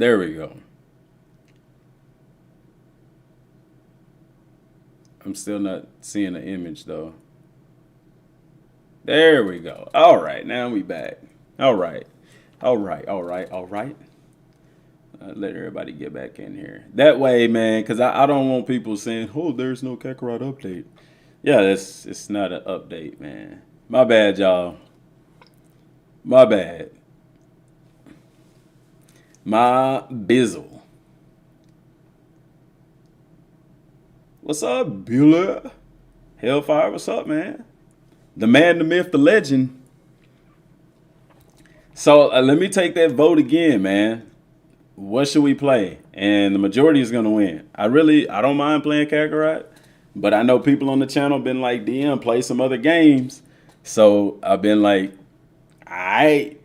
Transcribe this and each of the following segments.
There we go. I'm still not seeing the image though. There we go. All right, now we back. All right. All right. All right. All right. Let everybody get back in here. That way, man, because I don't want people saying, oh, there's no Kakarot update. Yeah, it's not an update, man. My bad, y'all. My bad. My bizzle. What's up, Bueller? Hellfire, what's up, man? The man, the myth, the legend. So let me take that vote again, man. What should we play? And the majority is going to win. I don't mind playing Kakarot, but I know people on the channel been like, DM, play some other games. So I've been like, all right.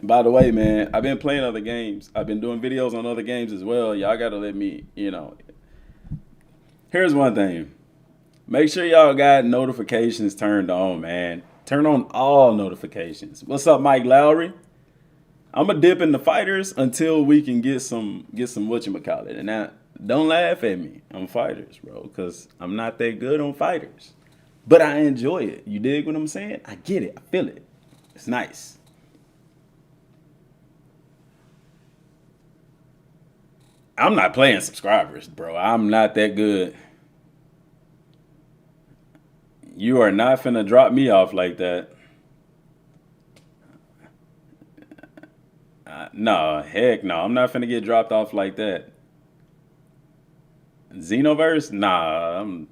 By the way, man, I've been playing other games. I've been doing videos on other games as well. Y'all got to let me, Here's one thing. Make sure y'all got notifications turned on, man. Turn on all notifications. What's up, Mike Lowry? I'm going to dip in the fighters until we can get some whatchamacallit. And now, don't laugh at me on fighters, bro, because I'm not that good on fighters. But I enjoy it. You dig what I'm saying? I get it. I feel it. It's nice. I'm not playing subscribers, bro. I'm not that good. You are not finna drop me off like that. No, heck no. I'm not finna get dropped off like that. Xenoverse? Nah, I'm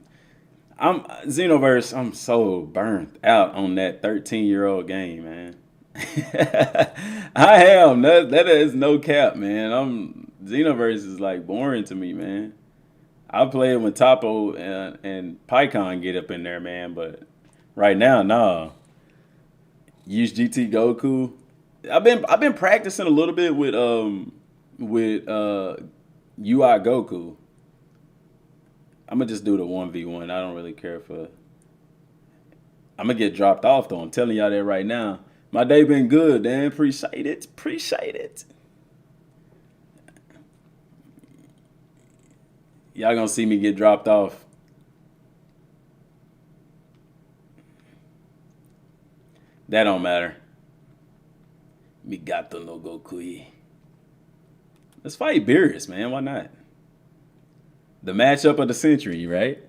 Xenoverse. I'm so burnt out on that 13-year-old game, man. I am. That is no cap, man. Xenoverse is like boring to me, man. I play it when Topo and PyCon get up in there, man. But right now, nah. Use GT Goku. I've been practicing a little bit with UI Goku. I'm gonna just do the 1v1. I don't really care for. I'm gonna get dropped off though. I'm telling y'all that right now. My day been good, man. Appreciate it. Appreciate it. Y'all gonna see me get dropped off. That don't matter. Migato no Gokui. Let's fight Beerus, man. Why not? The matchup of the century, right?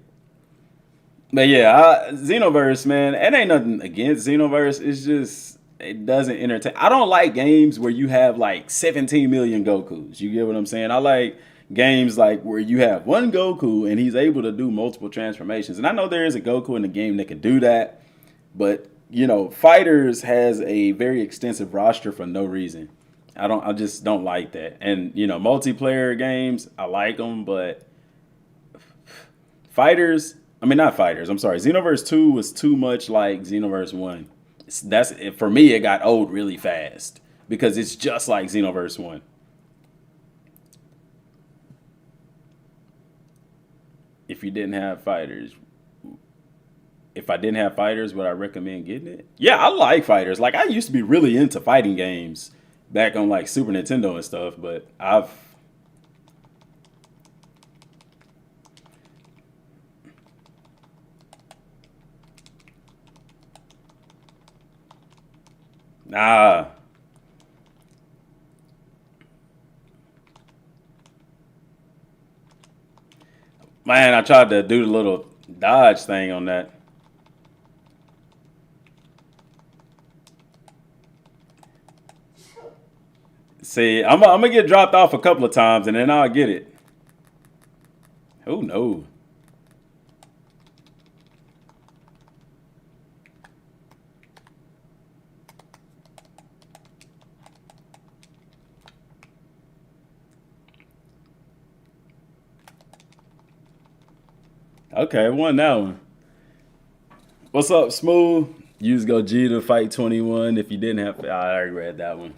But yeah, Xenoverse, man. It ain't nothing against Xenoverse. It's just, it doesn't entertain. I don't like games where you have like 17 million Gokus. You get what I'm saying? I like games like where you have one Goku and he's able to do multiple transformations. And I know there is a Goku in the game that can do that, but Fighters has a very extensive roster for no reason. I just don't like that. And multiplayer games, I like them, but not Fighters. I'm sorry. Xenoverse 2 was too much like Xenoverse 1. For me, it got old really fast because it's just like Xenoverse 1. If I didn't have fighters, would I recommend getting it? Yeah, I like fighters. Like I used to be really into fighting games back on like Super Nintendo and stuff, but Nah. Man, I tried to do the little dodge thing on that. See, I'm gonna get dropped off a couple of times and then I'll get it. Oh no. Okay, won that one. What's up, Smooth? Use Gogeta fight 21 if you didn't have. I already read that one.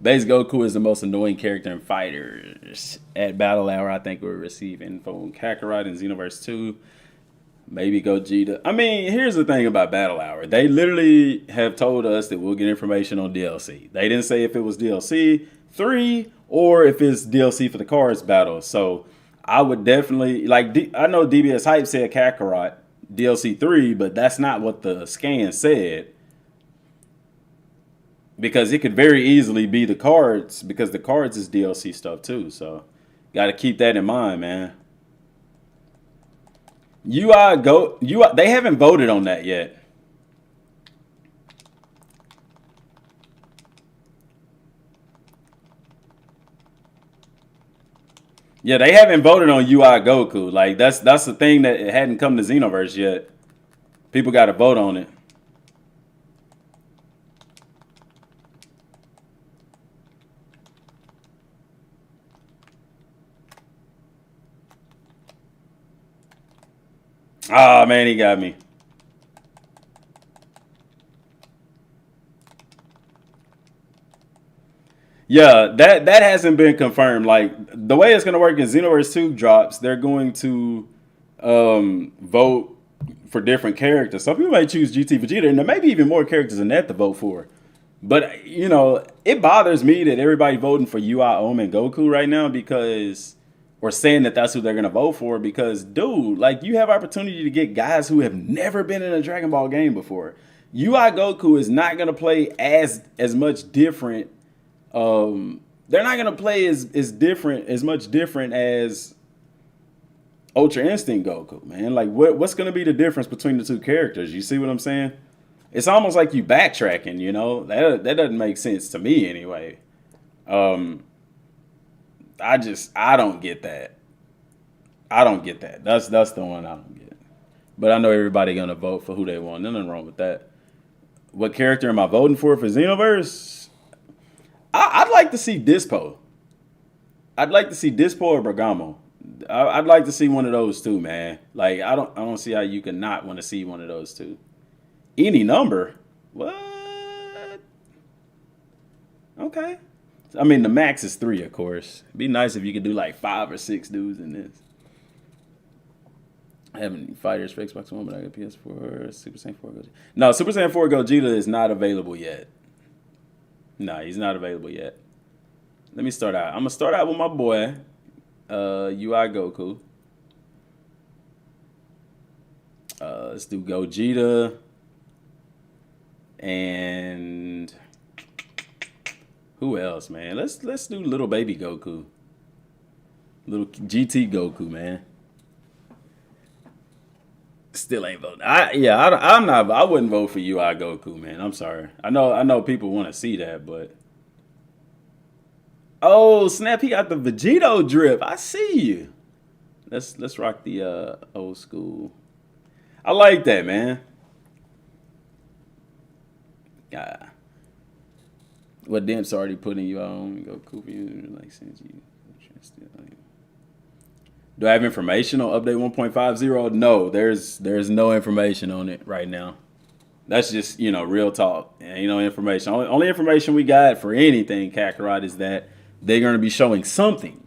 Base Goku is the most annoying character in fighters. At Battle Hour, I think we're receiving from Kakarot and Xenoverse 2. Maybe Gogeta. I mean, here's the thing about Battle Hour. They literally have told us that we'll get information on DLC. They didn't say if it was DLC, 3, or if it's DLC for the cards battle. So I would definitely like. I know DBS Hype said Kakarot DLC 3, but that's not what the scan said. Because it could very easily be the cards, because the cards is DLC stuff too. So got to keep that in mind, man. They haven't voted on that yet. Yeah, they haven't voted on UI Goku. Like that's the thing that it hadn't come to Xenoverse yet. People got to vote on it. Ah, man, he got me. Yeah, that hasn't been confirmed. Like the way it's gonna work in Xenoverse 2 drops, they're going to vote for different characters. Some people may choose GT Vegeta, and there may be even more characters than that to vote for. But you know, it bothers me that everybody voting for UI Omen Goku right now because, or saying that that's who they're gonna vote for because, dude, like you have opportunity to get guys who have never been in a Dragon Ball game before. UI Goku is not gonna play as much different. They're not gonna play as much different as Ultra Instinct Goku, man. Like what's gonna be the difference between the two characters? You see what I'm saying? It's almost like you backtracking, you know? That doesn't make sense to me anyway. I don't get that. I don't get that. That's the one I don't get. But I know everybody gonna vote for who they want. Nothing wrong with that. What character am I voting for Xenoverse? I'd like to see Dispo. I'd like to see Dispo or Bergamo. I'd like to see one of those two, man. Like I don't see how you can not want to see one of those two. Any number? What? Okay. I mean, the max is 3, of course. It'd be nice if you could do like 5 or 6 dudes in this. I haven't any fighters for Xbox One, but I got PS4, Super Saiyan 4 Gogeta. No, Super Saiyan 4 Gogeta is not available yet. No, he's not available yet. Let me start out. I'm going to start out with my boy, UI Goku. Let's do Gogeta. And who else, man? Let's do little baby Goku. Little GT Goku, man. Still ain't voting. I wouldn't vote for UI Goku, man. I'm sorry. I know people want to see that, but oh snap, he got the Vegito drip. I see you. Let's rock the old school. I like that, man. What Demp's already putting you on? Goku for you, like since you. Do I have information on update 1.50? No, there's no information on it right now. That's just, real talk. Ain't no information. Only information we got for anything, Kakarot, is that they're going to be showing something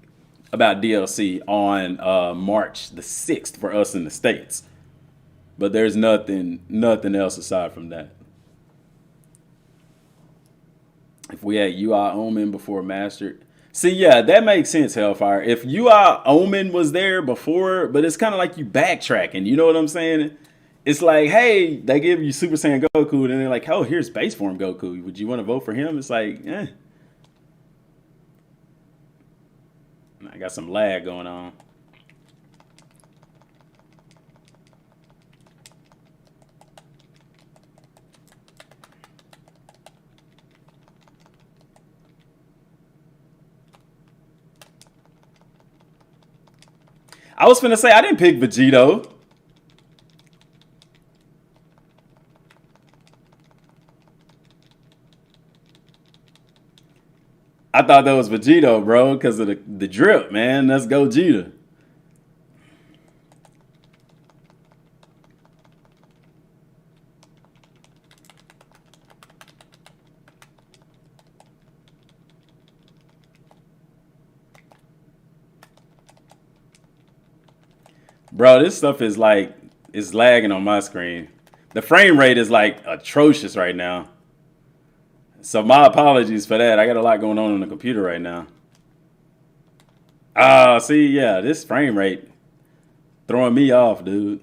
about DLC on March the 6th for us in the States. But there's nothing else aside from that. If we had UI Omen before Mastered. See, yeah, that makes sense, Hellfire. If UI Omen was there before, but it's kind of like you backtracking. You know what I'm saying? It's like, hey, they give you Super Saiyan Goku, and then they're like, oh, here's base form Goku. Would you want to vote for him? It's like, I got some lag going on. I was finna say, I didn't pick Vegito. I thought that was Vegito, bro, because of the drip, man. Let's go, Gogeta. Bro, this stuff is like, it's lagging on my screen. The frame rate is like atrocious right now. So my apologies for that. I got a lot going on the computer right now. Ah, see, yeah, this frame rate throwing me off, dude.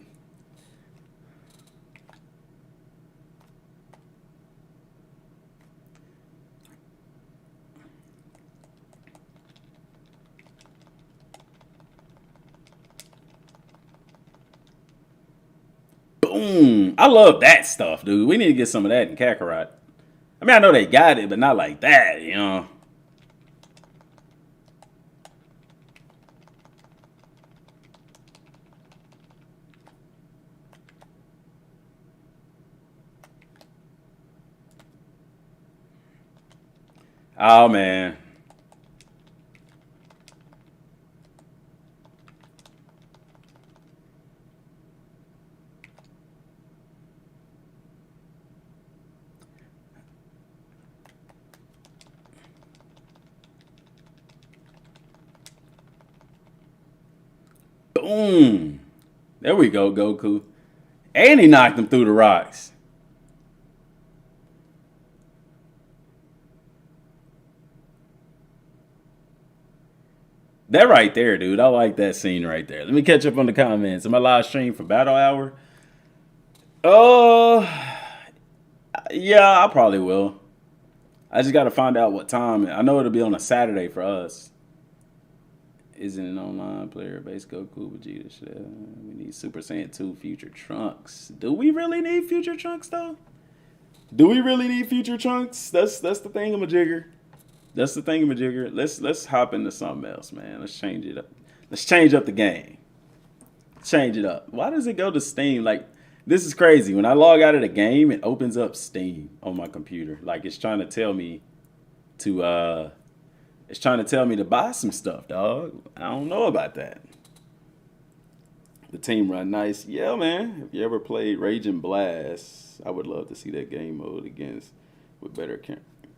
Boom. I love that stuff, dude. We need to get some of that in Kakarot. I mean, I know they got it, but not like that, you know. Oh, man. Boom. There we go, Goku. And he knocked him through the rocks. That right there, dude. I like that scene right there. Let me catch up on the comments. In my live stream for Battle Hour. Oh, yeah, I probably will. I just got to find out what time. I know it'll be on a Saturday for us. Isn't an online player base Goku Vegeta? We need Super Saiyan 2 Future Trunks. Do we really need Future Trunks though? Do we really need Future Trunks? That's the thingamajigger. That's the thingamajigger. Let's hop into something else, man. Let's change it up. Let's change up the game. Change it up. Why does it go to Steam? Like, this is crazy. When I log out of the game, it opens up Steam on my computer. Like, it's trying to tell me to buy some stuff, dog. I don't know about that. The team run nice. Yeah, man. If you ever played Raging Blast, I would love to see that game mode against with better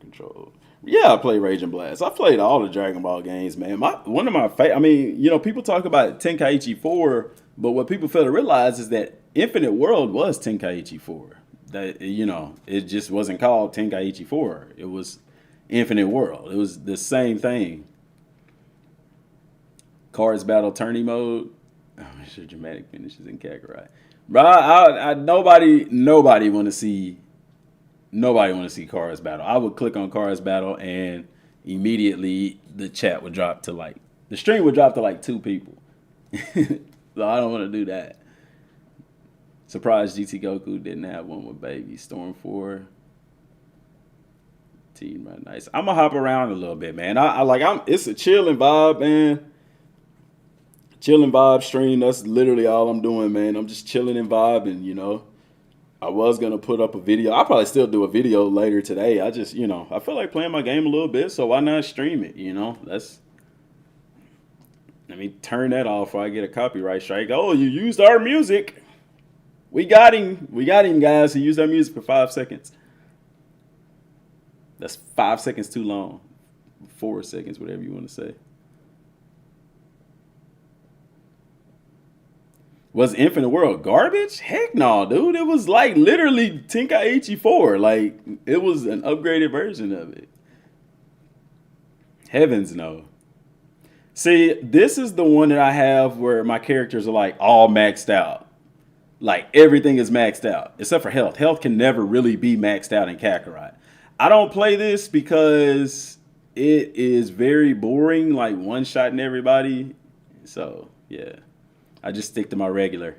control. Yeah, I played Raging Blast. I played all the Dragon Ball games, man. One of my favorite. I mean, you know, people talk about Tenkaichi 4, but what people fail to realize is that Infinite World was Tenkaichi 4. That, you know, it just wasn't called Tenkaichi 4. It was Infinite World. It was the same thing. Cards Battle Tourney mode. Oh, sure, dramatic finishes in Kakarot. Bro, nobody want to see. Nobody want to see Cards Battle. I would click on Cards Battle and immediately the chat would drop to like, the stream would drop to like 2 people. So I don't want to do that. Surprised GT Goku didn't have one with Baby Storm 4. Team right nice. I'm gonna hop around a little bit, man. It's a chilling vibe, man. Chilling vibe stream. That's literally all I'm doing, man. I'm just chilling and vibing, you know. I was going to put up a video. I'll probably still do a video later today. I just, you know, I feel like playing my game a little bit, so why not stream it, you know? Let me turn that off before I get a copyright strike. Oh, you used our music. We got him. We got him, guys. He used our music for 5 seconds. That's 5 seconds too long. 4 seconds, whatever you want to say. Was Infinite World garbage? Heck no, dude. It was like literally Tenkaichi 4. Like, it was an upgraded version of it. Heavens no. See, this is the one that I have where my characters are like all maxed out. Like, everything is maxed out except for health. Health can never really be maxed out in Kakarot. I don't play this because it is very boring, like one-shotting everybody. So, yeah. I just stick to my regular.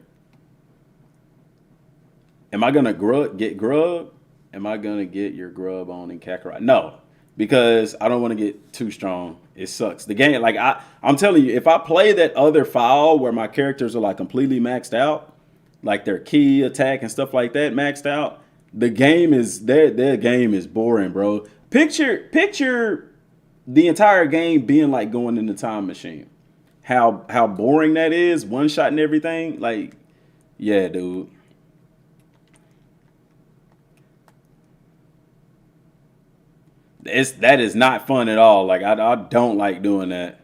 Am I going to get grub? Am I going to get your grub on in Kakarot? No, because I don't want to get too strong. It sucks. The game, like I'm telling you, if I play that other file where my characters are like completely maxed out, like their key attack and stuff like that maxed out, the game is, their game is boring, bro. Picture the entire game being like going in the time machine. How boring that is, one shot and everything. Like, yeah, dude. That is not fun at all. Like, I don't like doing that.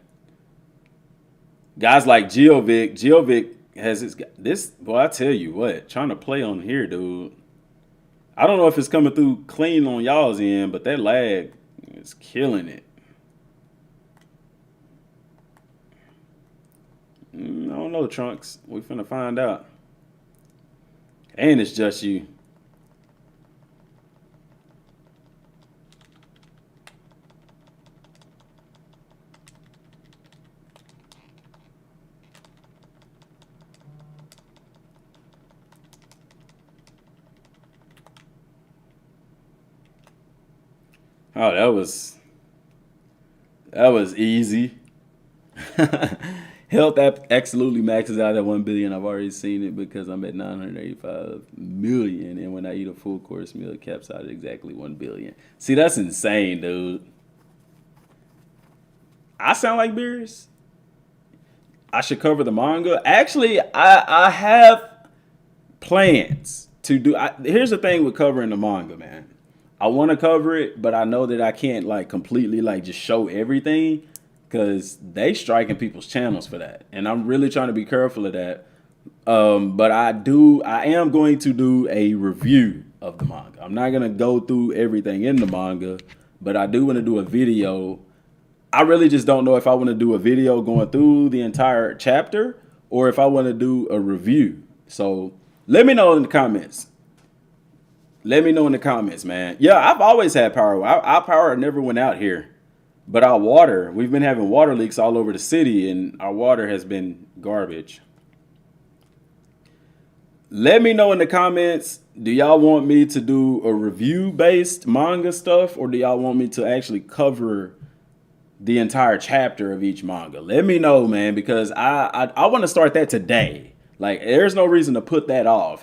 Guys like Geovic has this. Boy, I tell you what, trying to play on here, dude. I don't know if it's coming through clean on y'all's end, but that lag is killing it. I don't know, Trunks. We finna find out. And it's just you. Oh, that was easy. Health app absolutely maxes out at 1 billion. I've already seen it because I'm at 985 million, and when I eat a full course meal, it caps out at exactly 1 billion. See, that's insane, dude. I sound like Beerus. I should cover the manga. Actually, I have plans to do. Here's the thing with covering the manga, man. I want to cover it, but I know that I can't like completely like just show everything because they striking people's channels for that, and I'm really trying to be careful of that. But I am going to do a review of the manga. I'm not gonna go through everything in the manga, but I do want to do a video. I really just don't know if I want to do a video going through the entire chapter or if I want to do a review. So let me know in the comments. Let me know in the comments, man. Yeah, I've always had power. Our power never went out here. But our water, we've been having water leaks all over the city, and our water has been garbage. Let me know in the comments, do y'all want me to do a review-based manga stuff, or do y'all want me to actually cover the entire chapter of each manga? Let me know, man, because I want to start that today. Like, there's no reason to put that off.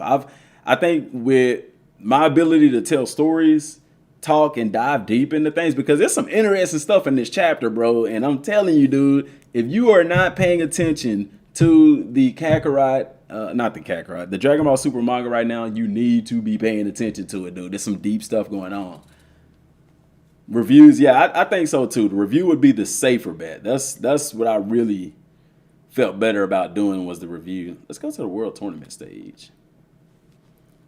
I think with my ability to tell stories, talk and dive deep into things, because there's some interesting stuff in this chapter, bro. And I'm telling you, dude, if you are not paying attention to the Kakarot, the Dragon Ball Super manga right now, you need to be paying attention to it, dude. There's some deep stuff going on. Reviews, yeah, I think so too. The review would be the safer bet. That's what I really felt better about doing, was the review. Let's go to the World Tournament stage.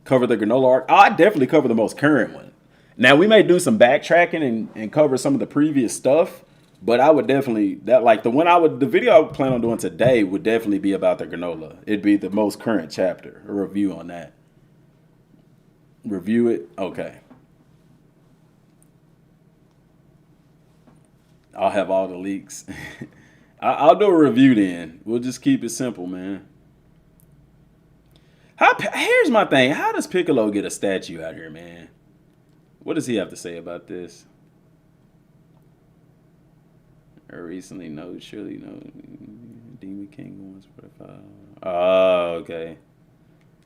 Cover the granola arc. I definitely cover the most current one. Now, we may do some backtracking and cover some of the previous stuff, but I would definitely, the video I would plan on doing today would definitely be about the granola. It'd be the most current chapter, a review on that. Review it? Okay. I'll have all the leaks. I'll do a review then. We'll just keep it simple, man. Here's my thing. How does Piccolo get a statue out here, man? What does he have to say about this? Or recently, no, surely no. Dmgaming once for the file. Oh, okay.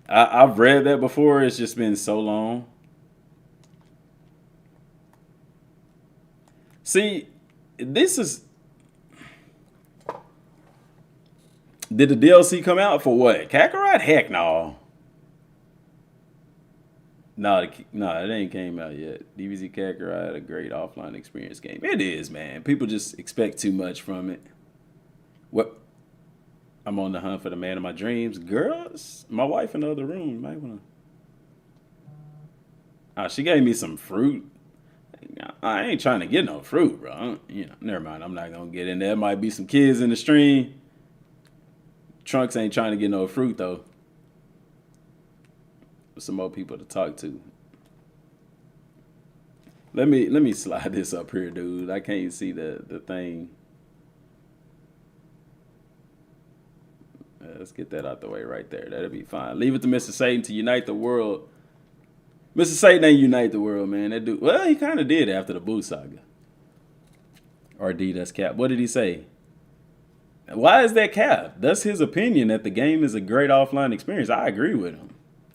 I've read that before. It's just been so long. See, this is. Did the DLC come out for what? Kakarot? Heck no. No, it ain't came out yet. DBZ Kakarot, a great offline experience game. It is, man. People just expect too much from it. What? I'm on the hunt for the man of my dreams. Girls, my wife in the other room. You might want to. She gave me some fruit. I ain't trying to get no fruit, bro. Never mind. I'm not going to get in there. Might be some kids in the stream. Trunks ain't trying to get no fruit, though. Some more people to talk to. Let me slide this up here, dude. I can't see the thing. Let's get that out the way right there. That'll be fine. Leave it to Mr. Satan to unite the world. Mr. Satan ain't unite the world, man. That dude, well, he kind of did after the Boo saga. RD, that's Cap. What did he say? Why is that Cap? That's his opinion that the game is a great offline experience. I agree with him.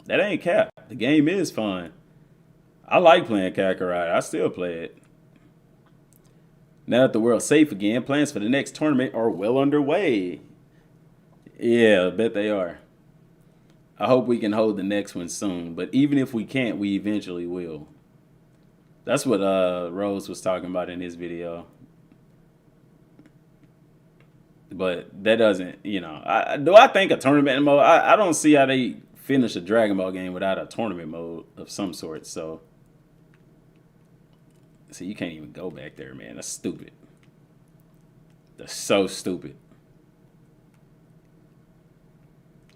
That ain't Cap. The game is fun. I like playing Kakarot. I still play it. Now that the world's safe again, plans for the next tournament are well underway. Yeah, I bet they are. I hope we can hold the next one soon. But even if we can't, we eventually will. That's what Rose was talking about in his video. But that doesn't, do I think a tournament mode? I don't see how they finish a Dragon Ball game without a tournament mode of some sort. So, see, you can't even go back there, man. That's stupid. That's so stupid.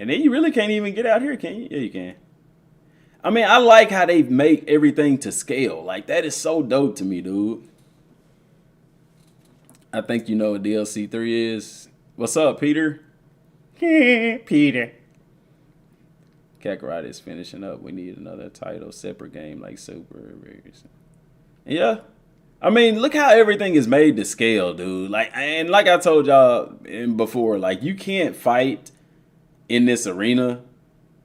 And then you really can't even get out here, can you? Yeah, you can. I mean, I like how they make everything to scale. Like, that is so dope to me, dude. I think you know what DLC 3 is. What's up, Peter? Peter. Kakarot is finishing up. We need another title, separate game like Super. Yeah. I mean, look how everything is made to scale, dude. Like, and like I told y'all before, like, you can't fight in this arena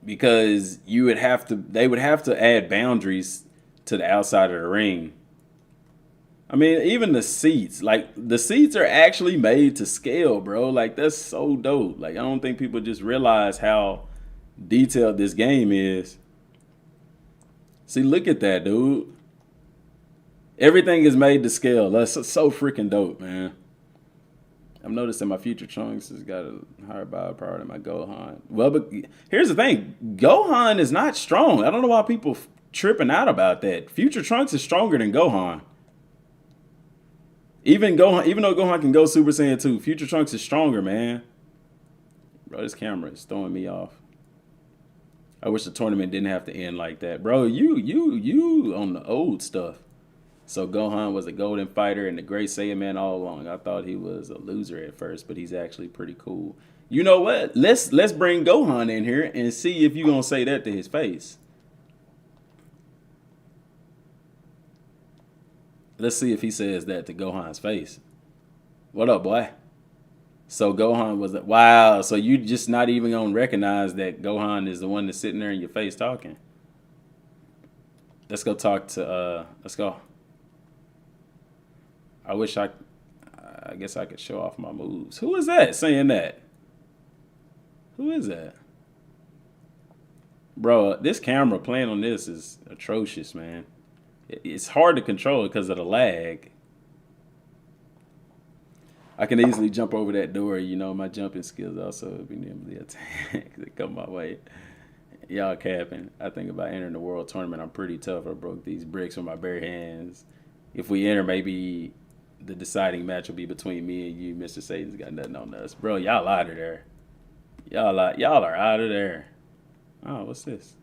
because they would have to add boundaries to the outside of the ring. I mean, even the seats, like the seats are actually made to scale, bro. Like, that's so dope. Like, I don't think people just realize how detailed this game is. See, look at that, dude. Everything is made to scale. That's so freaking dope, man. I've noticed that my future Trunks has got a higher biopower than my Gohan. Well, but here's the thing. Gohan is not strong. I don't know why people tripping out about that. Future Trunks is stronger than Gohan. Even though Gohan can go Super Saiyan 2, Future Trunks is stronger, man. Bro, this camera is throwing me off. I wish the tournament didn't have to end like that. Bro, you on the old stuff. So Gohan was a golden fighter and the great Saiyan man all along. I thought he was a loser at first, but he's actually pretty cool. You know what? Let's bring Gohan in here and see if you're going to say that to his face. Let's see if he says that to Gohan's face. What up, boy? So Gohan was wow. So you just not even gonna recognize that Gohan is the one that's sitting there in your face talking. Let's go talk to. Let's go. I wish I guess I could show off my moves. Who is that saying that? Who is that? Bro, this camera playing on this is atrocious, man. It's hard to control because of the lag. I can easily jump over that door. You know, my jumping skills also be nimbly attack that come my way. Y'all capping. I think about entering the world tournament. I'm pretty tough. I broke these bricks with my bare hands. If we enter, maybe the deciding match will be between me and you. Mr. Satan's got nothing on us. Bro, y'all out of there. Y'all are out of there. Oh, what's this?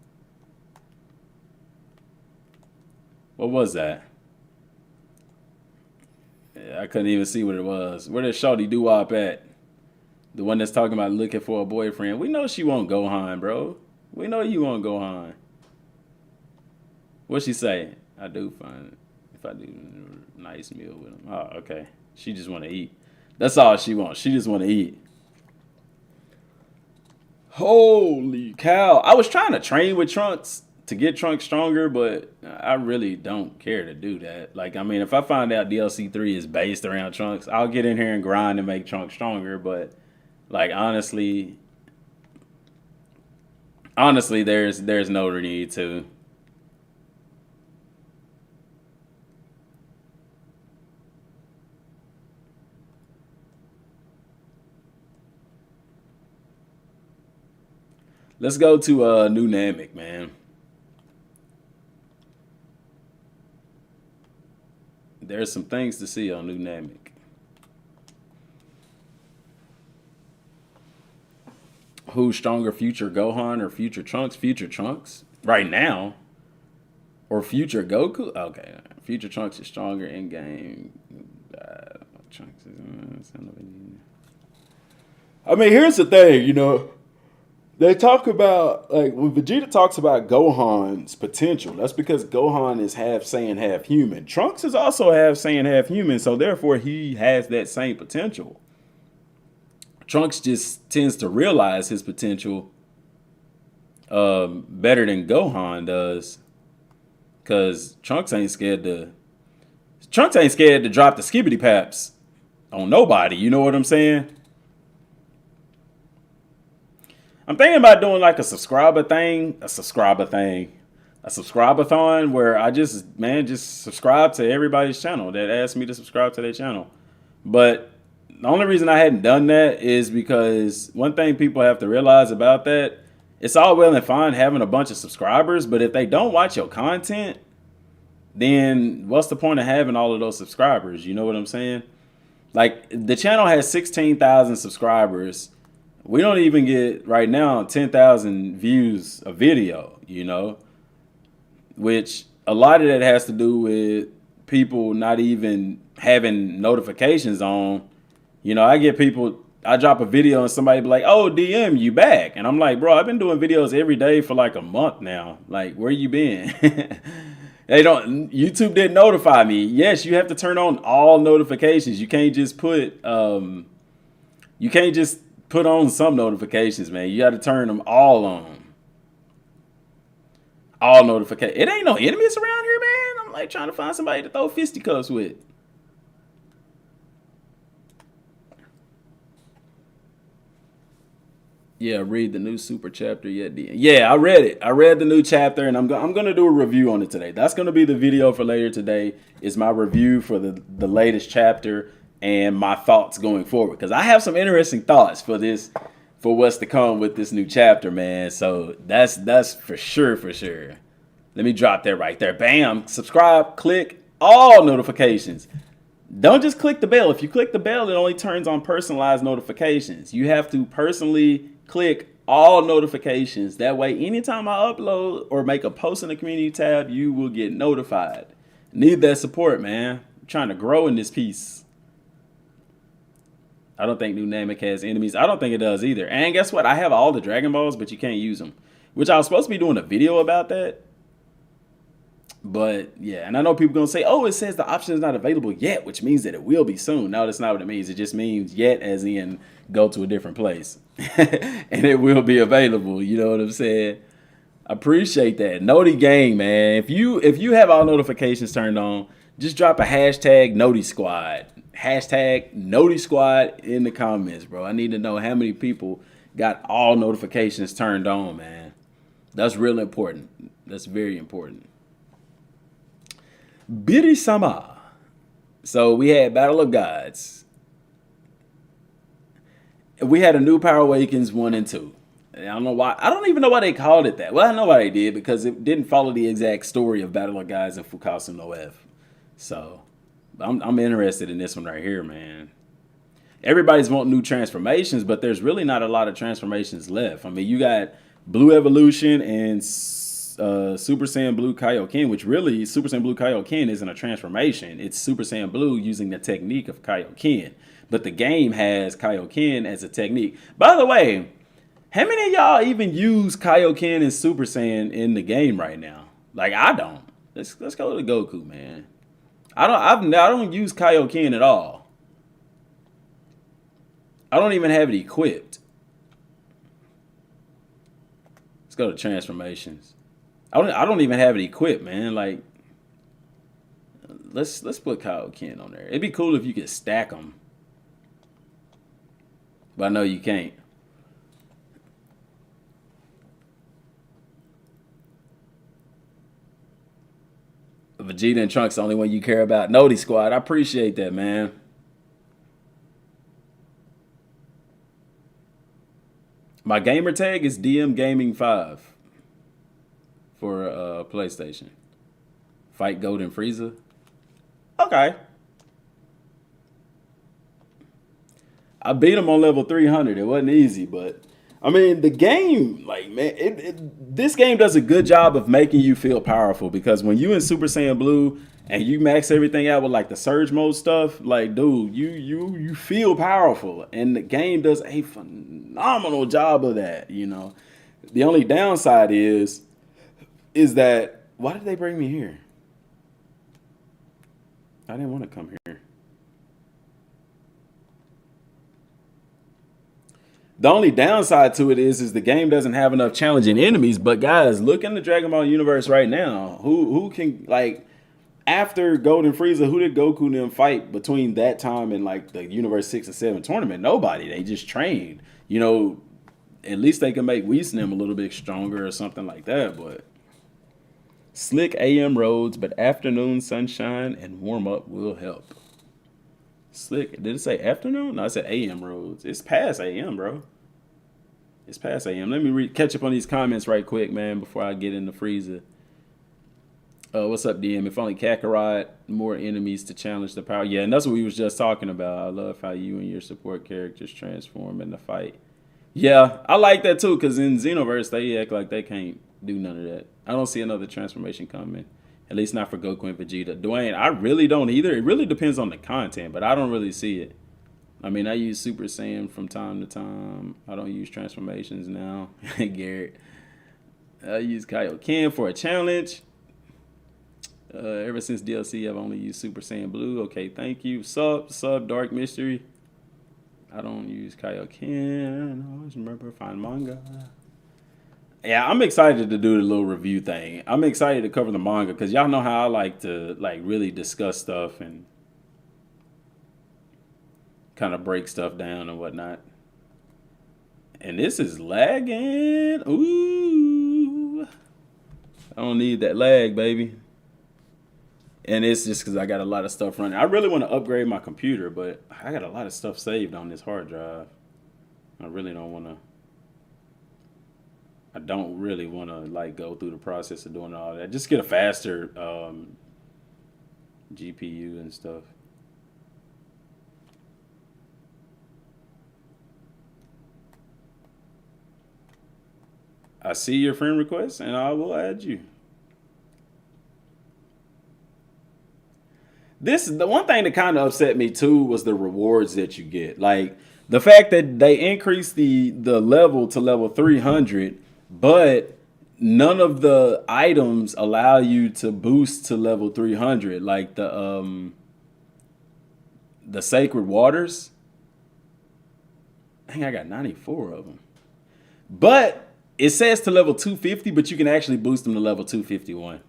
What was that? Yeah, I couldn't even see what it was. Where did Shawty Doo-Wop at? The one that's talking about looking for a boyfriend. We know she won't Gohan, bro. We know you won't Gohan. What'd she say? I do find if I do a nice meal with him. Oh, okay. She just want to eat. That's all she wants. She just want to eat. Holy cow. I was trying to train with Trunks to get Trunks stronger, but I really don't care to do that. Like, I mean, if I find out DLC 3 is based around Trunks, I'll get in here and grind and make Trunks stronger. But, like, honestly, there's no need to. Let's go to Dmgaming, man. There's some things to see on Dmgaming. Who's stronger, future Gohan or future Trunks? Future Trunks right now, or future Goku? Okay, future Trunks is stronger in game. Trunks is. I mean, here's the thing, you know. They talk about, like, when Vegeta talks about Gohan's potential, that's because Gohan is half Saiyan, half human. Trunks is also half Saiyan, half human, so therefore he has that same potential. Trunks just tends to realize his potential better than Gohan does, because Trunks ain't scared to drop the skibbity paps on nobody. You know what I'm saying? I'm thinking about doing like a subscribe-a-thon where I just subscribe to everybody's channel that asked me to subscribe to their channel. But the only reason I hadn't done that is because one thing people have to realize about that it's all well and fine having a bunch of subscribers, but if they don't watch your content, then what's the point of having all of those subscribers? You know what I'm saying? Like, the channel has 16,000 subscribers. We don't even get, right now, 10,000 views a video, you know? Which, a lot of that has to do with people not even having notifications on. You know, I drop a video and somebody be like, oh, DM, you back. And I'm like, bro, I've been doing videos every day for like a month now. Like, where you been? YouTube didn't notify me. Yes, you have to turn on all notifications. You can't just put on some notifications, man. You got to turn them all on. All notifications. It ain't no enemies around here, man. I'm like trying to find somebody to throw fisticuffs with. Yeah, read the new super chapter yet. Yeah, I read it. I read the new chapter, and I'm gonna do a review on it today. That's gonna be the video for later today. Is my review for the latest chapter and my thoughts going forward. Because I have some interesting thoughts for what's to come with this new chapter, man. So that's for sure, for sure. Let me drop that right there. Bam! Subscribe, click all notifications. Don't just click the bell. If you click the bell, it only turns on personalized notifications. You have to personally click all notifications. That way, anytime I upload or make a post in the community tab, you will get notified. Need that support, man. I'm trying to grow in this piece. I don't think Dmgaming has enemies. I don't think it does either. And guess what? I have all the Dragon Balls, but you can't use them. Which I was supposed to be doing a video about that. But yeah, and I know people gonna say, oh, it says the option is not available yet, which means that it will be soon. No, that's not what it means. It just means yet as in go to a different place. And it will be available. You know what I'm saying? I appreciate that. Noti Gang, man. If you have all notifications turned on, just drop a hashtag Noti Squad. Hashtag Noti Squad in the comments, bro. I need to know how many people got all notifications turned on, man. That's real important. That's very important. Biri-sama. So we had Battle of Gods. We had a new Power Awakens 1 and 2. I don't know why. I don't even know why they called it that. Well, I know why they did, because it didn't follow the exact story of Battle of Gods and Fukasu no F. So I'm interested in this one right here, man. Everybody's wanting new transformations, but there's really not a lot of transformations left. I mean, you got Blue Evolution and Super Saiyan Blue Kaioken, which really Super Saiyan Blue Kaioken isn't a transformation. It's Super Saiyan Blue using the technique of Kaioken. But the game has Kaioken as a technique. By the way, how many of y'all even use Kaioken and Super Saiyan in the game right now? Like, I don't. Let's go to Goku, man. I don't use Kaioken at all. I don't even have it equipped. Let's go to transformations. I don't even have it equipped, man. Like, let's put Kaioken on there. It'd be cool if you could stack them, but I know you can't. Vegeta and Trunks the only one you care about. Noti Squad, I appreciate that, man. My gamer tag is Dmgaming 5 for PlayStation. Fight Golden Frieza. Okay. I beat him on level 300. It wasn't easy, but I mean, the game, like, man, this game does a good job of making you feel powerful, because when you in Super Saiyan Blue and you max everything out with like the surge mode stuff, like, dude, you feel powerful, and the game does a phenomenal job of that. You know, the only downside is that, why did they bring me here? I didn't want to come here. The only downside to it is the game doesn't have enough challenging enemies. But guys, look in the Dragon Ball universe right now. Who can, like, after Golden Frieza, who did Goku and them fight between that time and like the Universe 6 and 7 tournament? Nobody. They just trained. You know, at least they can make Whis and them a little bit stronger or something like that. But slick AM roads, but afternoon sunshine and warm up will help. Slick. Did it say afternoon? No, it said AM roads. It's past AM, bro. It's past AM. Let me catch up on these comments right quick, man, before I get into Frieza. What's up, DM? If only Kakarot, more enemies to challenge the power. Yeah, and that's what we was just talking about. I love how you and your support characters transform in the fight. Yeah, I like that too, because in Xenoverse, they act like they can't do none of that. I don't see another transformation coming. At least not for Goku and Vegeta. Dwayne, I really don't either. It really depends on the content, but I don't really see it. I mean, I use Super Saiyan from time to time. I don't use transformations now. Garrett. I use Kaioken for a challenge. Ever since DLC, I've only used Super Saiyan Blue. Okay, thank you. Sub, Dark Mystery. I don't use Kaioken. I always remember find manga. Yeah, I'm excited to do the little review thing. I'm excited to cover the manga because y'all know how I like to really discuss stuff and kind of break stuff down and whatnot. And this is lagging. Ooh. I don't need that lag, baby. And it's just because I got a lot of stuff running. I really want to upgrade my computer, but I got a lot of stuff saved on this hard drive. I really don't want to. I don't really want to go through the process of doing all that. Just get a faster GPU and stuff. I see your friend request and I will add you. The one thing that kind of upset me too was the rewards that you get. Like the fact that they increased the level to level 300, but none of the items allow you to boost to level 300, like the sacred waters. I think I got 94 of them. But it says to level 250, but you can actually boost them to level 251.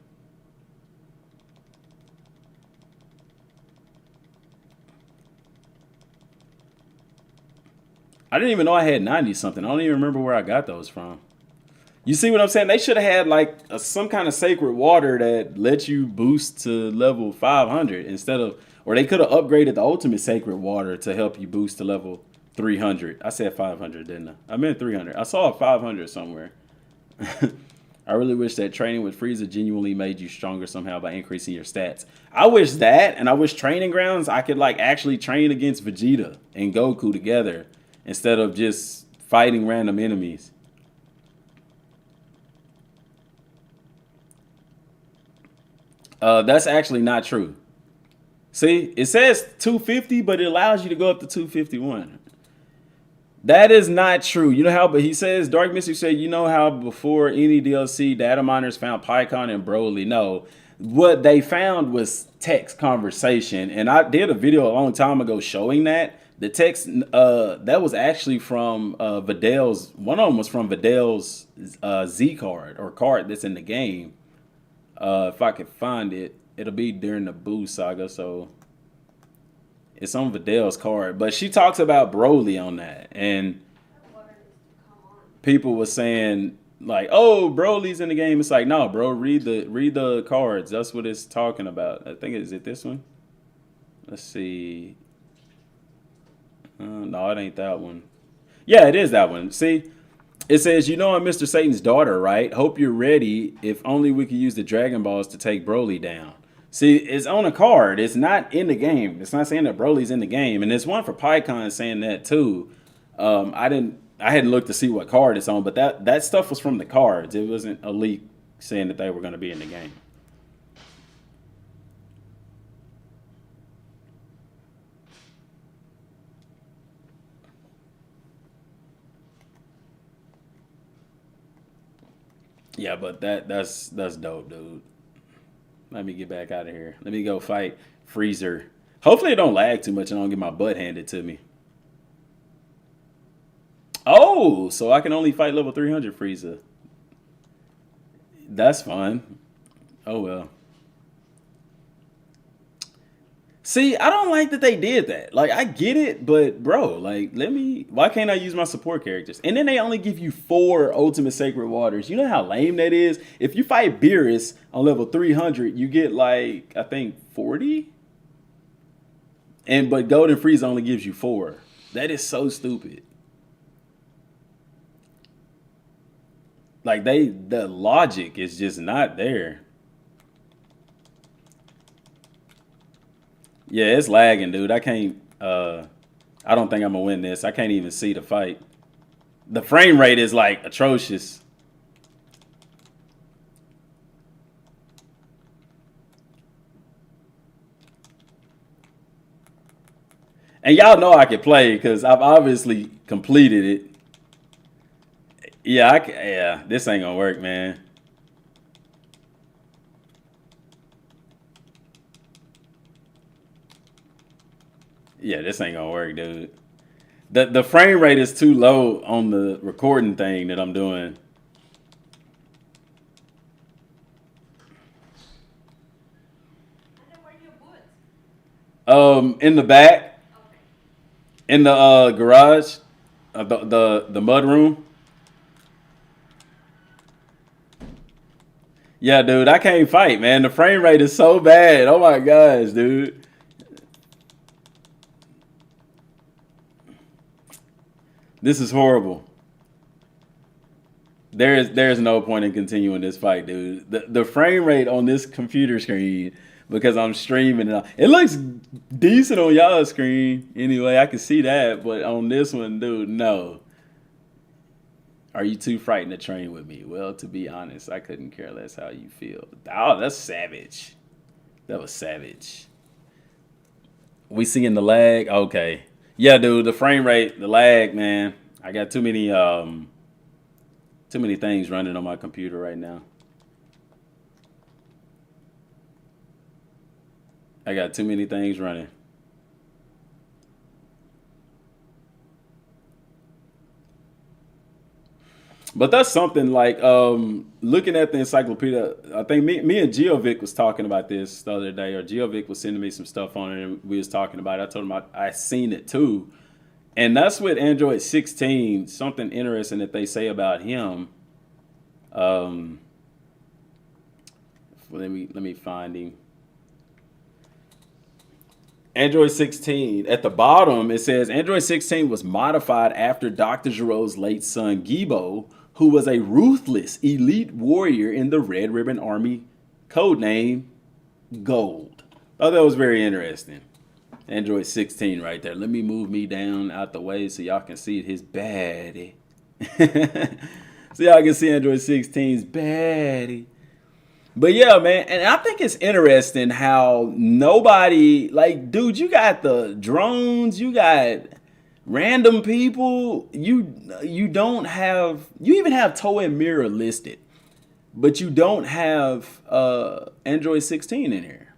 I didn't even know I had 90 something. I don't even remember where I got those from. You see what I'm saying? They should have had some kind of sacred water that lets you boost to level 500 instead of, or they could have upgraded the ultimate sacred water to help you boost to level 300. I said 500, didn't I? I meant 300. I saw a 500 somewhere. I really wish that training with Frieza genuinely made you stronger somehow by increasing your stats. I wish that, and I wish Training Grounds, I could actually train against Vegeta and Goku together instead of just fighting random enemies. That's actually not true. See, it says 250, but it allows you to go up to 251. That is not true. You know how, but he says, Dark Mystic said, you know how before any DLC, data miners found Pycon and Broly? No. What they found was text conversation. And I did a video a long time ago showing that. The text, that was actually from Videl's, one of them was from Videl's Z card or card that's in the game. If I could find it, it'll be during the Boo saga, so it's on Videl's card. But she talks about Broly on that, and people were saying "Oh, Broly's in the game." It's like, no, bro, read the cards. That's what it's talking about. I think is it this one? Let's see. No, it ain't that one. Yeah, it is that one. See. It says, you know I'm Mr. Satan's daughter, right? Hope you're ready. If only we could use the Dragon Balls to take Broly down. See, it's on a card. It's not in the game. It's not saying that Broly's in the game. And there's one for Pycon saying that too. I hadn't looked to see what card it's on, but that stuff was from the cards. It wasn't a leak saying that they were going to be in the game. Yeah, but that's dope, dude. Let me get back out of here. Let me go fight Freezer. Hopefully it don't lag too much and I don't get my butt handed to me. Oh, so I can only fight level 300 Frieza. That's fun. Oh, well. See, I don't like that they did that. I get it, but bro, why can't I use my support characters? And then they only give you 4 Ultimate Sacred Waters. You know how lame that is? If you fight Beerus on level 300, you get I think 40? But Golden Frieza only gives you 4. That is so stupid. Like the logic is just not there. Yeah, it's lagging, dude. I can't. I don't think I'm gonna win this. I can't even see the fight. The frame rate is like atrocious. And y'all know I can play because I've obviously completed it. Yeah, yeah, this ain't gonna work, man. Yeah, this ain't gonna work, dude. The frame rate is too low on the recording thing that I'm doing. In the back, in the garage, the mud room. Yeah, dude, I can't fight, man. The frame rate is so bad. Oh my gosh, dude. This is horrible. There's no point in continuing this fight, dude. The frame rate on this computer screen, because I'm streaming it looks decent on y'all's screen. Anyway, I can see that, but on this one, dude, no. Are you too frightened to train with me? Well, to be honest, I couldn't care less how you feel. Oh, that's savage. That was savage. We seeing the lag? Okay. Yeah, dude, the frame rate, the lag, man. I got too many things running on my computer right now. I got too many things running. But that's something like looking at the encyclopedia. I think me and Geovic was talking about this the other day, or Geovic was sending me some stuff on it, and we was talking about it. I told him I seen it too, and that's with Android 16. Something interesting that they say about him. Let me find him. Android 16. At the bottom, it says Android 16 was modified after Dr. Giro's late son, Gibo, who was a ruthless elite warrior in the Red Ribbon Army, codename Gold. Oh, that was very interesting. Android 16 right there. Let me move me down out the way so y'all can see his baddie. So y'all can see Android 16's baddie. But yeah, man, and I think it's interesting how nobody, like, dude, you got the drones, you got random people, you don't have, you even have Toei Mirror listed, but you don't have Android 16 in here.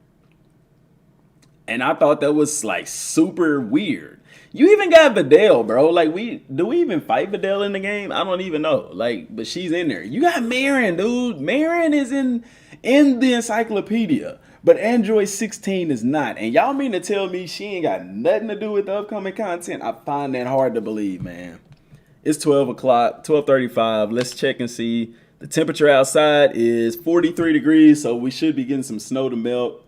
And I thought that was like super weird. You even got Videl, bro. Like, do we even fight Videl in the game? I don't even know. Like, but she's in there. You got Marin, dude. Marin is in the encyclopedia, but Android 16 is not. And y'all mean to tell me she ain't got nothing to do with the upcoming content? I find that hard to believe, man. It's 12 o'clock, 12:35. Let's check and see. The temperature outside is 43 degrees, so we should be getting some snow to melt.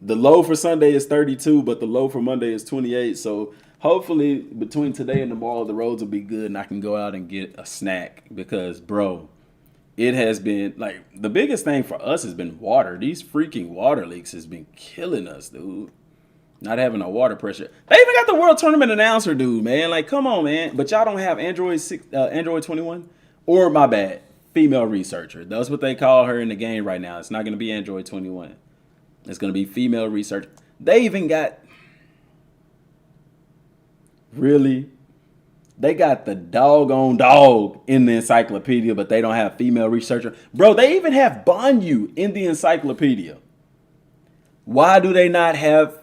The low for Sunday is 32, but the low for Monday is 28. So hopefully between today and tomorrow, the roads will be good and I can go out and get a snack because, bro, it has been like the biggest thing for us has been water. These freaking water leaks has been killing us, dude. Not having no water pressure. They even got the world tournament announcer, dude, man. Like, come on, man. But y'all don't have Android 21? Or, my bad, female researcher. That's what they call her in the game right now. It's not going to be Android 21. It's going to be female researcher. They even got... Really? They got the doggone dog in the encyclopedia, but they don't have female researcher. Bro, they even have Banyu in the encyclopedia. Why do they not have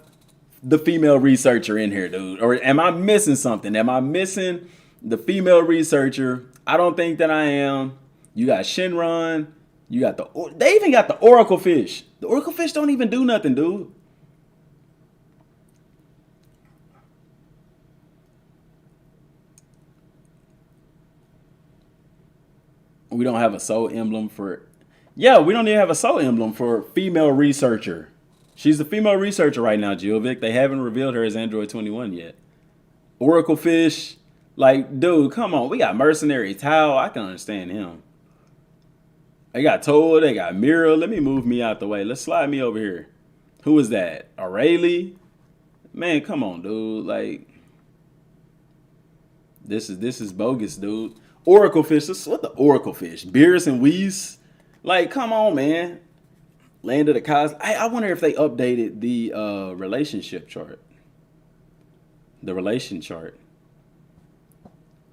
the female researcher in here, dude? Or am I missing something? Am I missing the female researcher? I don't think that I am. You got Shinron. You got they even got the Oracle Fish. The Oracle Fish don't even do nothing, dude. We don't have a soul emblem for... Yeah, we don't even have a soul emblem for female researcher. She's the female researcher right now, Geovic. They haven't revealed her as Android 21 yet. Oracle Fish. Like, dude, come on. We got Mercenary Tao. I can understand him. They got Toa, they got Mira. Let me move me out the way. Let's slide me over here. Who is that? Aurelie? Man, come on, dude. Like, this is bogus, dude. Oracle fish. What the Oracle fish? Beerus and Whis? Like, come on, man. Land of the Cos. I wonder if they updated the relationship chart. The relation chart.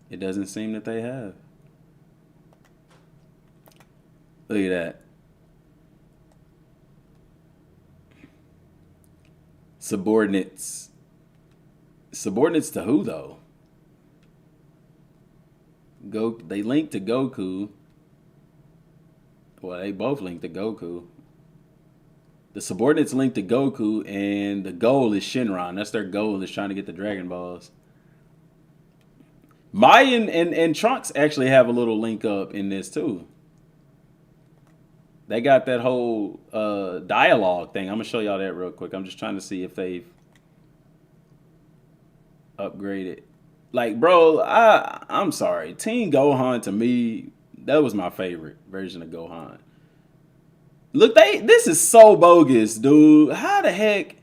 It doesn't seem that they have. Look at that. Subordinates. Subordinates to who, though? They link to Goku. Well, they both link to Goku. The subordinates link to Goku, and the goal is Shenron. That's their goal, is trying to get the Dragon Balls. Mai and Trunks actually have a little link up in this, too. They got that whole dialogue thing. I'm going to show y'all that real quick. I'm just trying to see if they've upgraded. Like, bro, I'm sorry. Teen Gohan, to me, that was my favorite version of Gohan. Look, this is so bogus, dude. How the heck?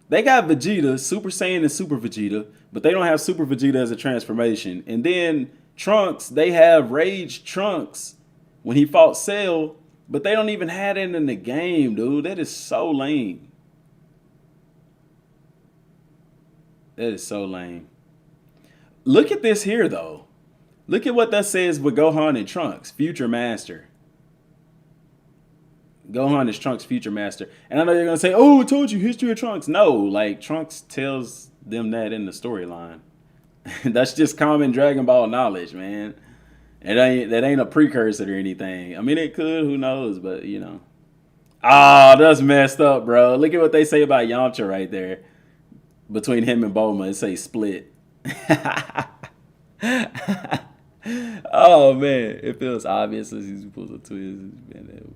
They got Vegeta, Super Saiyan and Super Vegeta, but they don't have Super Vegeta as a transformation. And then Trunks, they have Rage Trunks when he fought Cell, but they don't even have it in the game, dude. That is so lame. That is so lame. Look at this here, though. Look at what that says with Gohan and Trunks. Future Master. Gohan is Trunks' future master. And I know you're going to say, oh, I told you, history of Trunks. No, like, Trunks tells them that in the storyline. That's just common Dragon Ball knowledge, man. That ain't a precursor or anything. I mean, it could, who knows, but, you know. Oh, that's messed up, bro. Look at what they say about Yamcha right there. Between him and Bulma, it say split. Oh, man. It feels obvious as he's supposed to twist. Man,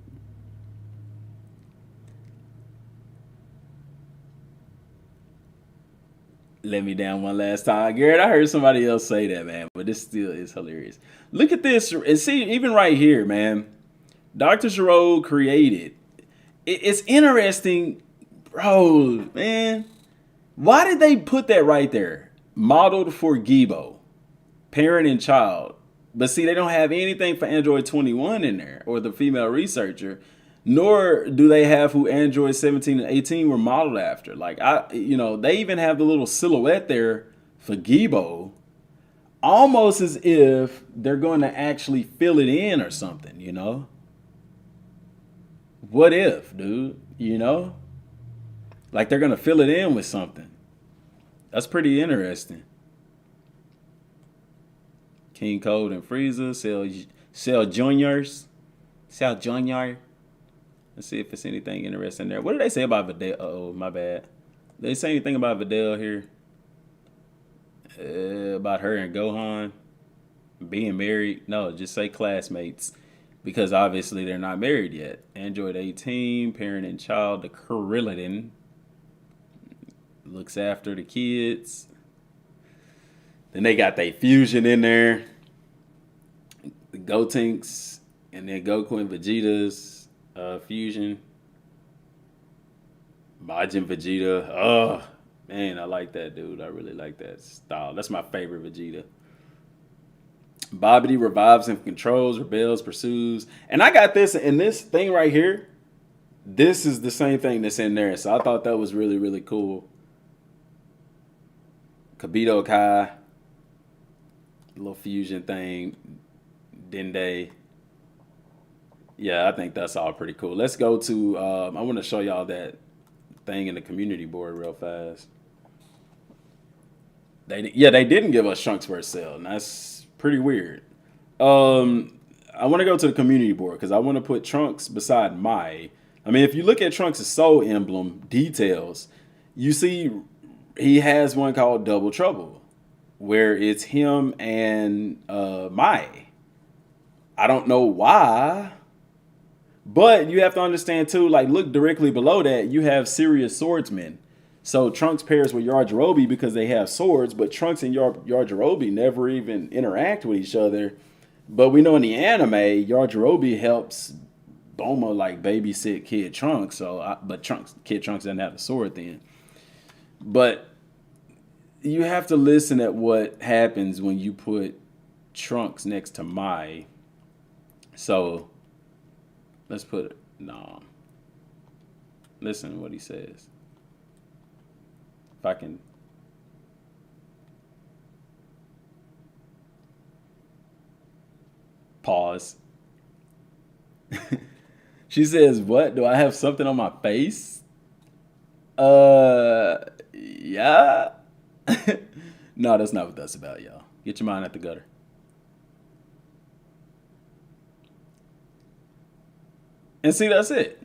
let me down one last time. Garrett, I heard somebody else say that, man, but this still is hilarious. Look at this, and see, even right here, man, Dr. Gero created. It's interesting, bro, man. Why did they put that right there? Modeled for Gibo, parent and child. But see, they don't have anything for Android 21 in there, or the female researcher. Nor do they have who Android 17 and 18 were modeled after. Like, they even have the little silhouette there for Gibo, almost as if they're going to actually fill it in or something, you know? What if, dude? You know? Like they're going to fill it in with something. That's pretty interesting. King Cold and Frieza, Cell Juniors. Cell Junior. Let's see if it's anything interesting there. What did they say about Videl? Oh, my bad. Did they say anything about Videl here? About her and Gohan being married? No, just say classmates. Because obviously they're not married yet. Android 18, parent and child, the Krillin. Looks after the kids. Then they got their fusion in there. The Gotenks. And then Goku and Vegeta's. Fusion. Majin Vegeta. Oh, man, I like that, dude. I really like that style. That's my favorite Vegeta. Babidi revives and controls, rebels, pursues. And I got this, and this thing right here, this is the same thing that's in there. So I thought that was really, really cool. Kabito Kai. Little fusion thing. Dende. Yeah, I think that's all pretty cool. Let's go to, I want to show y'all that thing in the community board real fast. They didn't give us Trunks vs. Cell, and that's pretty weird. I want to go to the community board because I want to put Trunks beside Mai. I mean, if you look at Trunks' soul emblem details, you see he has one called Double Trouble, where it's him and Mai. I don't know why. But you have to understand, too, like, look directly below that, you have serious swordsmen. So Trunks pairs with Yajirobe because they have swords, but Trunks and Yajirobe never even interact with each other. But we know in the anime, Yajirobe helps Bulma like babysit Kid Trunks. So, but Kid Trunks doesn't have the sword then. But you have to listen at what happens when you put Trunks next to Mai. So let's put it. No. Listen to what he says. If I can. Pause. She says, "What? Do I have something on my face?" Yeah. No, that's not what that's about, y'all. Get your mind out the gutter. And see, that's it.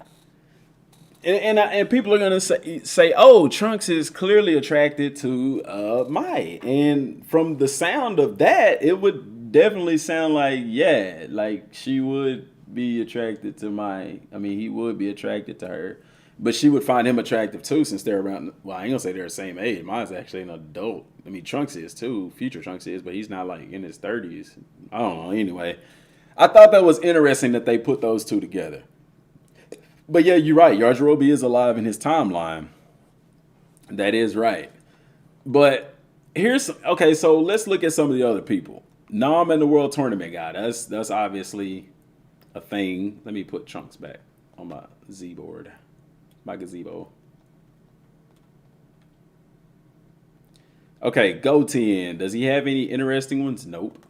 And people are gonna say, "Oh, Trunks is clearly attracted to Mai," and from the sound of that, it would definitely sound like, yeah, like she would be attracted to Mai. I mean, he would be attracted to her, but she would find him attractive too, since they're around. Well, I ain't gonna say they're the same age. Mai's actually an adult. I mean, Trunks is too. Future Trunks is, but he's not like in his 30s. I don't know. Anyway, I thought that was interesting that they put those two together. But yeah, you're right. Yajirobe is alive in his timeline. That is right. But okay, so let's look at some of the other people. Nam and the World Tournament guy. That's obviously a thing. Let me put Trunks back on my Z board. My gazebo. Okay, Goten. Does he have any interesting ones? Nope.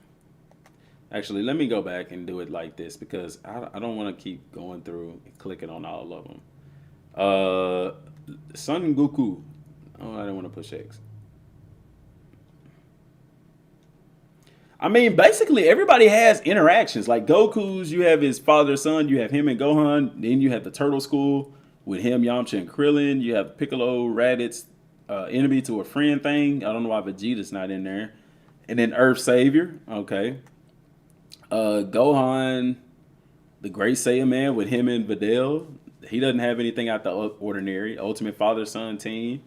Actually, let me go back and do it like this because I don't want to keep going through and clicking on all of them. Son Goku. Oh, I don't want to push X. I mean, basically, everybody has interactions. Like Goku's, you have his father, son. You have him and Gohan. Then you have the Turtle School with him, Yamcha, and Krillin. You have Piccolo, Raditz, enemy to a friend thing. I don't know why Vegeta's not in there. And then Earth Savior. Okay. Gohan, the Great Saiyan Man with him and Videl. He doesn't have anything out the ordinary. Ultimate Father-Son team.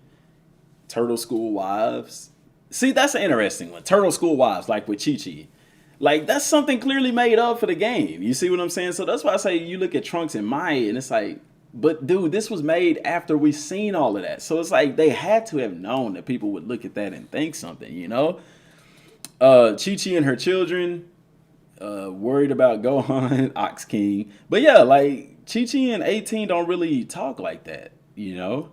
Turtle School Wives. See, that's an interesting one. Turtle School Wives, like with Chi-Chi. Like, that's something clearly made up for the game. You see what I'm saying? So that's why I say you look at Trunks and Mai, and it's like, but dude, this was made after we seen all of that. So it's like they had to have known that people would look at that and think something, you know? Chi-Chi and her children. Worried about Gohan, Ox King. But yeah, like Chi-Chi and 18 don't really talk like that, you know?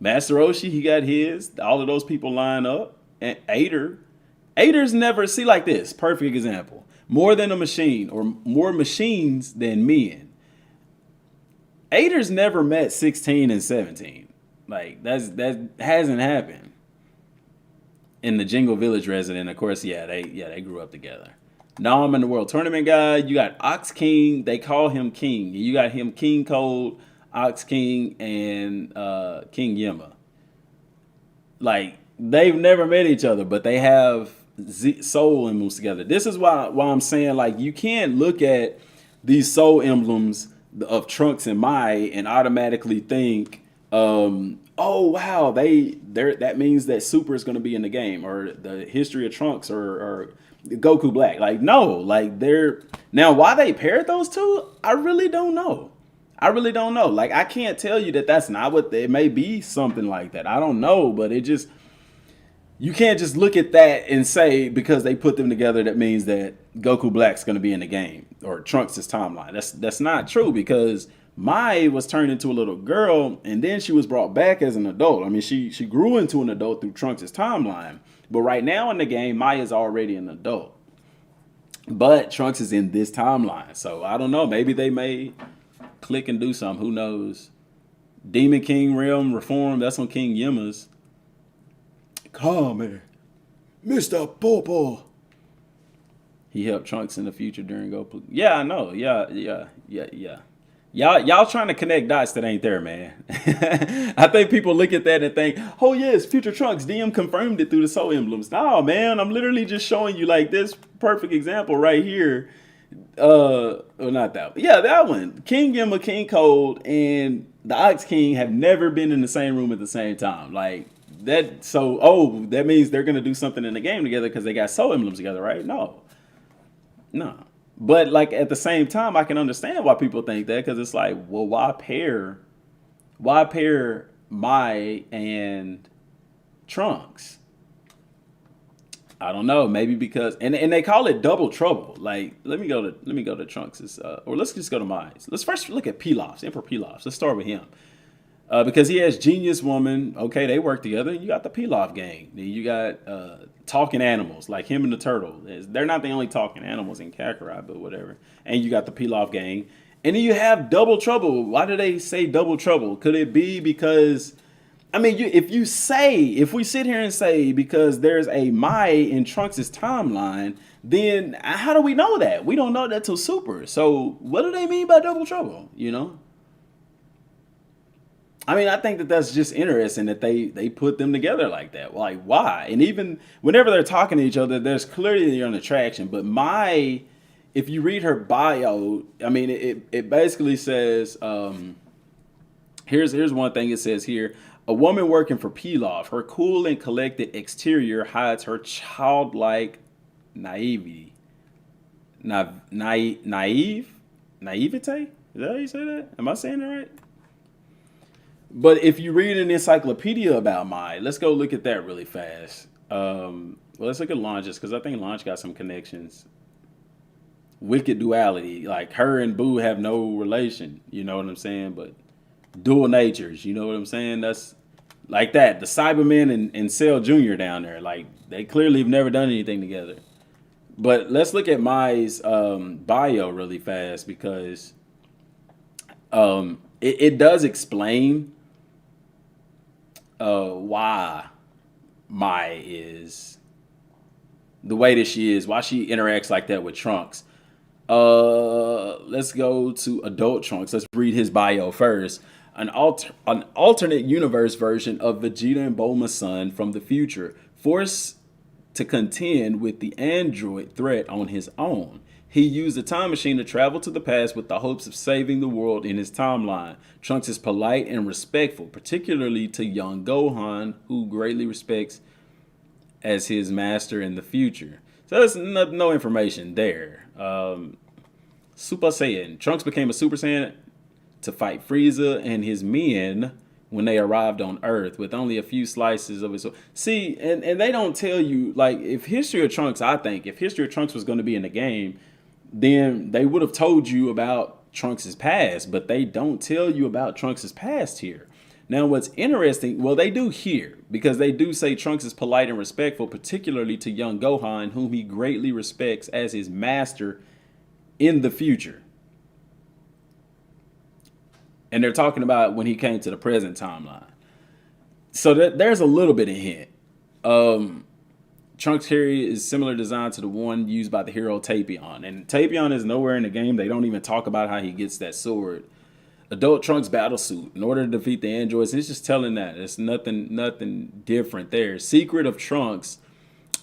Master Roshi, he got his. All of those people line up. And Ader's never, see like this, perfect example. More than a machine or more machines than men. Ader's never met 16 and 17. Like that hasn't happened. In the Jingle Village resident, of course, they grew up together. Now I'm in the World Tournament guy. You got Ox King. They call him King. You got him King Cold, Ox King, and King Yima. Like, they've never met each other, but they have soul emblems together. This is why I'm saying, like, you can't look at these soul emblems of Trunks and Mai and automatically think, oh, wow, that means that Super is going to be in the game, or the history of Trunks, or Goku Black. Like, no, like now why they paired those two, I really don't know. Like, I can't tell you that that's not what it may be, something like that. I don't know, but you can't just look at that and say because they put them together that means that Goku Black's going to be in the game or Trunks' timeline. That's not true, because Mai was turned into a little girl and then she was brought back as an adult. I mean, she grew into an adult through Trunks' timeline. But right now in the game, Mai is already an adult. But Trunks is in this timeline. So I don't know. Maybe they may click and do something. Who knows? Demon King Realm Reform. That's on King Yima's. Come here, Mr. Popo. He helped Trunks in the future during Goku. Yeah, I know. Yeah. Y'all trying to connect dots that ain't there, man. I think people look at that and think, oh yes, future Trunks. DM confirmed it through the soul emblems. No, man, I'm literally just showing you like this perfect example right here. Or not that one. Yeah, that one. King Yima, King Cold, and the Ox King have never been in the same room at the same time. Like that. So, that means they're gonna do something in the game together because they got soul emblems together, right? No. But like at the same time, I can understand why people think that because it's like, well, why pair Mai and Trunks? I don't know. Maybe because and they call it double trouble. Like let me go to Trunks' or let's just go to Mai's. Let's first look at Pilaf's Emperor Pilaf's. Let's start with him. Because he has Genius Woman. Okay, they work together. You got the Pilaf gang. Then you got talking animals like him and the turtle. They're not the only talking animals in Kakarot, but whatever. And you got the Pilaf gang. And then you have Double Trouble. Why do they say Double Trouble? Could it be because, I mean, if we sit here and say because there's a Mai in Trunks' timeline, then how do we know that? We don't know that till Super. So what do they mean by Double Trouble? You know? I mean, I think that that's just interesting that they put them together like that. Like, why? And even whenever they're talking to each other, there's clearly an attraction. But if you read her bio, I mean, it basically says, here's one thing it says here. A woman working for Pilaf, her cool and collected exterior hides her childlike naivety. Naivete? Is that how you say that? Am I saying it right? But if you read an encyclopedia about Mai, let's go look at that really fast. Well, let's look at Launches because I think Launch got some connections. Wicked duality, like her and Boo have no relation. You know what I'm saying? But dual natures. You know what I'm saying? That's like that. The Cybermen and Cell Jr. down there, like they clearly have never done anything together. But let's look at Mai's bio really fast because it does explain why Mai is the way that she is, why she interacts like that with Trunks. Let's go to adult Trunks. Let's read his bio first. An alternate universe version of Vegeta and Bulma's son from the future, forced to contend with the android threat on his own. He used a time machine to travel to the past with the hopes of saving the world in his timeline. Trunks is polite and respectful, particularly to young Gohan, who greatly respects as his master in the future. So there's no information there. Super Saiyan. Trunks became a Super Saiyan to fight Frieza and his men when they arrived on Earth with only a few slices of his. See, and they don't tell you, like, if History of Trunks, I think, if History of Trunks was going to be in the game, then they would have told you about Trunks' past, but they don't tell you about Trunks' past here. Now, what's interesting, well, they do here, because they do say Trunks is polite and respectful, particularly to young Gohan, whom he greatly respects as his master in the future. And they're talking about when he came to the present timeline. So there's a little bit of hint. Trunks' carry is similar design to the one used by the hero Tapion. And Tapion is nowhere in the game. They don't even talk about how he gets that sword. Adult Trunks battle suit. In order to defeat the androids, it's just telling that. It's nothing different there. Secret of Trunks.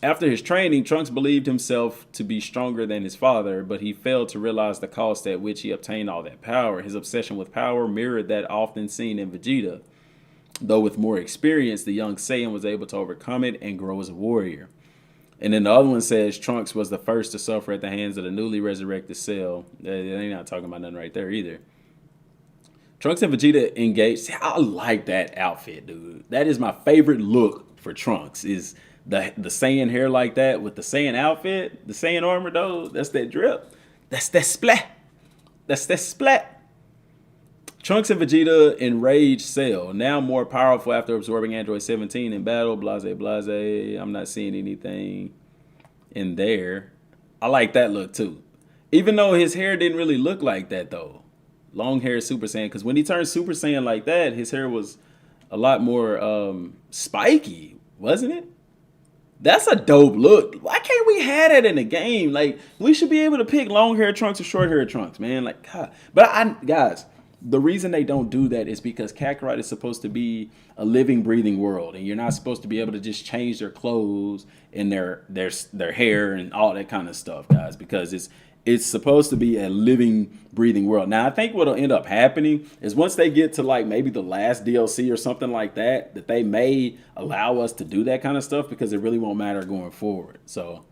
After his training, Trunks believed himself to be stronger than his father, but he failed to realize the cost at which he obtained all that power. His obsession with power mirrored that often seen in Vegeta. Though with more experience, the young Saiyan was able to overcome it and grow as a warrior. And then the other one says Trunks was the first to suffer at the hands of the newly resurrected Cell. They're not talking about nothing right there either. Trunks and Vegeta engaged. See, I like that outfit, dude. That is my favorite look for Trunks, is the Saiyan hair like that with the Saiyan outfit, the Saiyan armor, though. That's that drip. That's that splat. That's that splat. Trunks and Vegeta enraged Cell, now more powerful after absorbing Android 17 in battle. Blase, blase. I'm not seeing anything in there. I like that look, too. Even though his hair didn't really look like that, though. Long hair Super Saiyan. Because when he turned Super Saiyan like that, his hair was a lot more spiky, wasn't it? That's a dope look. Why can't we have that in the game? Like, we should be able to pick long hair Trunks or short hair Trunks, man. Like, God. But guys, the reason they don't do that is because Kakarot is supposed to be a living, breathing world, and you're not supposed to be able to just change their clothes and their hair and all that kind of stuff, guys, because it's supposed to be a living, breathing world. Now, I think what'll end up happening is once they get to like maybe the last DLC or something like that, that they may allow us to do that kind of stuff because it really won't matter going forward. So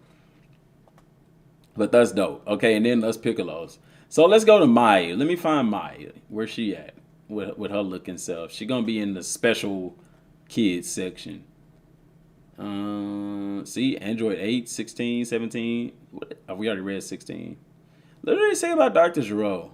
But that's dope. Okay, and then us Piccolos. So let's go to Maya. Let me find Maya. Where's she at with her looking self? She gonna be in the special kids section. See, Android 8, 16, 17. We already read 16. What did they say about Dr. Gero?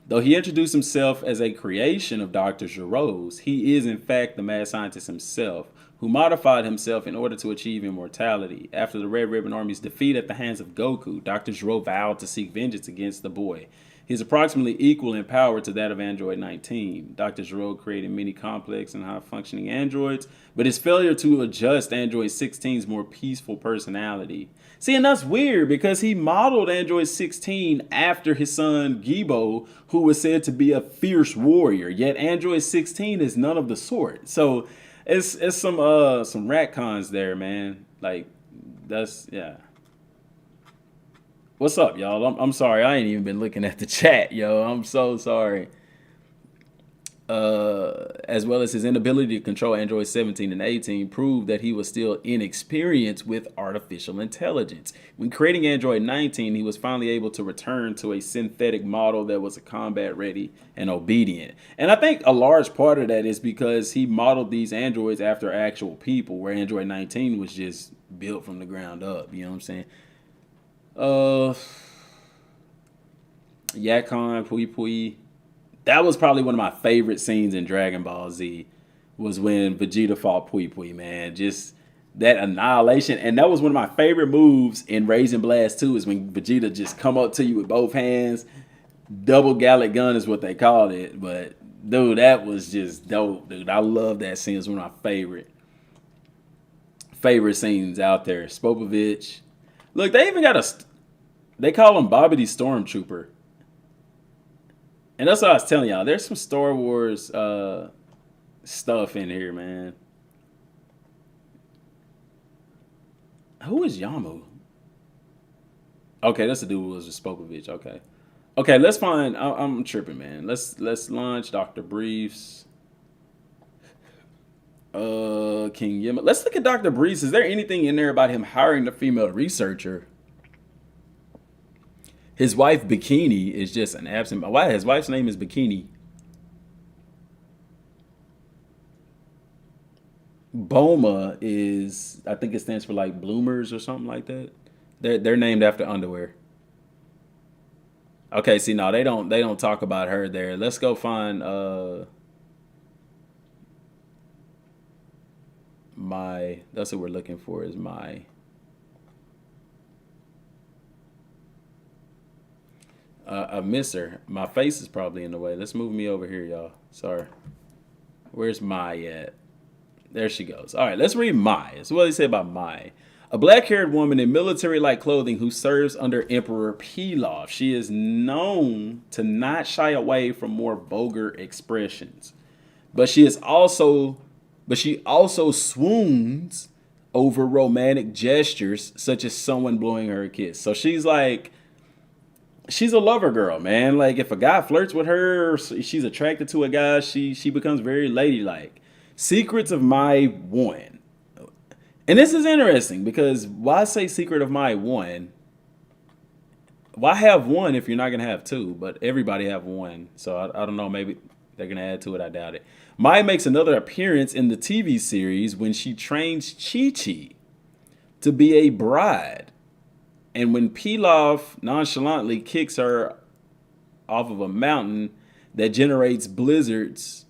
Though he introduced himself as a creation of Dr. Gero's, he is in fact the mad scientist himself, who modified himself in order to achieve immortality. After the Red Ribbon Army's defeat at the hands of Goku, Dr. Gero vowed to seek vengeance against the boy. He is approximately equal in power to that of Android 19. Dr. Gero created many complex and high-functioning androids, but his failure to adjust Android 16's more peaceful personality. See, and that's weird because he modeled Android 16 after his son Gibo, who was said to be a fierce warrior, yet Android 16 is none of the sort. So it's some retcons there, man. Like, that's, yeah. What's up, y'all? I'm sorry. I ain't even been looking at the chat, yo. I'm so sorry. As well as his inability to control Android 17 and 18 proved that he was still inexperienced with artificial intelligence. When creating Android 19, he was finally able to return to a synthetic model that was combat ready and obedient. And I think a large part of that is because he modeled these androids after actual people, where Android 19 was just built from the ground up. You know what I'm saying? Yakon, Pui Pui. That was probably one of my favorite scenes in Dragon Ball Z, was when Vegeta fought Pui Pui, man. Just that annihilation. And that was one of my favorite moves in Raisin Blast 2, is when Vegeta just come up to you with both hands. Double Gallic Gun is what they called it. But, dude, that was just dope, dude. I love that scene. It's one of my favorite scenes out there. Spopovich. Look, they even got they call him Bobby the Stormtrooper. And that's what I was telling y'all. There's some Star Wars stuff in here, man. Who is Yamu? Okay, that's the dude who was with Spopovich. Okay. Okay, let's find, I'm tripping, man. Let's launch Dr. Briefs. King Yima. Let's look at Dr. Briefs. Is there anything in there about him hiring the female researcher? His wife, Bikini, is just an absent. Why? His wife's name is Bikini. Boma is, I think it stands for like bloomers or something like that. They're named after underwear. Okay, see, no, they don't talk about her there. Let's go find that's what we're looking for, is I miss her. My face is probably in the way. Let's move me over here, y'all. Sorry. Where's Mai at? There she goes. All right, let's read Mai. So what do they say about Mai? A black-haired woman in military-like clothing who serves under Emperor Pilaf. She is known to not shy away from more vulgar expressions. But she also swoons over romantic gestures, such as someone blowing her a kiss. So she's like, she's a lover girl, man. Like, if a guy flirts with her, she's attracted to a guy, she becomes very ladylike. Secrets of Mai 1. And this is interesting because why say Secret of Mai 1? Why have one if you're not going to have two? But everybody have one. So I don't know. Maybe they're going to add to it. I doubt it. Mai makes another appearance in the TV series when she trains Chi-Chi to be a bride. And when Pilaf nonchalantly kicks her off of a mountain that generates blizzards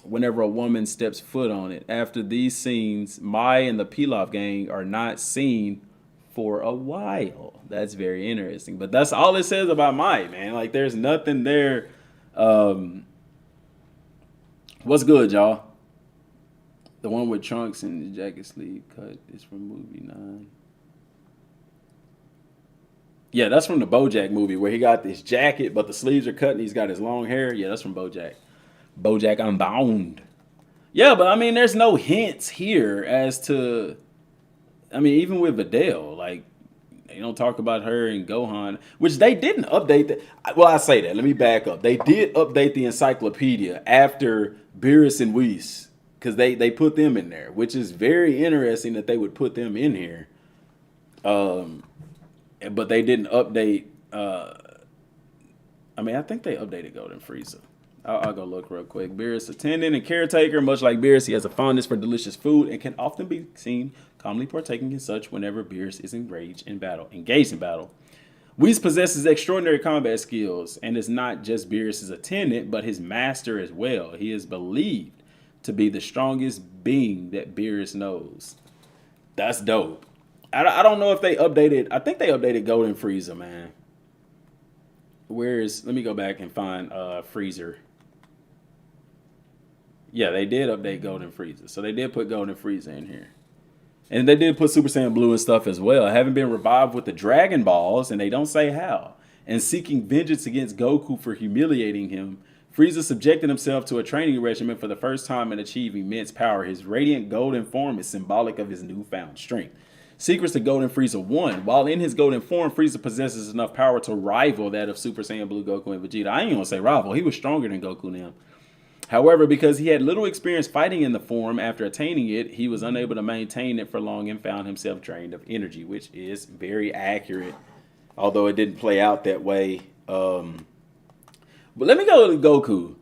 whenever a woman steps foot on it. After these scenes, Mai and the Pilaf gang are not seen for a while. That's very interesting. But that's all it says about Mai, man. Like, there's nothing there. What's good, y'all? The one with Trunks and the jacket sleeve cut is from movie 9. Yeah, that's from the BoJack movie where he got this jacket, but the sleeves are cut and he's got his long hair. Yeah, that's from BoJack. BoJack Unbound. Yeah, but I mean, there's no hints here as to, I mean, even with Videl, like, they don't talk about her and Gohan, which they didn't update. Well, I say that. Let me back up. They did update the Encyclopedia after Beerus and Whis, because they put them in there, which is very interesting that they would put them in here. But they didn't update. I mean, I think they updated Golden Frieza. I'll go look real quick. Beerus, attendant and caretaker. Much like Beerus, he has a fondness for delicious food and can often be seen calmly partaking in such whenever Beerus is engaged in battle. Whis possesses extraordinary combat skills and is not just Beerus' attendant, but his master as well. He is believed to be the strongest being that Beerus knows. That's dope. I don't know if they updated. I think they updated Golden Frieza, man. Let me go back and find Freezer. Yeah, they did update Golden Frieza. So they did put Golden Frieza in here. And they did put Super Saiyan Blue and stuff as well. Having been revived with the Dragon Balls, and they don't say how, and seeking vengeance against Goku for humiliating him, Frieza subjected himself to a training regimen for the first time and achieved immense power. His radiant golden form is symbolic of his newfound strength. Secrets to Golden Frieza 1. While in his golden form, Frieza possesses enough power to rival that of Super Saiyan Blue Goku and Vegeta. I ain't gonna say rival. He was stronger than Goku now. However, because he had little experience fighting in the form after attaining it, he was unable to maintain it for long and found himself drained of energy, which is very accurate, although it didn't play out that way. But let me go to Goku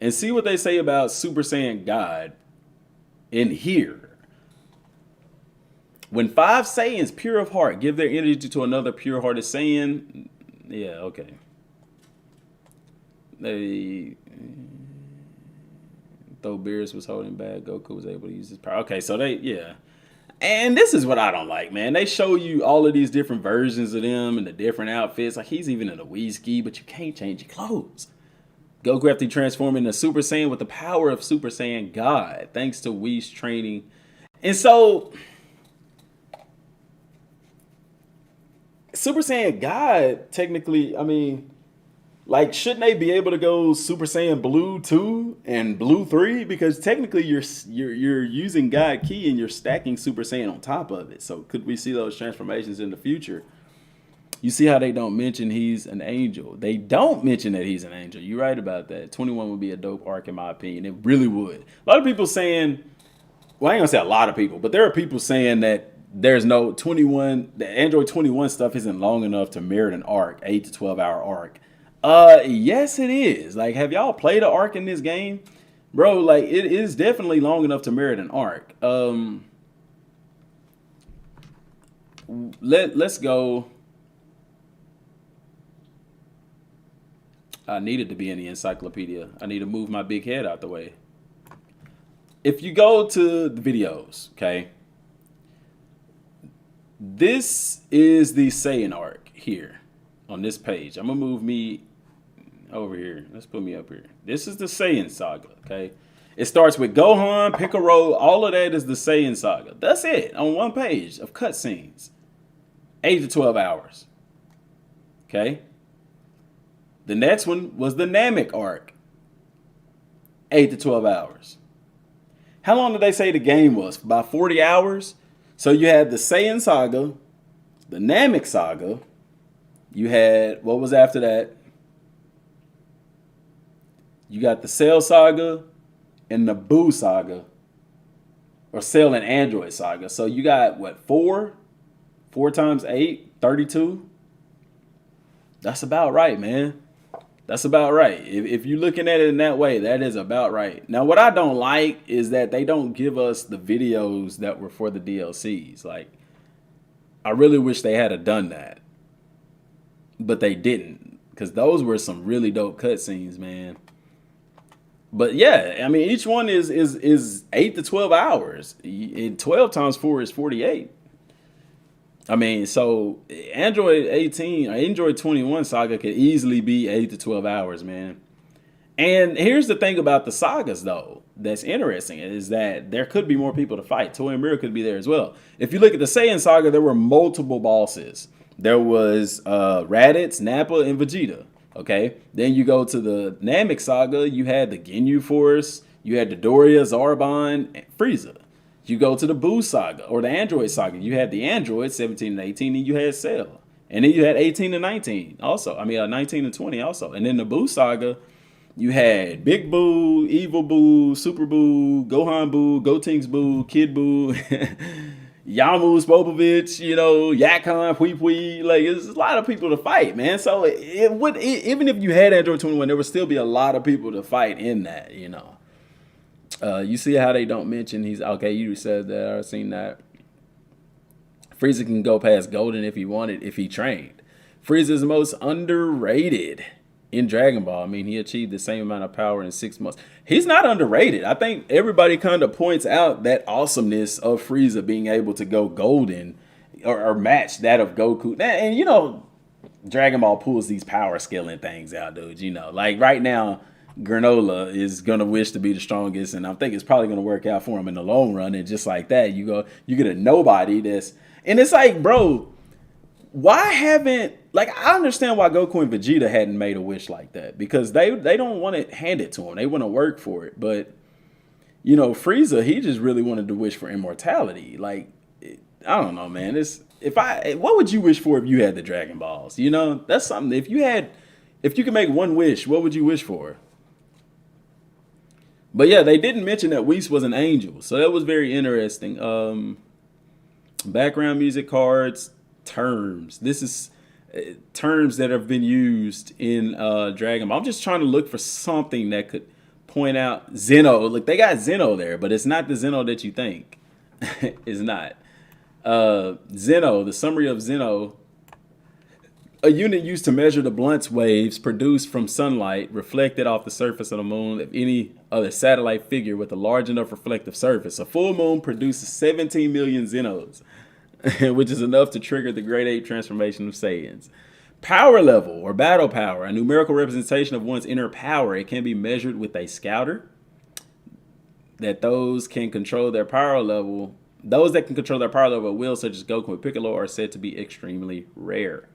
and see what they say about Super Saiyan God in here. When 5 Saiyans pure of heart give their energy to another pure-hearted Saiyan, yeah, okay. Though Beerus was holding back, Goku was able to use his power. Okay, so yeah. And this is what I don't like, man. They show you all of these different versions of them and the different outfits. Like, he's even in a Whis-ski, but you can't change your clothes. Goku after transforming into Super Saiyan with the power of Super Saiyan God, thanks to Whis training. And so Super Saiyan God, technically, I mean, like, shouldn't they be able to go Super Saiyan Blue 2 and Blue 3? Because technically you're using God Ki and you're stacking Super Saiyan on top of it. So could we see those transformations in the future? You see how they don't mention he's an angel. They don't mention that he's an angel. You're right about that. 21 would be a dope arc in my opinion. It really would. A lot of people saying, well, I ain't gonna say a lot of people, but there are people saying that there's no 21, the Android 21 stuff isn't long enough to merit an arc, 8 to 12 hour arc. Yes, it is. Like, have y'all played an arc in this game? Bro, like, it is definitely long enough to merit an arc. Let's go. I needed to be in the encyclopedia. I need to move my big head out the way. If you go to the videos, okay, this is the Saiyan arc here on this page. I'm gonna move me over here. Let's put me up here. This is the Saiyan saga, okay? It starts with Gohan, Kakarot, all of that is the Saiyan saga. That's it on one page of cutscenes. 8 to 12 hours. Okay? The next one was the Namek arc. 8 to 12 hours. How long did they say the game was? About 40 hours? So you had the Saiyan saga, the Namek saga. You had, what was after that? You got the Cell saga and the Boo saga. Or Cell and Android saga. So you got, what, 4? 4 times 8? 32? That's about right, man. That's about right. If you're looking at it in that way, that is about right. Now, what I don't like is that they don't give us the videos that were for the DLCs. Like, I really wish they had done that. But they didn't. Because those were some really dope cutscenes, man. But yeah, I mean, each one is 8 to 12 hours. 12 times 4 is 48. I mean, so Android 18 or Android 21 saga could easily be 8 to 12 hours, man. And here's the thing about the sagas, though, that's interesting is that there could be more people to fight. Toy and Mirror could be there as well. If you look at the Saiyan saga, there were multiple bosses. There was Raditz, Nappa, and Vegeta. Okay, then you go to the Namek saga. You had the Ginyu Force. You had the Doria, Zarbon, and Frieza. You go to the Boo saga or the Android saga. You had the Android 17 and 18, and you had Cell. And then you had 18 and 19 also. I mean, 19 and 20 also. And then the Boo saga, you had Big Boo, Evil Boo, Super Boo, Gohan Boo, Gotenks Boo, Kid Boo. Yamu Spopovich, you know, Yakon, Pui Pui. Like, it's a lot of people to fight, man. So even if you had Android 21, there would still be a lot of people to fight in that, you know. You see how they don't mention he's okay. You said that. I've seen that. Frieza can go past Golden if he wanted, if he trained. Frieza's most underrated in Dragon Ball. I mean, he achieved the same amount of power in 6 months. He's not underrated. I think everybody kind of points out that awesomeness of Frieza being able to go Golden or match that of Goku. And, you know, Dragon Ball pulls these power scaling things out, dude. You know, like right now, Granola is gonna wish to be the strongest, and I think it's probably gonna work out for him in the long run. And just like that, you get a nobody that's, and it's like, bro, why haven't, like, I understand why Goku and Vegeta hadn't made a wish like that, because they don't want to hand it to him. They want to work for it. But, you know, Frieza, he just really wanted to wish for immortality. Like, I don't know, man. What would you wish for if you had the Dragon Balls? You know, that's something. If you could make one wish, what would you wish for? But yeah, they didn't mention that Whis was an angel, so that was very interesting. Background music cards, terms. This is terms that have been used in Dragon Ball. I'm just trying to look for something that could point out Zeno. Look, they got Zeno there, but it's not the Zeno that you think. It's not. Zeno, the summary of Zeno. A unit used to measure the blunt waves produced from sunlight reflected off the surface of the moon of any other satellite figure with a large enough reflective surface. A full moon produces 17 million Zenos, which is enough to trigger the Great Ape transformation of Saiyans. Power level or battle power, a numerical representation of one's inner power. It can be measured with a scouter. Those that can control their power level at will, such as Goku and Piccolo, are said to be extremely rare.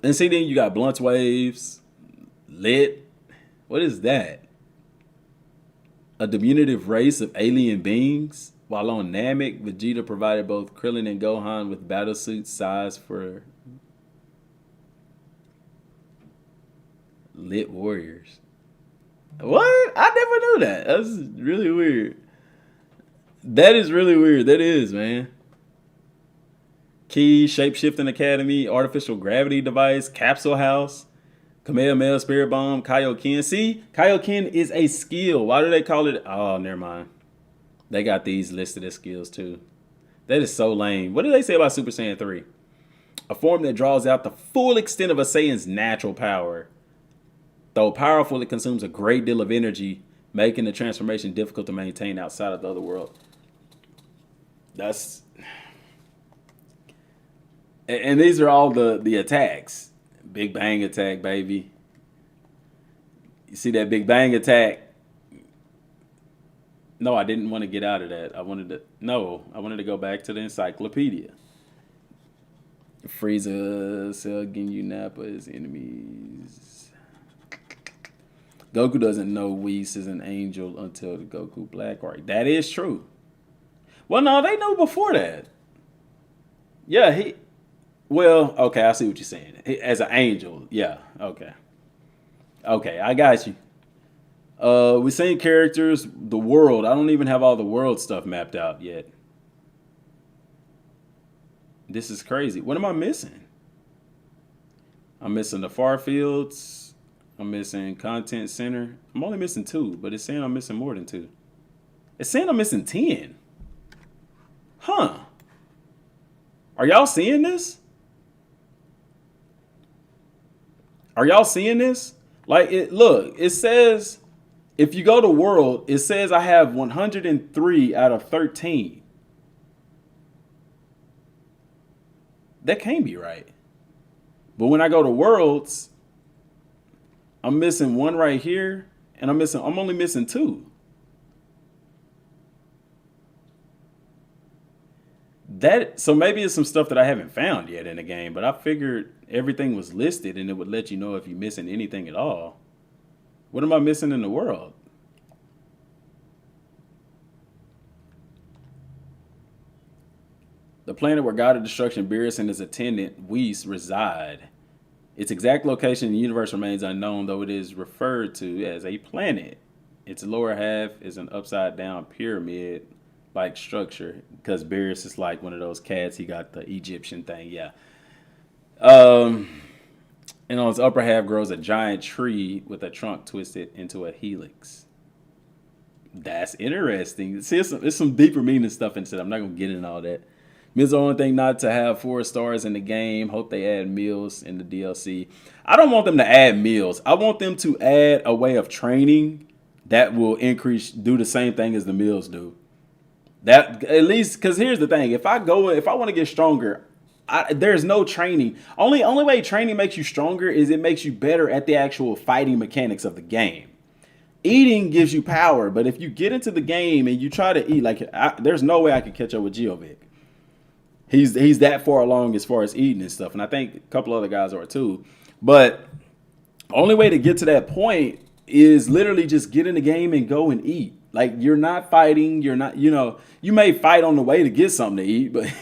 And see, then you got blunt waves, lit. What is that? A diminutive race of alien beings. While on Namek, Vegeta provided both Krillin and Gohan with battlesuit size for lit warriors. What? I never knew that. That's really weird. That is really weird. That is, man. Key, Shapeshifting Academy, Artificial Gravity Device, Capsule House, Kamehameha Spirit Bomb, Kaioken. See, Kaioken is a skill. Why do they call it? Oh, never mind. They got these listed as skills too. That is so lame. What do they say about Super Saiyan 3? A form that draws out the full extent of a Saiyan's natural power. Though powerful, it consumes a great deal of energy, making the transformation difficult to maintain outside of the other world. And these are all the attacks. Big Bang attack, baby. You see that Big Bang attack? No, I didn't want to get out of that. I wanted to go back to the Encyclopedia. Frieza, Cell, Ginyu, Nappa as enemies. Goku doesn't know Whis is an angel until the Goku Black Arc. That is true. Well, no, they knew before that. Yeah, well, okay, I see what you're saying. As an angel, yeah, okay. Okay, I got you. We're saying characters, the world. I don't even have all the world stuff mapped out yet. This is crazy. What am I missing? I'm missing the far fields. I'm missing content center. I'm only missing 2, but it's saying I'm missing more than 2. It's saying I'm missing 10. Huh. Are y'all seeing this? Are y'all seeing this? Like, look, it says, if you go to world, it says I have 103 out of 13. That can't be right. But when I go to worlds, I'm missing 1 right here, and I'm only missing 2. So maybe it's some stuff that I haven't found yet in the game, but I figured everything was listed and it would let you know if you're missing anything at all. What am I missing in the world? The planet where God of Destruction, Beerus, and his attendant, Whis, reside. Its exact location in the universe remains unknown, though it is referred to as a planet. Its lower half is an upside down pyramid like structure because Beerus is like one of those cats. He got the Egyptian thing, yeah. Um, and on its upper half grows a giant tree with a trunk twisted into a helix. That's interesting. See, it's some deeper meaning stuff into it. I'm not gonna get into all that. It's the only thing not to have 4 stars in the game. Hope they add meals in the DLC. I don't want them to add meals. I want them to add a way of training that will do the same thing as the meals do. That at least, because here's the thing: if I want to get stronger, there's no training. Only way training makes you stronger is it makes you better at the actual fighting mechanics of the game. Eating gives you power, but if you get into the game and you try to eat, there's no way I could catch up with Geovic. He's that far along as far as eating and stuff, and I think a couple other guys are too. But only way to get to that point is literally just get in the game and go and eat. Like, you're not fighting. You're not, you may fight on the way to get something to eat, but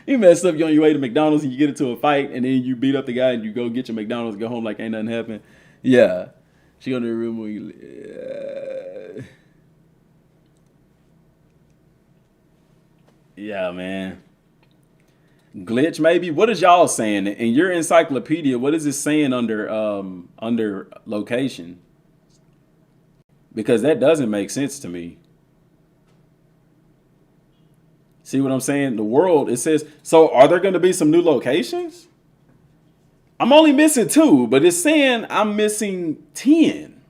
you mess up on your way to McDonald's and you get into a fight and then you beat up the guy and you go get your McDonald's and go home like ain't nothing happened. Yeah. She go to the room when you... Yeah, man. Glitch maybe? What is y'all saying? In your encyclopedia, what is it saying under location? Because that doesn't make sense to me. See what I'm saying? The world, it says, so are there going to be some new locations? I'm only missing 2, but it's saying I'm missing 10.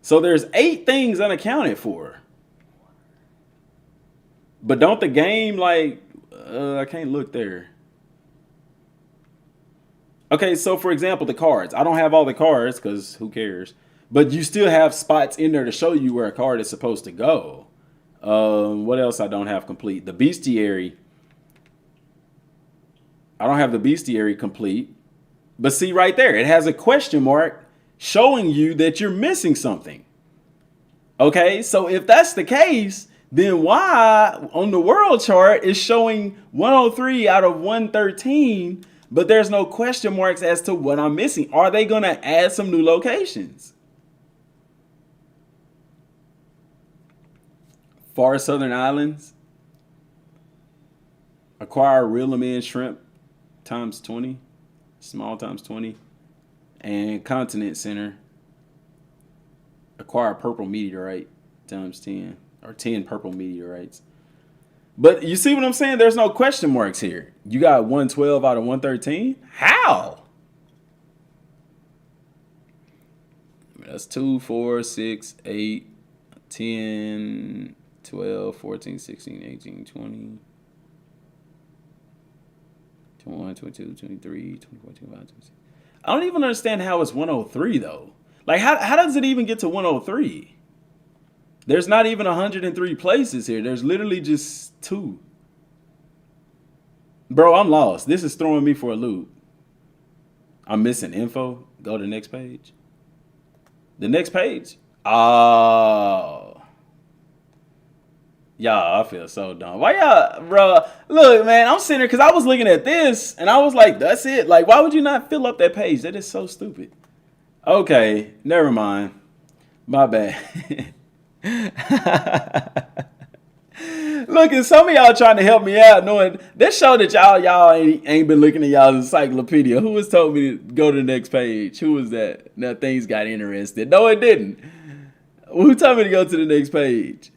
So there's 8 things unaccounted for. But don't the game, I can't look there. Okay, so for example, the cards. I don't have all the cards because who cares? But you still have spots in there to show you where a card is supposed to go. What else I don't have complete? The bestiary. I don't have the bestiary complete. But see right there, it has a question mark showing you that you're missing something. Okay, so if that's the case, then why on the world chart is showing 103 out of 113, but there's no question marks as to what I'm missing? Are they going to add some new locations? Far Southern Islands. Acquire real and shrimp times 20. Small times 20. And Continent Center. Acquire purple meteorite times 10. Or 10 purple meteorites. But you see what I'm saying? There's no question marks here. You got 112 out of 113? How? That's 2, 4, 6, 8, 10, 12, 14, 16, 18, 20, 21, 22, 23, 24, 25, 26. I don't even understand how it's 103 though. Like how does it even get to 103? There's not even 103 places here. There's literally just 2. Bro, I'm lost. This is throwing me for a loop. I'm missing info. Go to the next page. The next page? Oh. Y'all, I feel so dumb. Why y'all, bro? Look, man, I'm sitting here because I was looking at this and I was like, that's it. Like, why would you not fill up that page? That is so stupid. Okay, never mind. My bad. Look, and some of y'all trying to help me out, knowing this show that y'all ain't been looking at y'all's encyclopedia. Who was told me to go to the next page? Who was that? Now things got interested. No, it didn't. Who told me to go to the next page?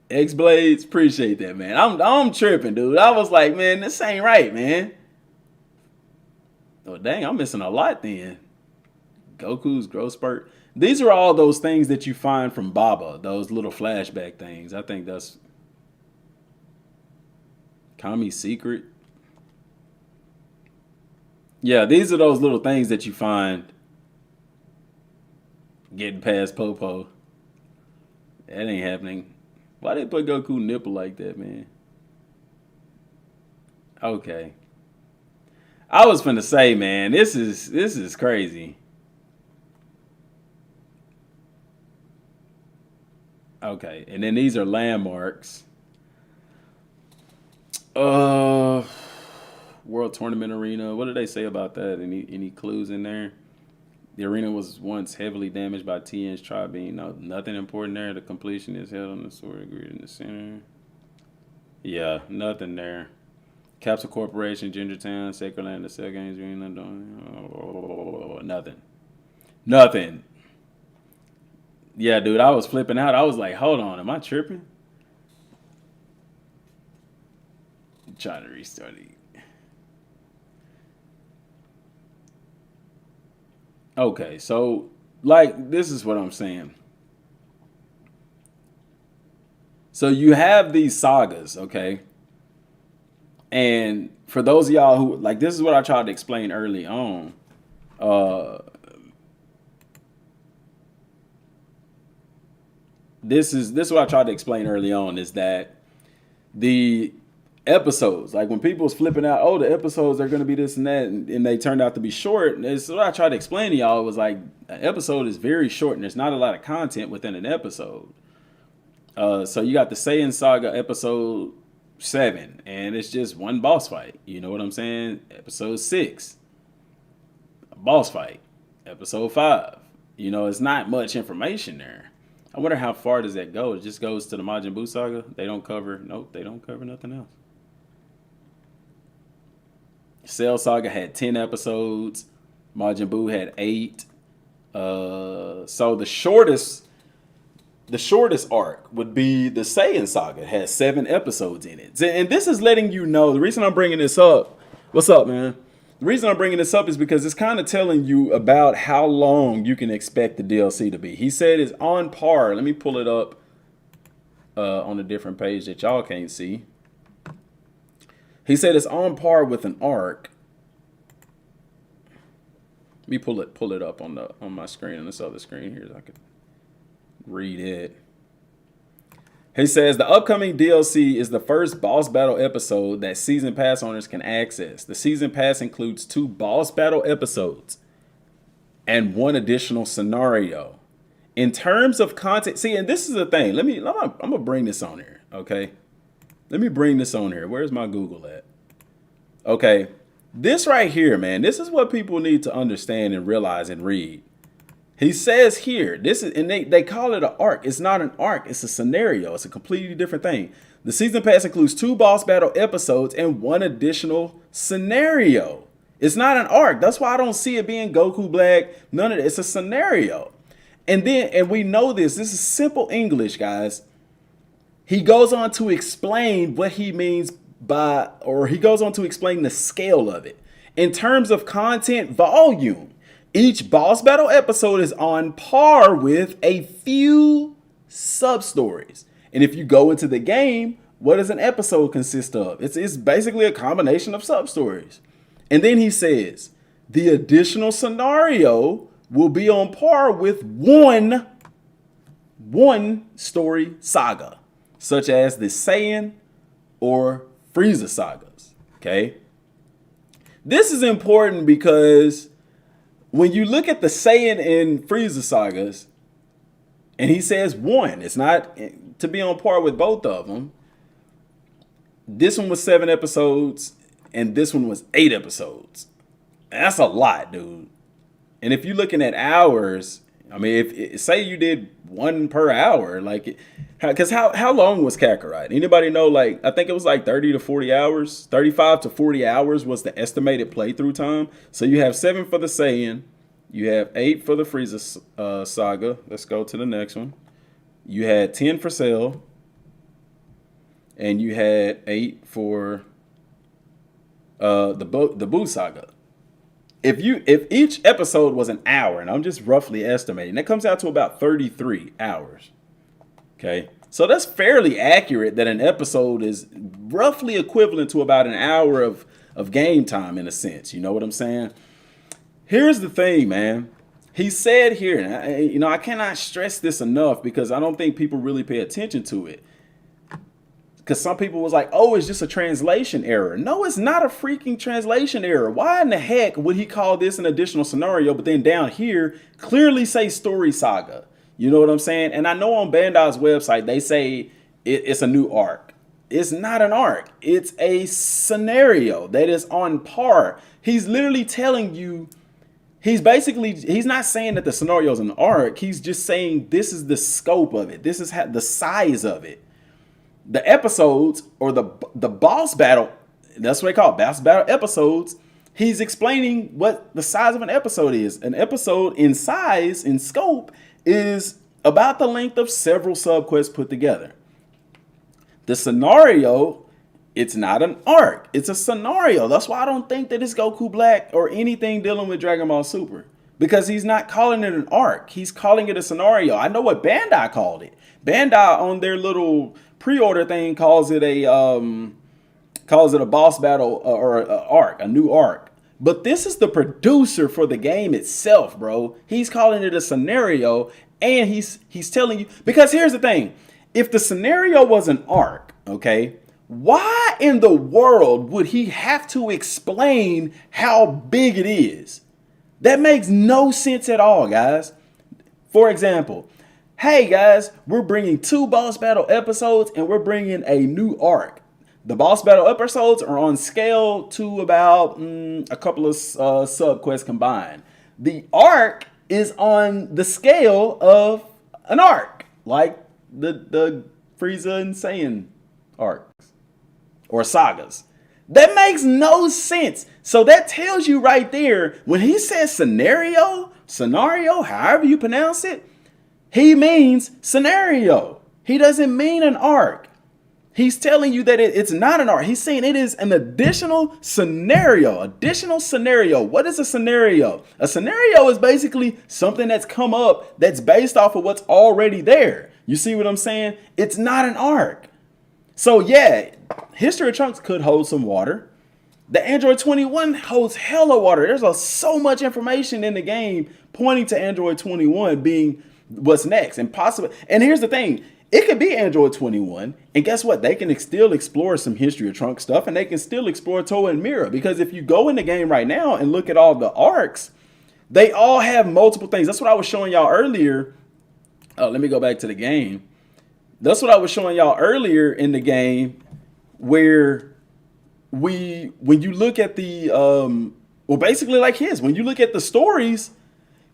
X Blades, appreciate that, man. I'm tripping, dude. I was like, man, this ain't right, man. Oh dang, I'm missing a lot then. Goku's growth spurt. These are all those things that you find from Baba, those little flashback things. I think that's Kami's secret. Yeah, these are those little things that you find getting past Popo. That ain't happening. Why they put Goku nipple like that, man? Okay. I was finna say, man, this is crazy. Okay, and then these are landmarks. World Tournament Arena. What did they say about that? Any clues in there? The arena was once heavily damaged by TN's Tri-Beam. No, nothing important there. The completion is held on the sword grid in the center. Yeah, nothing there. Capsule Corporation, Gingertown, Sacred Land, the Cell Games Arena. Nothing. Nothing. Yeah, dude, I was flipping out. I was like, hold on, am I tripping? I'm trying to restart it. Okay, so, like, this is what I'm saying. So you have these sagas, okay? And for those of y'all who, like, this is what I tried to explain early on. This is what I tried to explain early on is that the episodes, like when people was flipping out, oh, the episodes are going to be this and that, and they turned out to be short. And this is what I tried to explain to y'all was like, an episode is very short and there's not a lot of content within an episode. So you got the Saiyan Saga episode 7, and it's just one boss fight. You know what I'm saying? Episode 6, a boss fight. Episode 5, you know, it's not much information there. I wonder how far does that go? It just goes to the Majin Buu saga. They don't cover, nope, they don't cover nothing else. Cell Saga had 10 episodes. Majin Buu had 8. So the shortest arc would be the Saiyan Saga. It has 7 episodes in it. And this is letting you know, the reason I'm bringing this up, what's up, man? The reason I'm bringing this up is because it's kind of telling you about how long you can expect the DLC to be. He said it's on par. Let me pull it up on a different page that y'all can't see. He said it's on par with an arc. Let me pull it up on my screen, on this other screen here so I can read it. He says the upcoming DLC is the first boss battle episode that Season Pass owners can access. The Season Pass includes 2 boss battle episodes and 1 additional scenario. In terms of content, see, and this is the thing. I'm gonna bring this on here, okay? Let me bring this on here. Where's my Google at? Okay, this right here, man, this is what people need to understand and realize and read. He says here, this is, and they call it an arc. It's not an arc, it's a scenario. It's a completely different thing. The Season Pass includes 2 boss battle episodes and 1 additional scenario. It's not an arc. That's why I don't see it being Goku Black. None of it. It's a scenario. And we know this. This is simple English, guys. He goes on to explain what he means by, or he goes on to explain the scale of it. In terms of content volume, each boss battle episode is on par with a few sub-stories. And if you go into the game, what does an episode consist of? It's basically a combination of sub-stories. And then he says, the additional scenario will be on par with one story saga, such as the Saiyan or Frieza sagas, okay? This is important because when you look at the Saiyan and Frieza sagas, and he says 1, it's not to be on par with both of them. This one was 7 episodes, and this one was 8 episodes. That's a lot, dude. And if you're looking at hours, I mean, if say you did 1 per hour, like, because how long was Kakarot? Anybody know? Like, I think it was like 30 to 40 hours, 35 to 40 hours was the estimated playthrough time. So you have 7 for the Saiyan, you have 8 for the Frieza saga. Let's go to the next one. You had 10 for Cell, and you had 8 for the Buu saga. If each episode was an hour, and I'm just roughly estimating, that comes out to about 33 hours. Okay, so that's fairly accurate that an episode is roughly equivalent to about an hour of game time in a sense. You know what I'm saying? Here's the thing, man. He said here, and I cannot stress this enough because I don't think people really pay attention to it. Because some people was like, oh, it's just a translation error. No, it's not a freaking translation error. Why in the heck would he call this an additional scenario, but then down here clearly say story saga? You know what I'm saying? And I know on Bandai's website, they say it's a new arc. It's not an arc. It's a scenario that is on par. He's literally telling you he's not saying that the scenario is an arc. He's just saying this is the scope of it. This is the size of it. The episodes, or the boss battle, that's what they call it, boss battle episodes. He's explaining what the size of an episode is. An episode in size, in scope, is about the length of several subquests put together. The scenario, it's not an arc. It's a scenario. That's why I don't think that it's Goku Black or anything dealing with Dragon Ball Super. Because he's not calling it an arc. He's calling it a scenario. I know what Bandai called it. Bandai on their little pre-order thing calls it a boss battle or an arc, a new arc. But this is the producer for the game itself, bro. He's calling it a scenario, and he's telling you, because here's the thing. If the scenario was an arc, okay, why in the world would he have to explain how big it is? That makes no sense at all, guys. For example, hey guys, we're bringing 2 boss battle episodes and we're bringing a new arc. The boss battle episodes are on scale to about a couple of sub-quests combined. The arc is on the scale of an arc, like the Frieza and Saiyan arcs or sagas. That makes no sense. So that tells you right there, when he says scenario, however you pronounce it, he means scenario. He doesn't mean an arc. He's telling you that it's not an arc. He's saying it is an additional scenario. What is a scenario? A scenario is basically something that's come up that's based off of what's already there. You see what I'm saying? It's not an arc. So yeah, History of Trunks could hold some water. The Android 21 holds hella water. There's so much information in the game pointing to Android 21 being what's next and possible. And here's the thing. It could be Android 21, and guess what? They can still explore some History of Trunks stuff, and they can still explore Toa and Mira, because if you go in the game right now and look at all the arcs, they all have multiple things. That's what I was showing y'all earlier. Let me go back to the game. That's what I was showing y'all earlier in the game, where when you look at the, basically like when you look at the stories,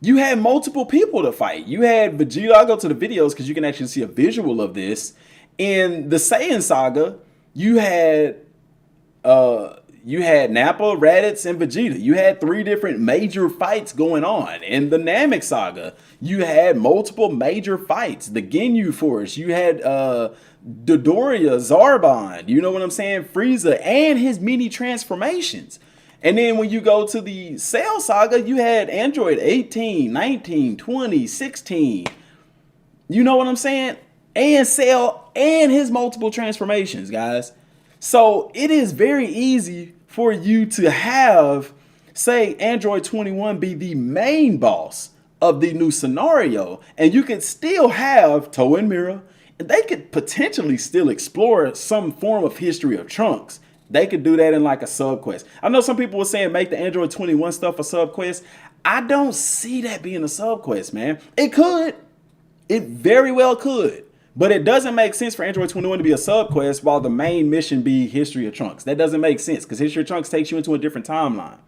you had multiple people to fight. You had Vegeta. I'll go to the videos because you can actually see a visual of this. In the Saiyan saga, you had Nappa, Raditz, and Vegeta. You had 3 different major fights going on. In the Namek saga, you had multiple major fights. The Ginyu Force. You had Dodoria, Zarbon. You know what I'm saying? Frieza and his mini transformations. And then when you go to the Cell saga, you had Android 18, 19, 20, 16. You know what I'm saying? And Cell and his multiple transformations, guys. So it is very easy for you to have, say, Android 21 be the main boss of the new scenario. And you could still have Toa and Mira. And they could potentially still explore some form of History of Trunks. They could do that in like a sub quest. I know some people were saying make the Android 21 stuff a sub quest. I don't see that being a sub quest, man. It could. It very well could. But it doesn't make sense for Android 21 to be a sub quest while the main mission be History of Trunks. That doesn't make sense because History of Trunks takes you into a different timeline.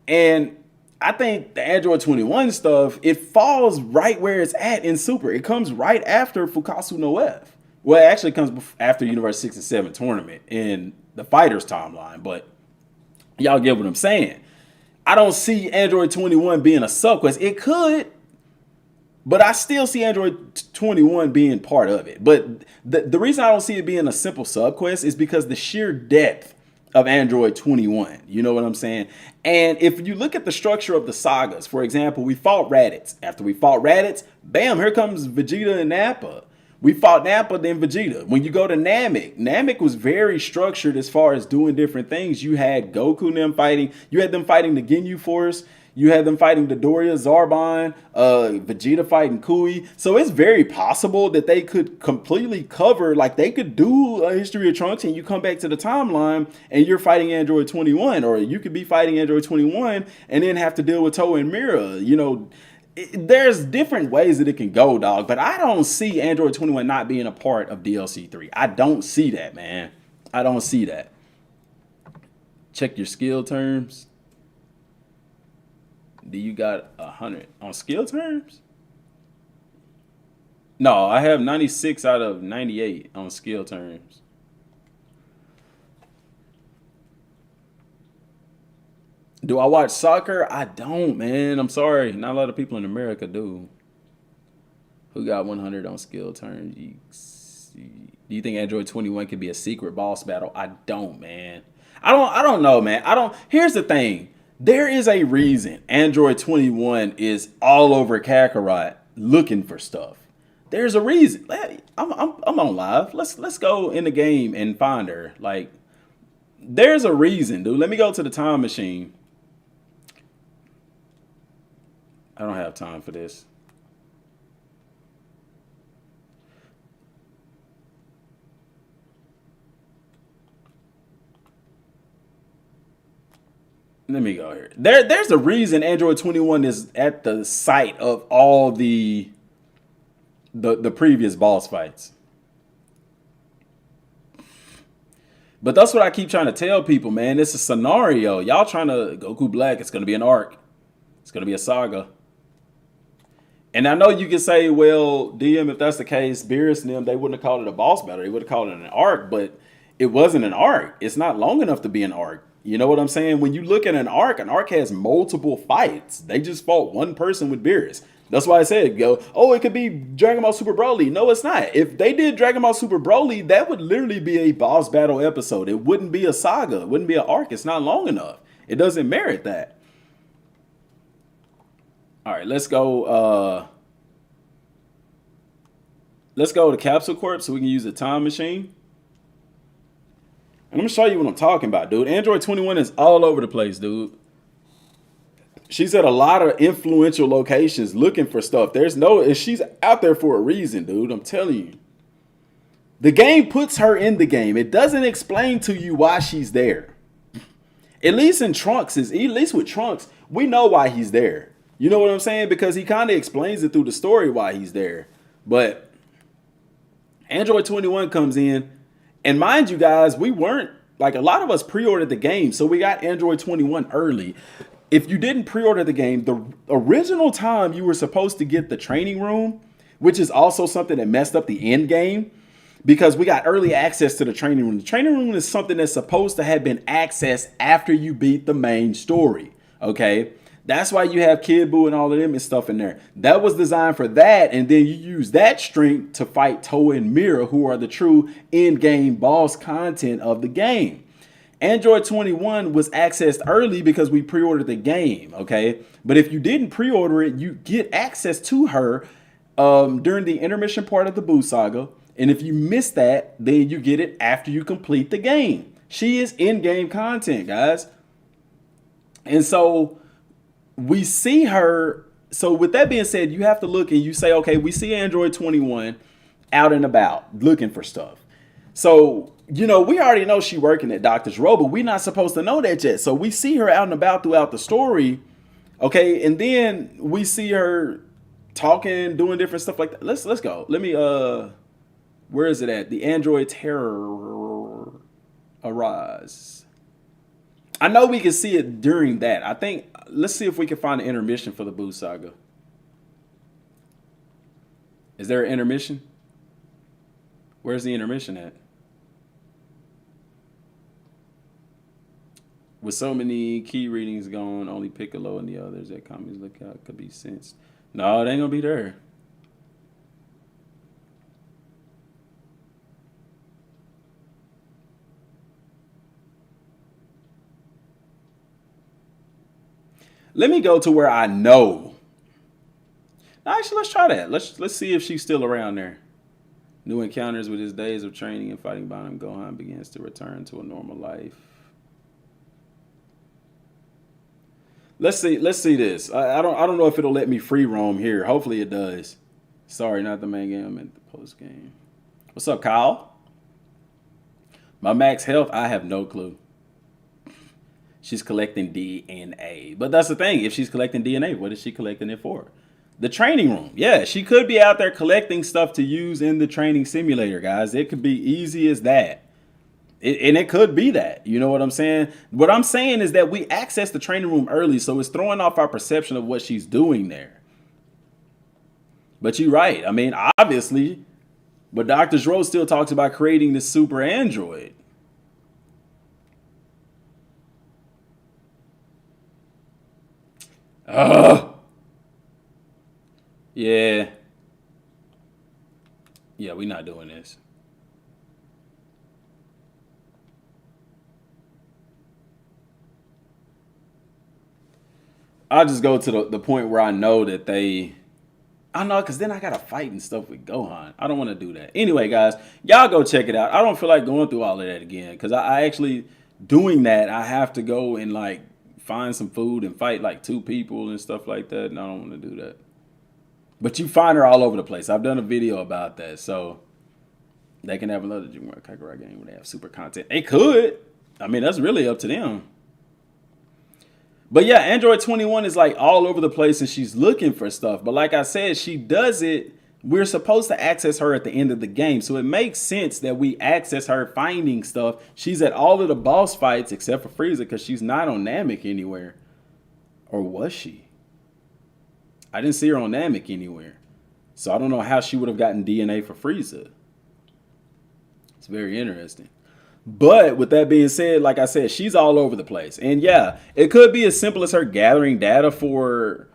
And I think the Android 21 stuff, it falls right where it's at in Super. It comes right after Fukasu no F. Well, it actually comes after Universe 6 and 7 tournament in the Fighters timeline, but y'all get what I'm saying. I don't see Android 21 being a subquest. It could, but I still see Android 21 being part of it. But the reason I don't see it being a simple subquest is because the sheer depth of Android 21. You know what I'm saying? And if you look at the structure of the sagas, for example, we fought Raditz. After we fought Raditz, bam, here comes Vegeta and Nappa. We fought Nappa, then Vegeta. When you go to Namek, Namek was very structured as far as doing different things. You had Goku and them fighting. You had them fighting the Ginyu Force. You had them fighting Dodoria, Zarbon, Vegeta fighting Kui. So it's very possible that they could completely cover, like they could do a History of Trunks and you come back to the timeline and you're fighting Android 21. Or you could be fighting Android 21 and then have to deal with Toa and Mira. You know, there's different ways that it can go, dog. But I don't see Android 21 not being a part of DLC 3. I don't see that, man. I don't see that. Check your skill terms. Do you got 100 on skill terms? No, I have 96 out of 98 on skill terms. Do I watch soccer? I don't, man. I'm sorry. Not a lot of people in America do. Who got 100 on skill terms? Do you think Android 21 could be a secret boss battle? I don't, man. I don't know, man. Here's the thing. There is a reason Android 21 is all over Kakarot looking for stuff. There's a reason. I'm on live. Let's go in the game and find her. Like, there's a reason, dude. Let me go to the time machine. I don't have time for this. Let me go here. There's a reason Android 21 is at the site of all the previous boss fights. But that's what I keep trying to tell people, man. It's a scenario. Y'all trying to Goku Black. It's going to be an arc. It's going to be a saga. And I know you can say, well, DM, if that's the case, Beerus and them, they wouldn't have called it a boss battle. They would have called it an arc, but it wasn't an arc. It's not long enough to be an arc. You know what I'm saying? When you look at an arc has multiple fights. They just fought one person with Beerus. That's why I said, it could be Dragon Ball Super Broly. No, it's not. If they did Dragon Ball Super Broly, that would literally be a boss battle episode. It wouldn't be a saga. It wouldn't be an arc. It's not long enough. It doesn't merit that. All right, let's go. Let's go to Capsule Corp so we can use the time machine. And I'm going to show you what I'm talking about, dude. Android 21 is all over the place, dude. She's at a lot of influential locations looking for stuff. She's out there for a reason, dude. I'm telling you. The game puts her in the game. It doesn't explain to you why she's there. At least with Trunks, we know why he's there. You know what I'm saying? Because he kind of explains it through the story why he's there. But Android 21 comes in. And mind you guys, we weren't, like, a lot of us pre-ordered the game. So we got Android 21 early. If you didn't pre-order the game, the original time you were supposed to get the training room, which is also something that messed up the end game, because we got early access to the training room. The training room is something that's supposed to have been accessed after you beat the main story. Okay? That's why you have Kid Buu and all of them and stuff in there. That was designed for that, and then you use that strength to fight Toa and Mira, who are the true in-game boss content of the game. Android 21 was accessed early because we pre-ordered the game, okay? But if you didn't pre-order it, you get access to her during the intermission part of the Buu Saga. And if you miss that, then you get it after you complete the game. She is in-game content, guys. And so we see her. So with that being said, you have to look and you say, okay, we see Android 21 out and about looking for stuff. So, you know, we already know she working at Doctor's Row, but we're not supposed to know that yet. So we see her out and about throughout the story. Okay. And then we see her talking, doing different stuff like that. Let's go. Let me, where is it at? The Android Terror Arise. I know we can see it during that. I think, let's see if we can find an intermission for the Buu Saga. Is there an intermission? Where's the intermission at? With so many key readings gone, only Piccolo and the others that comments look out could be sensed. No, it ain't gonna be there. Let me go to where I know. Actually, let's try that. Let's see if she's still around there. New encounters with his days of training and fighting Bottom Gohan begins to return to a normal life. Let's see this. I don't know if it'll let me free roam here. Hopefully it does. Sorry, not the main game, I meant the post game. What's up, Kyle? My max health, I have no clue. She's collecting DNA. But that's the thing. If she's collecting DNA, what is she collecting it for? The training room. Yeah, she could be out there collecting stuff to use in the training simulator, guys. It could be easy as that. And it could be that. You know what I'm saying? What I'm saying is that we access the training room early, so it's throwing off our perception of what she's doing there. But you're right. I mean, obviously, but Dr. Zro still talks about creating this super android. Yeah. Yeah, we're not doing this. I'll just go to the point where I know that I know, because then I got to fight and stuff with Gohan. I don't want to do that. Anyway, guys, y'all go check it out. I don't feel like going through all of that again, because I actually, doing that, I have to go and, like, find some food and fight, like, 2 people and stuff like that, and I don't want to do that. But you find her all over the place. I've done a video about that, so they can have another Junior Kakarot game where they have super content. They could. I mean, that's really up to them. But yeah, Android 21 is like all over the place and she's looking for stuff. But like I said, she does it. We're supposed to access her at the end of the game. So it makes sense that we access her finding stuff. She's at all of the boss fights except for Frieza because she's not on Namek anywhere. Or was she? I didn't see her on Namek anywhere. So I don't know how she would have gotten DNA for Frieza. It's very interesting. But with that being said, like I said, she's all over the place. And yeah, it could be as simple as her gathering data for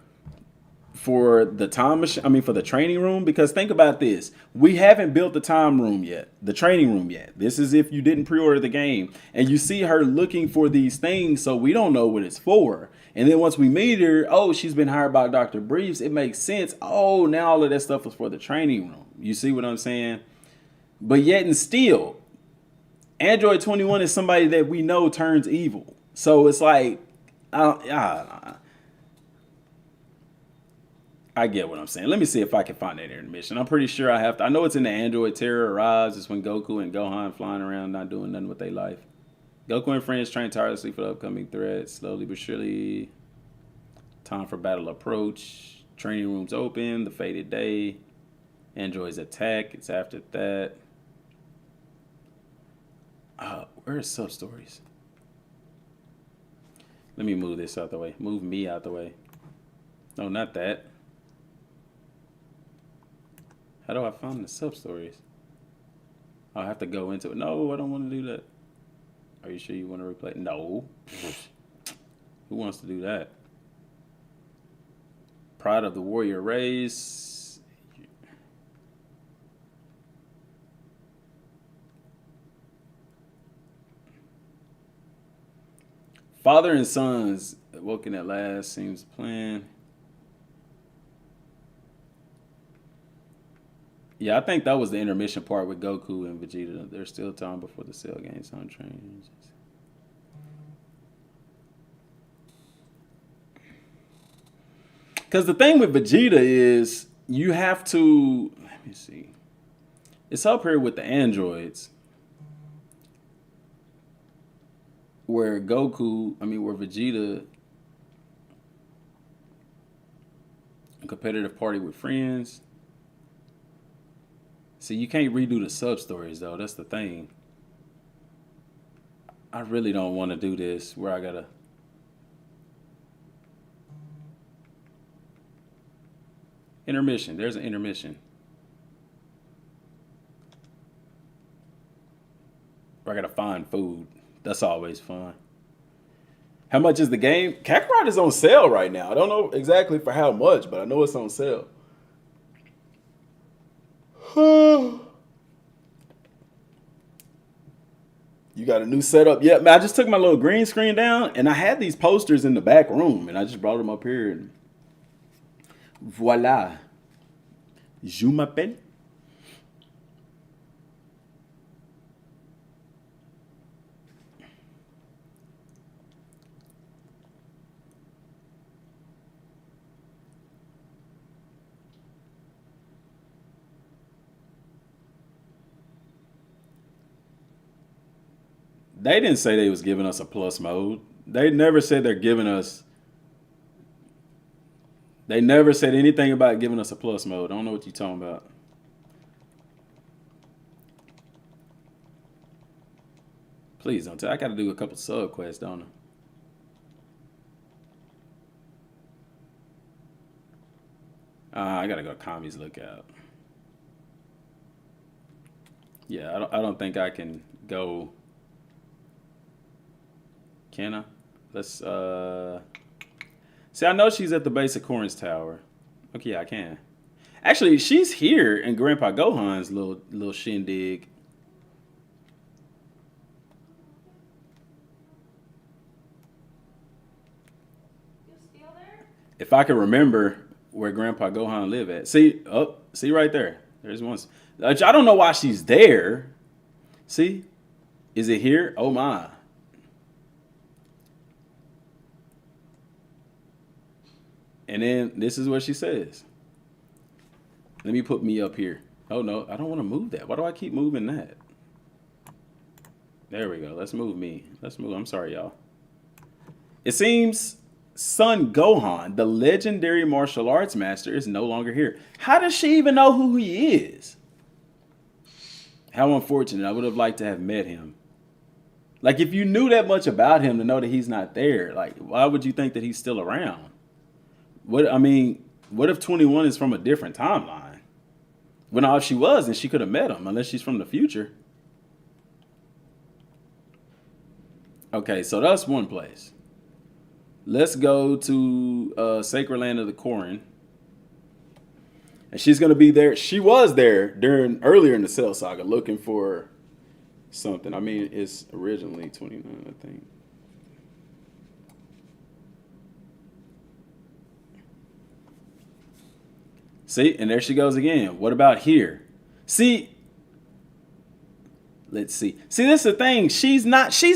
the time machine, I mean for the training room, because think about this. We haven't built the time room yet, the training room yet. This is if you didn't pre-order the game and you see her looking for these things, so we don't know what it's for. And then once we meet her, oh, she's been hired by Dr. Briefs. It makes sense. Oh, now all of that stuff was for the training room. You see what I'm saying? But yet and still, Android 21 is somebody that we know turns evil. So it's like, I get what I'm saying. Let me see if I can find that intermission. I'm pretty sure I have to. I know it's in the Android Terror Rise. It's when Goku and Gohan flying around not doing nothing with their life. Goku and friends train tirelessly for the upcoming threat. Slowly but surely. Time for battle approach. Training rooms open. The fated day. Androids attack. It's after that. Where are sub stories? Let me move this out the way. Move me out the way. No, not that. How do I find the sub stories? I'll have to go into it. No, I don't want to do that. Are you sure you want to replay? No. Who wants to do that? Pride of the Warrior Race. Father and sons awoken at last seems planned. Yeah, I think that was the intermission part with Goku and Vegeta. There's still time before the Cell gains on trains. Because the thing with Vegeta is you have to, let me see. It's up here with the androids. Where Vegeta, a competitive party with friends. See, you can't redo the sub stories though. That's the thing. I really don't want to do this where I gotta. Intermission. There's an intermission. Where I gotta find food. That's always fun. How much is the game? Kakarot is on sale right now. I don't know exactly for how much, but I know it's on sale. You got a new setup? Yeah, man, I just took my little green screen down, and I had these posters in the back room, and I just brought them up here. And voila. Je m'appelle. They didn't say they was giving us a plus mode. They never said they're giving us. They never said anything about giving us a plus mode. I don't know what you're talking about. Please don't tell. I got to do a couple sub quests, don't I? I got to go Kami's Lookout. Yeah, I don't think I can go. Can I? Let's see, I know she's at the base of Corrin's Tower. Okay, yeah, I can. Actually, she's here in Grandpa Gohan's little shindig. You still there? If I can remember where Grandpa Gohan live at. See, see right there. There's one. I don't know why she's there. See? Is it here? Oh my. And then this is what she says. Let me put me up here. Oh no, I don't want to move that. Why do I keep moving that? There we go. Let's move me. Let's move. I'm sorry, y'all. It seems Son Gohan, the legendary martial arts master, is no longer here. How does she even know who he is? How unfortunate. I would have liked to have met him. Like, if you knew that much about him to know that he's not there, like, why would you think that he's still around? What if 21 is from a different timeline? Well, now, if she was, then she could have met him, unless she's from the future. Okay, so that's one place. Let's go to Sacred Land of the Corrin. And she's going to be there. She was there earlier in the Cell Saga looking for something. I mean, it's originally 29, I think. See, and there she goes again. What about here? See, let's see. See, this is the thing. She's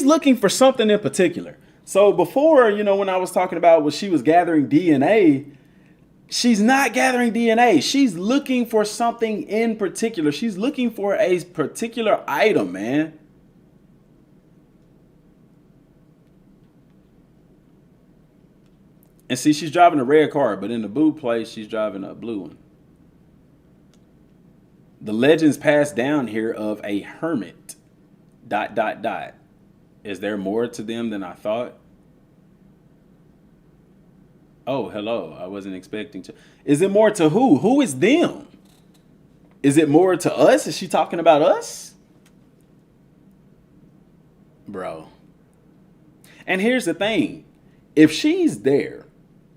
looking for something in particular. So before, when I was talking about when she was gathering DNA, she's not gathering DNA. She's looking for something in particular. She's looking for a particular item, man. And see, she's driving a red car, but in the Boo place, she's driving a blue one. The legends passed down here of a hermit. ... Is there more to them than I thought? Oh, hello. I wasn't expecting to. Is it more to who? Who is them? Is it more to us? Is she talking about us? Bro. And here's the thing. If she's there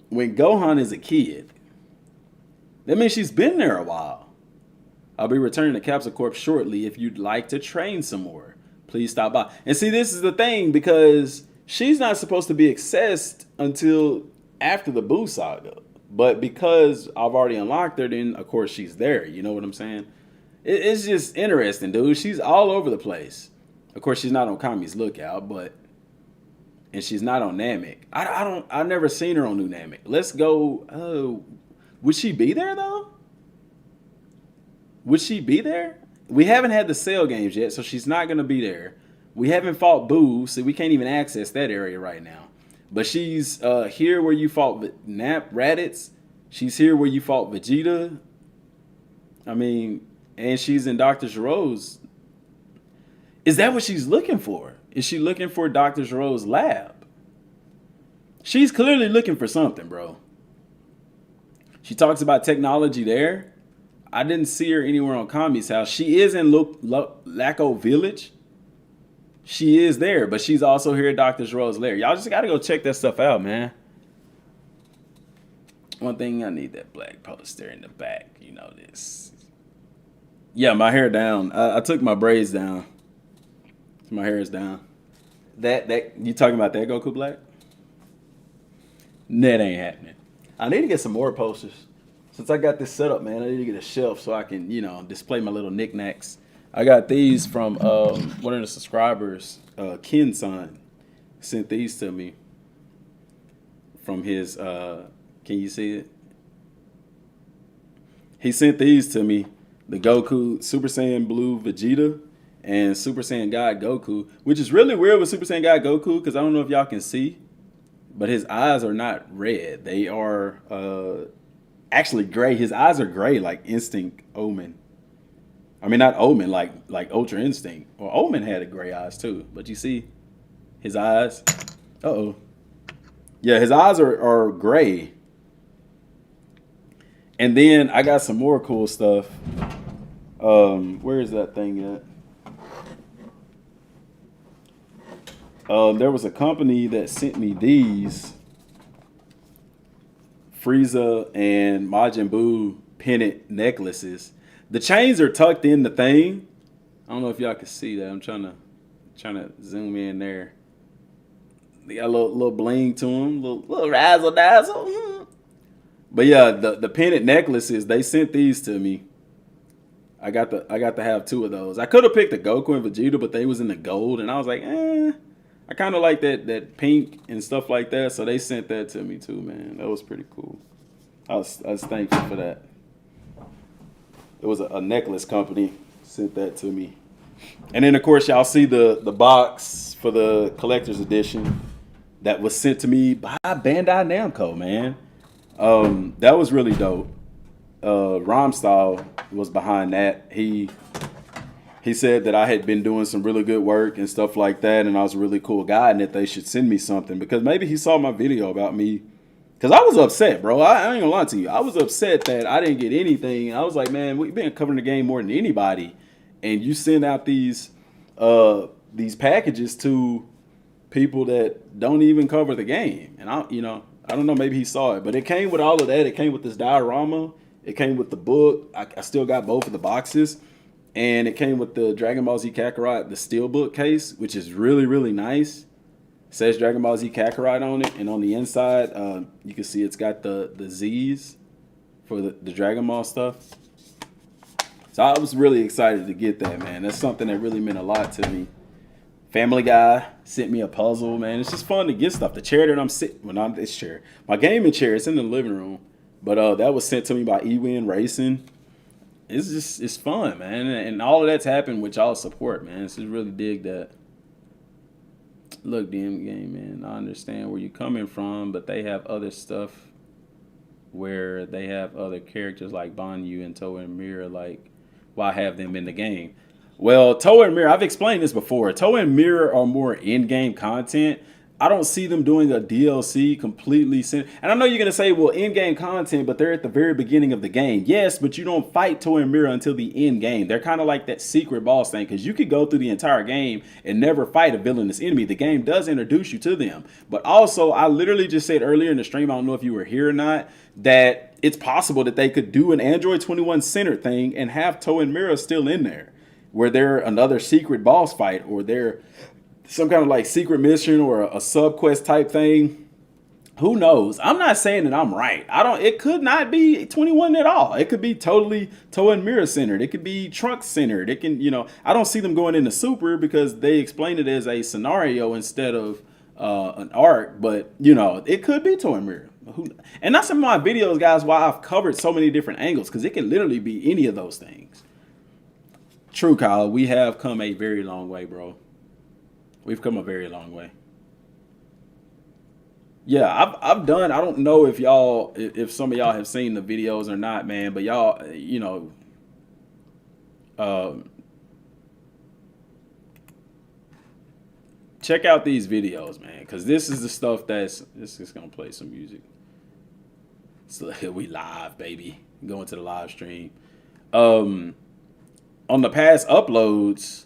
when Gohan is a kid, that means she's been there a while. I'll be returning to Capsule Corp shortly. If you'd like to train some more, please stop by. And see, this is the thing, because she's not supposed to be accessed until after the Boo Saga. But because I've already unlocked her, then of course she's there. You know what I'm saying? It's just interesting, dude. She's all over the place. Of course, she's not on Kami's Lookout, and she's not on Namek. I've never seen her on New Namek. Let's go. Would she be there though? Would she be there? We haven't had the Cell games yet, so she's not going to be there. We haven't fought Boo, so we can't even access that area right now. But she's here where you fought Raditz. She's here where you fought Vegeta. I mean, and she's in Dr. Giro's. Is that what she's looking for? Is she looking for Dr. Giro's lab? She's clearly looking for something, bro. She talks about technology there. I didn't see her anywhere on Kami's house. She is in Laco Village. She is there, but she's also here at Dr. Giro's lair. Y'all just got to go check that stuff out, man. One thing, I need that black poster in the back. You know this. Yeah, my hair down. I took my braids down. My hair is down. That you talking about that Goku Black? That ain't happening. I need to get some more posters. Since I got this set up, man, I need to get a shelf so I can, display my little knickknacks. I got these from one of the subscribers, Kin-san, sent these to me from his, can you see it? He sent these to me, the Goku Super Saiyan Blue Vegeta and Super Saiyan God Goku, which is really weird with Super Saiyan God Goku because I don't know if y'all can see, but his eyes are not red. They are actually gray. His eyes are gray like Instinct Omen. I mean, not Omen, like Ultra Instinct. Well, Omen had a gray eyes too, but you see his eyes. Uh-oh. Yeah, his eyes are gray. And then I got some more cool stuff. Where is that thing at? There was a company that sent me these Frieza and Majin Buu pendant necklaces. The chains are tucked in the thing. I don't know if y'all can see that. I'm trying to zoom in there. They got a little bling to them, little razzle dazzle. But yeah, the pendant necklaces, they sent these to me. I got to have 2 of those. I could have picked the Goku and Vegeta, but they was in the gold, and I was like, I kind of like that pink and stuff like that. So they sent that to me too, man. That was pretty cool. I was thankful for that. It was a necklace company sent that to me. And then of course y'all see the box for the collector's edition that was sent to me by Bandai Namco, man. That was really dope. Romstyle was behind that. He said that I had been doing some really good work and stuff like that, and I was a really cool guy, and that they should send me something because maybe he saw my video about me. Because I was upset, bro. I ain't gonna lie to you. I was upset that I didn't get anything. I was like, man, we've been covering the game more than anybody, and you send out these packages to people that don't even cover the game. And I don't know, maybe he saw it, but it came with all of that. It came with this diorama. It came with the book. I still got both of the boxes. And it came with the Dragon Ball Z Kakarot, the steelbook case, which is really, really nice. It says Dragon Ball Z Kakarot on it. And on the inside, you can see it's got the Z's for the Dragon Ball stuff. So I was really excited to get that, man. That's something that really meant a lot to me. Family Guy sent me a puzzle, man. It's just fun to get stuff. The chair that I'm sitting, well, not this chair. My gaming chair, it's in the living room. But that was sent to me by Ewin Racing. It's fun, man. And all of that's happened with y'all's support, man. It's just really dig that. Look, Dmgaming, man, I understand where you're coming from, but they have other stuff where they have other characters like Banyu and Toa and Mira. Like, why have them in the game? Well, Toa and Mira, I've explained this before. Toa and Mira are more in-game content. I don't see them doing a DLC completely. And I know you're going to say, well, in-game content, but they're at the very beginning of the game. Yes, but you don't fight Toa and Mira until the end game. They're kind of like that secret boss thing, because you could go through the entire game and never fight a villainous enemy. The game does introduce you to them. But also, I literally just said earlier in the stream, I don't know if you were here or not, that it's possible that they could do an Android 21 Center thing and have Toa and Mira still in there, where they're another secret boss fight, or they're some kind of like secret mission or a sub quest type thing. Who knows? I'm not saying that I'm right. It could not be 21 at all. It could be totally Toa and Mira centered. It could be Trunks centered. It can, I don't see them going into Super because they explain it as a scenario instead of an arc, but it could be Toa and Mira. And that's some of my videos, guys, why I've covered so many different angles, because it can literally be any of those things. True, Kyle. We have come a very long way, bro. We've come a very long way. Yeah, I've done. I don't know if some of y'all have seen the videos or not, man. But y'all, check out these videos, man, because this is the stuff this is gonna play some music. So we live, baby. Going to the live stream. On the past uploads.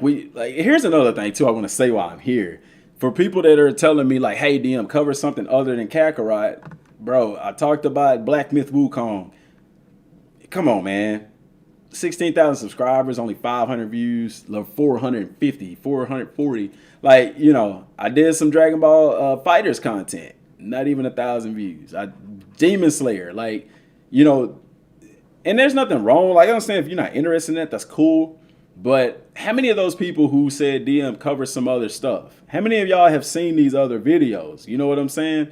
Here's another thing too I want to say while I'm here. For people that are telling me like, hey DM, cover something other than Kakarot, bro, I talked about Black Myth Wukong. Come on, man. 16,000 subscribers, only 500 views, 450, 440. I did some Dragon Ball Fighters content, not even 1,000 views. Demon Slayer, and there's nothing wrong. I understand if you're not interested in that, that's cool. But how many of those people who said DM cover some other stuff? How many of y'all have seen these other videos? You know what I'm saying?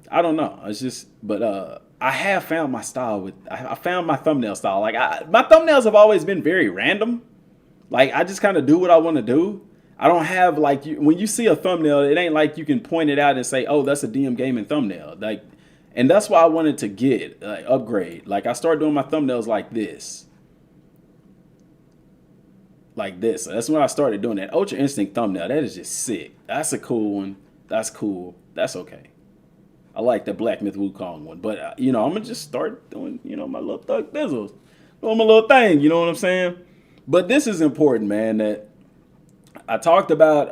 I don't know. It's just, but I have found my style I found my thumbnail style. My thumbnails have always been very random. I just kind of do what I want to do. I don't have when you see a thumbnail, it ain't like you can point it out and say, oh, that's a Dmgaming thumbnail. And that's why I wanted to upgrade. I started doing my thumbnails like this. like this. So that's when I started doing that. Ultra Instinct thumbnail. That is just sick. That's a cool one. That's cool. That's okay. I like the Black Myth Wukong one. But, I'm going to just start doing, my little thug thizzles. Doing my little thing. You know what I'm saying? But this is important, man, that I talked about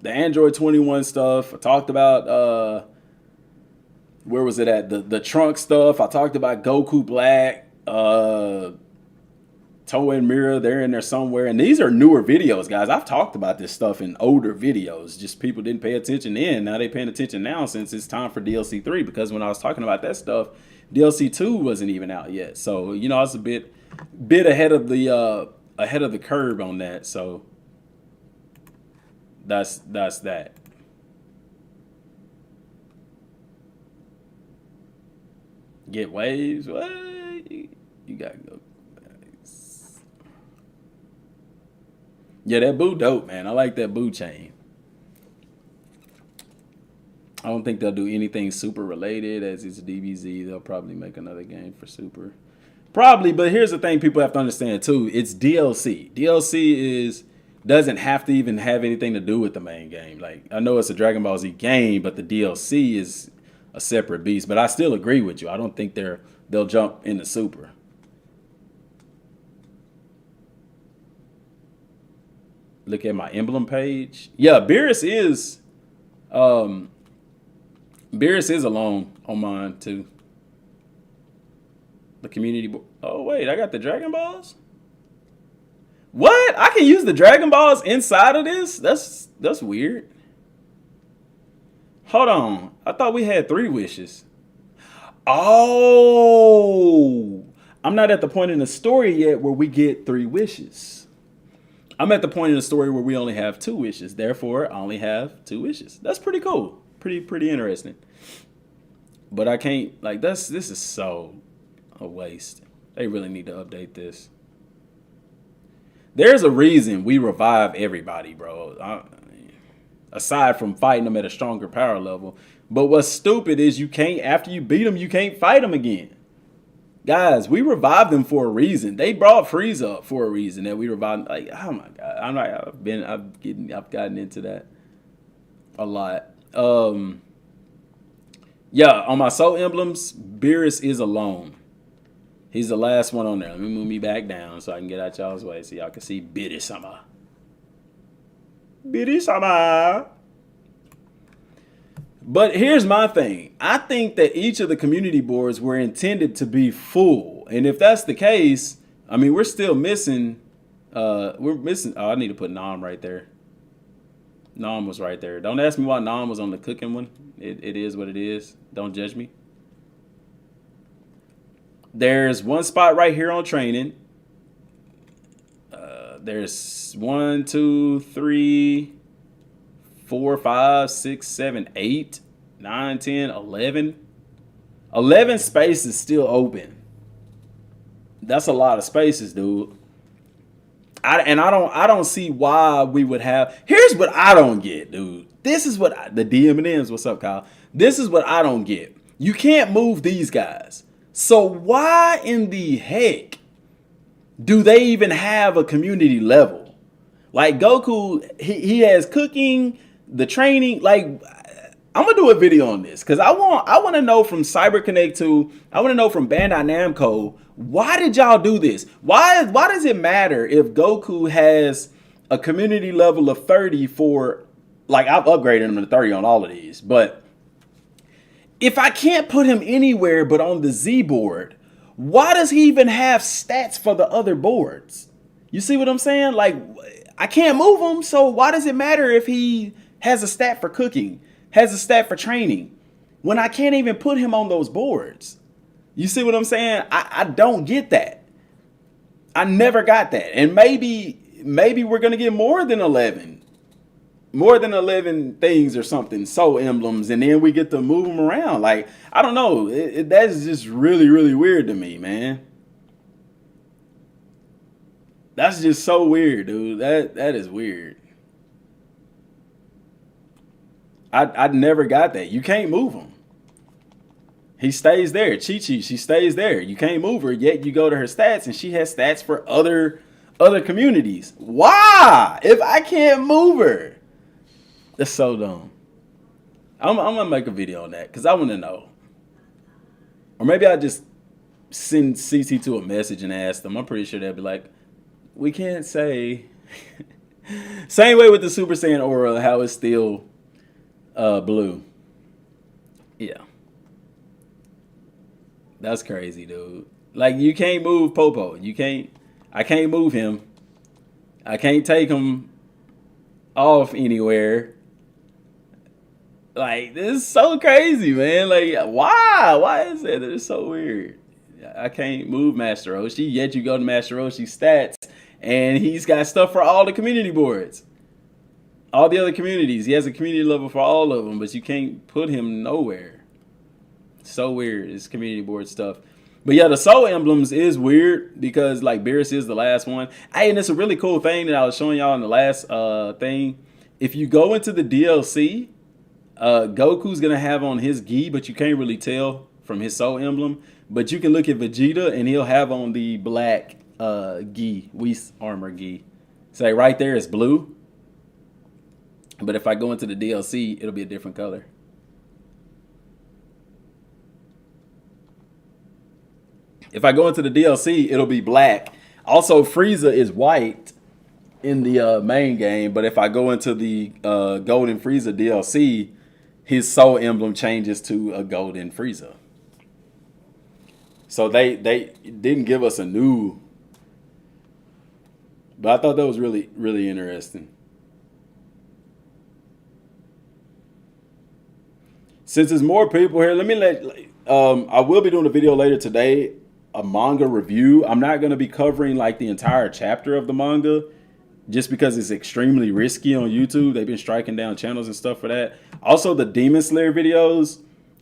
the Android 21 stuff. I talked about, where was it at? The trunk stuff. I talked about Goku Black, Toa and Mira, they're in there somewhere. And these are newer videos, guys. I've talked about this stuff in older videos. Just people didn't pay attention then. Now they paying attention now since it's time for DLC 3. Because when I was talking about that stuff, DLC 2 wasn't even out yet. So, I was a bit ahead of the curve on that. So that's that. Get waves? What? You gotta go. Yeah, that Boo dope, man. I like that Boo chain. I don't think they'll do anything super related as it's DBZ. They'll probably make another game for Super. Probably, but here's the thing people have to understand too. It's DLC. DLC doesn't have to even have anything to do with the main game. Like, I know it's a Dragon Ball Z game, but the DLC is a separate beast. But I still agree with you. I don't think they'll jump into Super. Look at my emblem page. Yeah, Beerus is alone on mine too. The community. Oh wait, I got the Dragon Balls. What? I can use the Dragon Balls inside of this? That's weird. Hold on. I thought we had 3 wishes. Oh, I'm not at the point in the story yet where we get 3 wishes. I'm at the point in the story where we only have 2 wishes. Therefore, I only have 2 wishes. That's pretty cool. Pretty interesting. But I can't, like, this is so a waste. They really need to update this. There's a reason we revive everybody, bro. Aside from fighting them at a stronger power level. But what's stupid is you can't, after you beat them, you can't fight them again. Guys, we revived them for a reason. They brought Frieza up for a reason that we revived. Like, oh my god, I've gotten into that a lot. Yeah, on my soul emblems, Beerus is alone. He's the last one on there. Let me move me back down so I can get out y'all's way so y'all can see Beerus-sama. Beerus-sama. But here's my thing. I think that each of the community boards were intended to be full. And if that's the case, I mean, we're still missing. Oh, I need to put Nam right there. Nam was right there. Don't ask me why Nam was on the cooking one. It is what it is. Don't judge me. There's one spot right here on training. There's 1, 2, 3, 4, 5, 6, 7, 8, 9, 10, 11. 11 spaces still open. That's a lot of spaces, dude. I don't see why we would have. Here's what I don't get, dude. This is what the DM&Ms. What's up, Kyle? This is what I don't get. You can't move these guys. So why in the heck do they even have a community level? Like Goku, he has cooking, the training. Like, I'm gonna do a video on this because I want to know from CyberConnect 2. I want to know from Bandai Namco. Why did y'all do this? Why does it matter if Goku has a community level of 30 for, like, I've upgraded him to 30 on all of these, but if I can't put him anywhere but on the Z board, why does he even have stats for the other boards? You see what I'm saying? Like, I can't move him, so why does it matter if he has a stat for cooking, has a stat for training, when I can't even put him on those boards? You see what I'm saying? I don't get that. I never got that. And maybe we're going to get more than 11 things or something, soul emblems, and then we get to move them around. Like, I don't know. That's just really, really weird to me, man. That's just so weird, dude. That is weird. I never got that. You can't move him. He stays there. Chi-Chi, she stays there. You can't move her, yet you go to her stats, and she has stats for other other communities. Why? If I can't move her. That's so dumb. I'm gonna make a video on that because I want to know. Or maybe I just send CC to a message and ask them. I'm pretty sure they'll be like, we can't say. Same way with the Super Saiyan aura, how it's still blue. Yeah. That's crazy, dude. Like, you can't move Popo. I can't move him. I can't take him off anywhere. Like, this is so crazy, man. Like, why? Why is that? It's so weird. I can't move Master Roshi, yet you go to Master Roshi's stats, and he's got stuff for all the community boards. All the other communities. He has a community level for all of them, but you can't put him nowhere. So weird. It's community board stuff. But yeah, the soul emblems is weird because like Beerus is the last one. Hey, and it's a really cool thing that I was showing y'all in the last thing. If you go into the DLC, Goku's gonna have on his gi, but you can't really tell from his soul emblem. But you can look at Vegeta and he'll have on the black gi, Whis armor gi. Say right there is blue. But if I go into the DLC, it'll be a different color. If I go into the DLC, it'll be black. Also, Frieza is white in the main game, but if I go into the Golden Frieza DLC, his soul emblem changes to a Golden Frieza. So they didn't give us a new, but I thought that was really, really interesting. Since there's more people here, let me I will be doing a video later today, a manga review. I'm not going to be covering like the entire chapter of the manga just because it's extremely risky on YouTube. They've been striking down channels and stuff for that. Also, the Demon Slayer videos,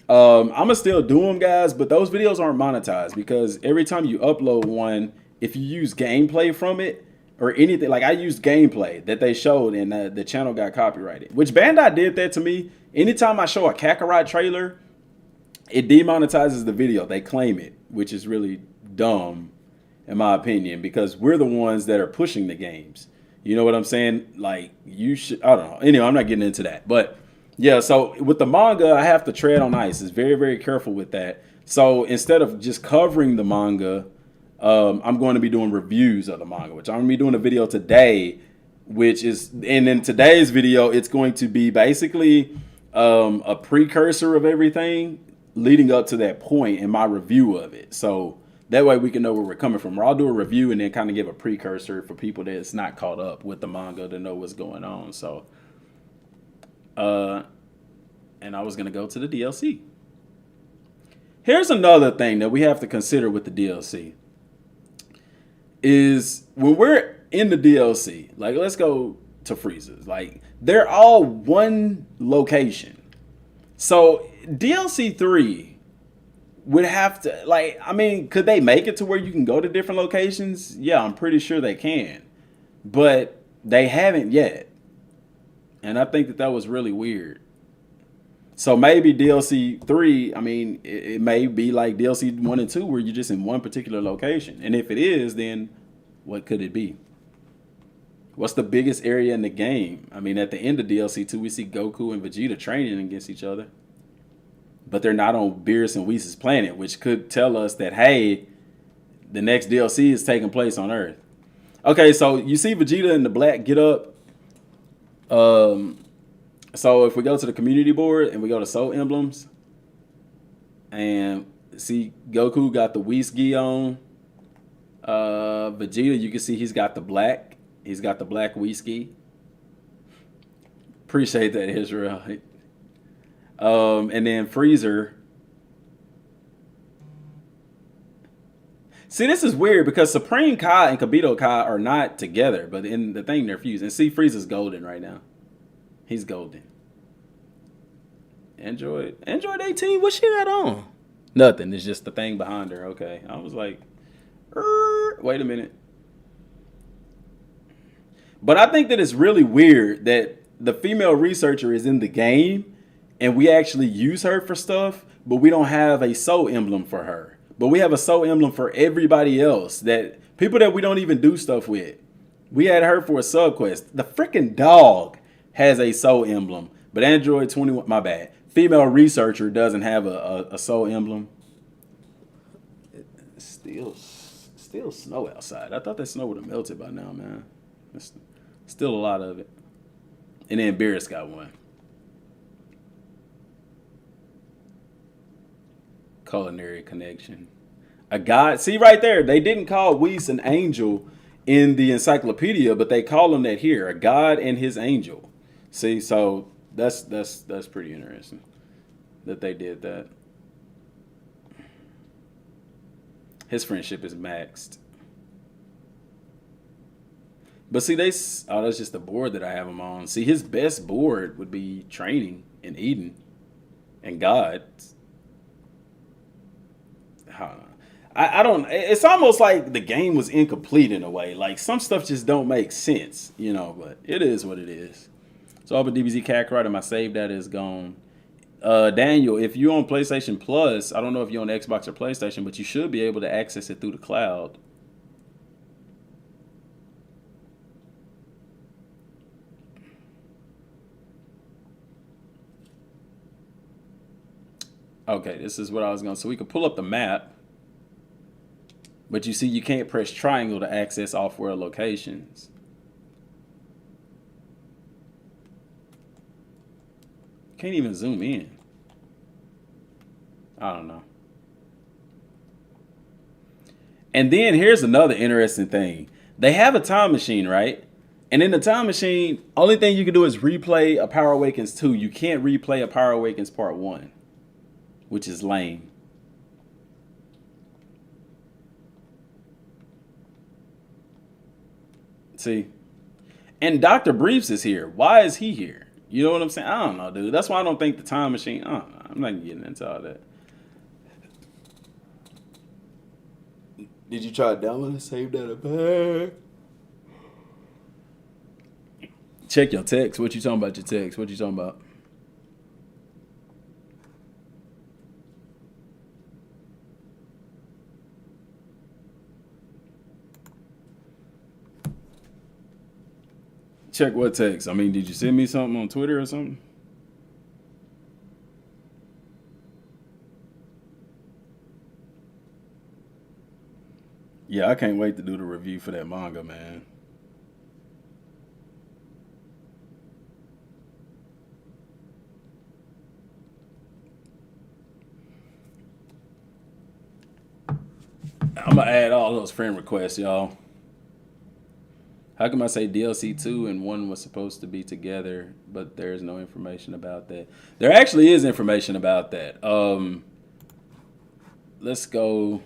I'm going to still do them, guys, but those videos aren't monetized because every time you upload one, if you use gameplay from it or anything, like I used gameplay that they showed and the channel got copyrighted, which Bandai did that to me. Anytime I show a Kakarot trailer, it demonetizes the video. They claim it, which is really dumb, in my opinion, because we're the ones that are pushing the games. You know what I'm saying? Like, you should, I don't know. Anyway, I'm not getting into that. But, yeah, so with the manga, I have to tread on ice. It's very, very careful with that. So instead of just covering the manga, I'm going to be doing reviews of the manga, which I'm going to be doing a video today, which is, and in today's video, it's going to be basically a precursor of everything leading up to that point in my review of it. So that way we can know where we're coming from. Or I'll do a review and then kind of give a precursor for people that's not caught up with the manga to know what's going on. So, and I was going to go to the DLC. Here's another thing that we have to consider with the DLC is when we're in the DLC, like let's go to Frieza's, like they're all one location. So DLC 3 would have to, like, I mean, could they make it to where you can go to different locations? Yeah, I'm pretty sure they can. But they haven't yet. And I think that was really weird. So maybe DLC 3, I mean, it may be like DLC 1 and 2 where you're just in one particular location. And if it is, then what could it be? What's the biggest area in the game? I mean, at the end of DLC 2, we see Goku and Vegeta training against each other. But they're not on Beerus and Whis' planet, which could tell us that, hey, the next DLC is taking place on Earth. Okay, so you see Vegeta in the black get up. So if we go to the community board and we go to Soul Emblems and see Goku got the Whis gi on. Vegeta, you can see he's got the black. He's got the black Whis gi. Appreciate that, Israel. And then Freezer. See, this is weird because Supreme Kai and Kibito Kai are not together, but in the thing they're fused. And see, Frieza's golden right now. He's golden. Android 18, what she got on? Nothing. It's just the thing behind her. Okay. I was like, wait a minute. But I think that it's really weird that the female researcher is in the game and we actually use her for stuff, but we don't have a soul emblem for her. But we have a soul emblem for everybody else, that people that we don't even do stuff with. We had her for a sub quest. The freaking dog has a soul emblem, but Android 21, my bad. Female researcher doesn't have a soul emblem. It's still snow outside. I thought that snow would have melted by now, man. There's still a lot of it. And then Beerus got one. Culinary connection. A god. See right there, they didn't call Whis an angel in the encyclopedia, but they call him that here. A god and his angel. See, so that's pretty interesting that they did that. His friendship is maxed. But see, that's just the board that I have him on. See, his best board would be training and Eden and God. I don't. It's almost like the game was incomplete in a way. Like some stuff just don't make sense, you know. But it is what it is. So all the DBZ Kakarot and my save data is gone. Daniel, if you're on PlayStation Plus, I don't know if you're on Xbox or PlayStation, but you should be able to access it through the cloud. Okay, this is what I was going to. So we could pull up the map. But you see, you can't press triangle to access off-world locations. Can't even zoom in. I don't know. And then here's another interesting thing. They have a time machine, right? And in the time machine, only thing you can do is replay a Power Awakens 2. You can't replay a Power Awakens Part 1, which is lame. See? And Dr. Briefs is here. Why is he here? You know what I'm saying? I don't know, dude. That's why I don't think the time machine. I don't know. I'm not getting into all that. Did you try to download and save that back? Check your text. What you talking about your text? What you talking about? Check what text? I mean, did you send me something on Twitter or something? Yeah, I can't wait to do the review for that manga, man. I'm going to add all those friend requests, y'all. How come I say DLC 2 and 1 was supposed to be together, but there's no information about that? There actually is information about that. Let's go.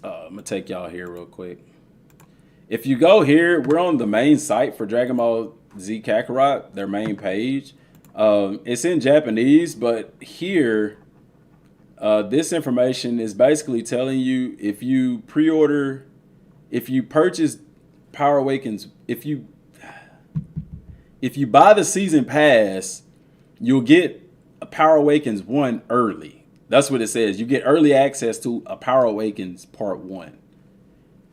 I'm going to take y'all here real quick. If you go here, we're on the main site for Dragon Ball Z Kakarot, their main page. It's in Japanese, but here, this information is basically telling you if you pre-order... If you purchase Power Awakens, if you buy the season pass, you'll get a Power Awakens 1 early. That's what it says. You get early access to a Power Awakens Part 1.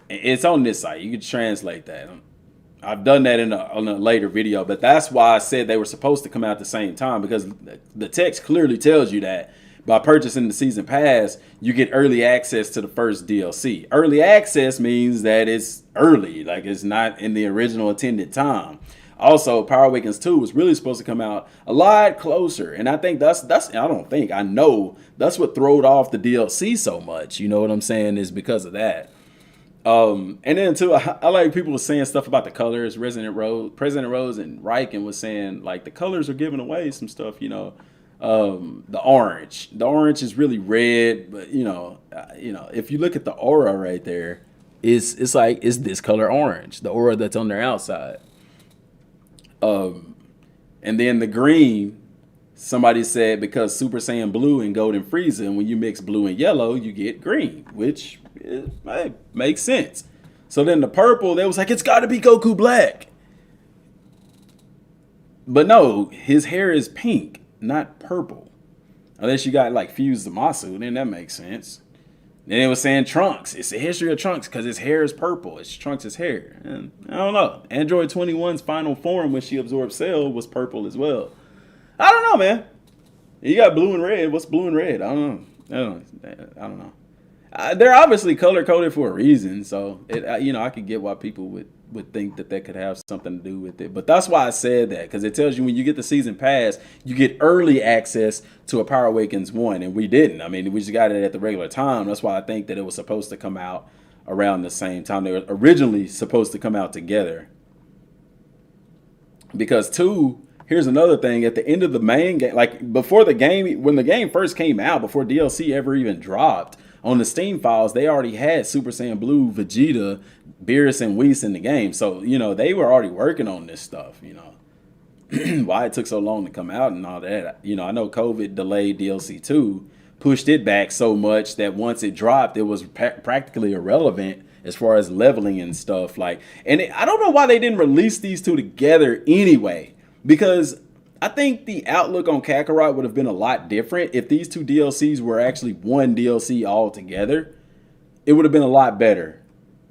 It's on this site. You can translate that. I've done that on a later video, but that's why I said they were supposed to come out at the same time, because the text clearly tells you that. By purchasing the season pass, you get early access to the first DLC. Early access means that it's early, like it's not in the original intended time. Also, Power Awakens 2 was really supposed to come out a lot closer. And I think I know that's what throwed off the DLC so much. You know what I'm saying? Is because of that. And then too, I like people saying stuff about the colors. President Rose and Riken was saying like the colors are giving away some stuff, you know. The orange is really red, but you know, if you look at the aura right there, it's like it's this color orange, the aura that's on their outside. And then the green, somebody said because Super Saiyan Blue and Golden Frieza, and when you mix blue and yellow, you get green, which makes sense. So then the purple, they was like, it's got to be Goku Black. But no, his hair is pink, not purple. Unless you got like Fuse Zamasu, then that makes sense. Then it was saying Trunks. It's the history of Trunks because his hair is purple. It's Trunks' hair. And I don't know. Android 21's final form when she absorbed Cell was purple as well. I don't know, man. You got blue and red. What's blue and red? I don't know. They're obviously color coded for a reason. So, I could get why people would think that could have something to do with it. But that's why I said that, because it tells you when you get the season pass, you get early access to a Power Awakens 1, and we didn't. I mean, we just got it at the regular time. That's why I think that it was supposed to come out around the same time. They were originally supposed to come out together. Because 2, here's another thing, at the end of the main game, like before the game, when the game first came out, before DLC ever even dropped, on the Steam files, they already had Super Saiyan Blue, Vegeta, Beerus, and Whis in the game. So, they were already working on this stuff, Why it took so long to come out and all that. I know COVID delayed DLC 2, pushed it back so much that once it dropped, it was practically irrelevant as far as leveling and stuff. I don't know why they didn't release these two together anyway, because I think the outlook on Kakarot would have been a lot different if these two DLCs were actually one DLC all together. It would have been a lot better,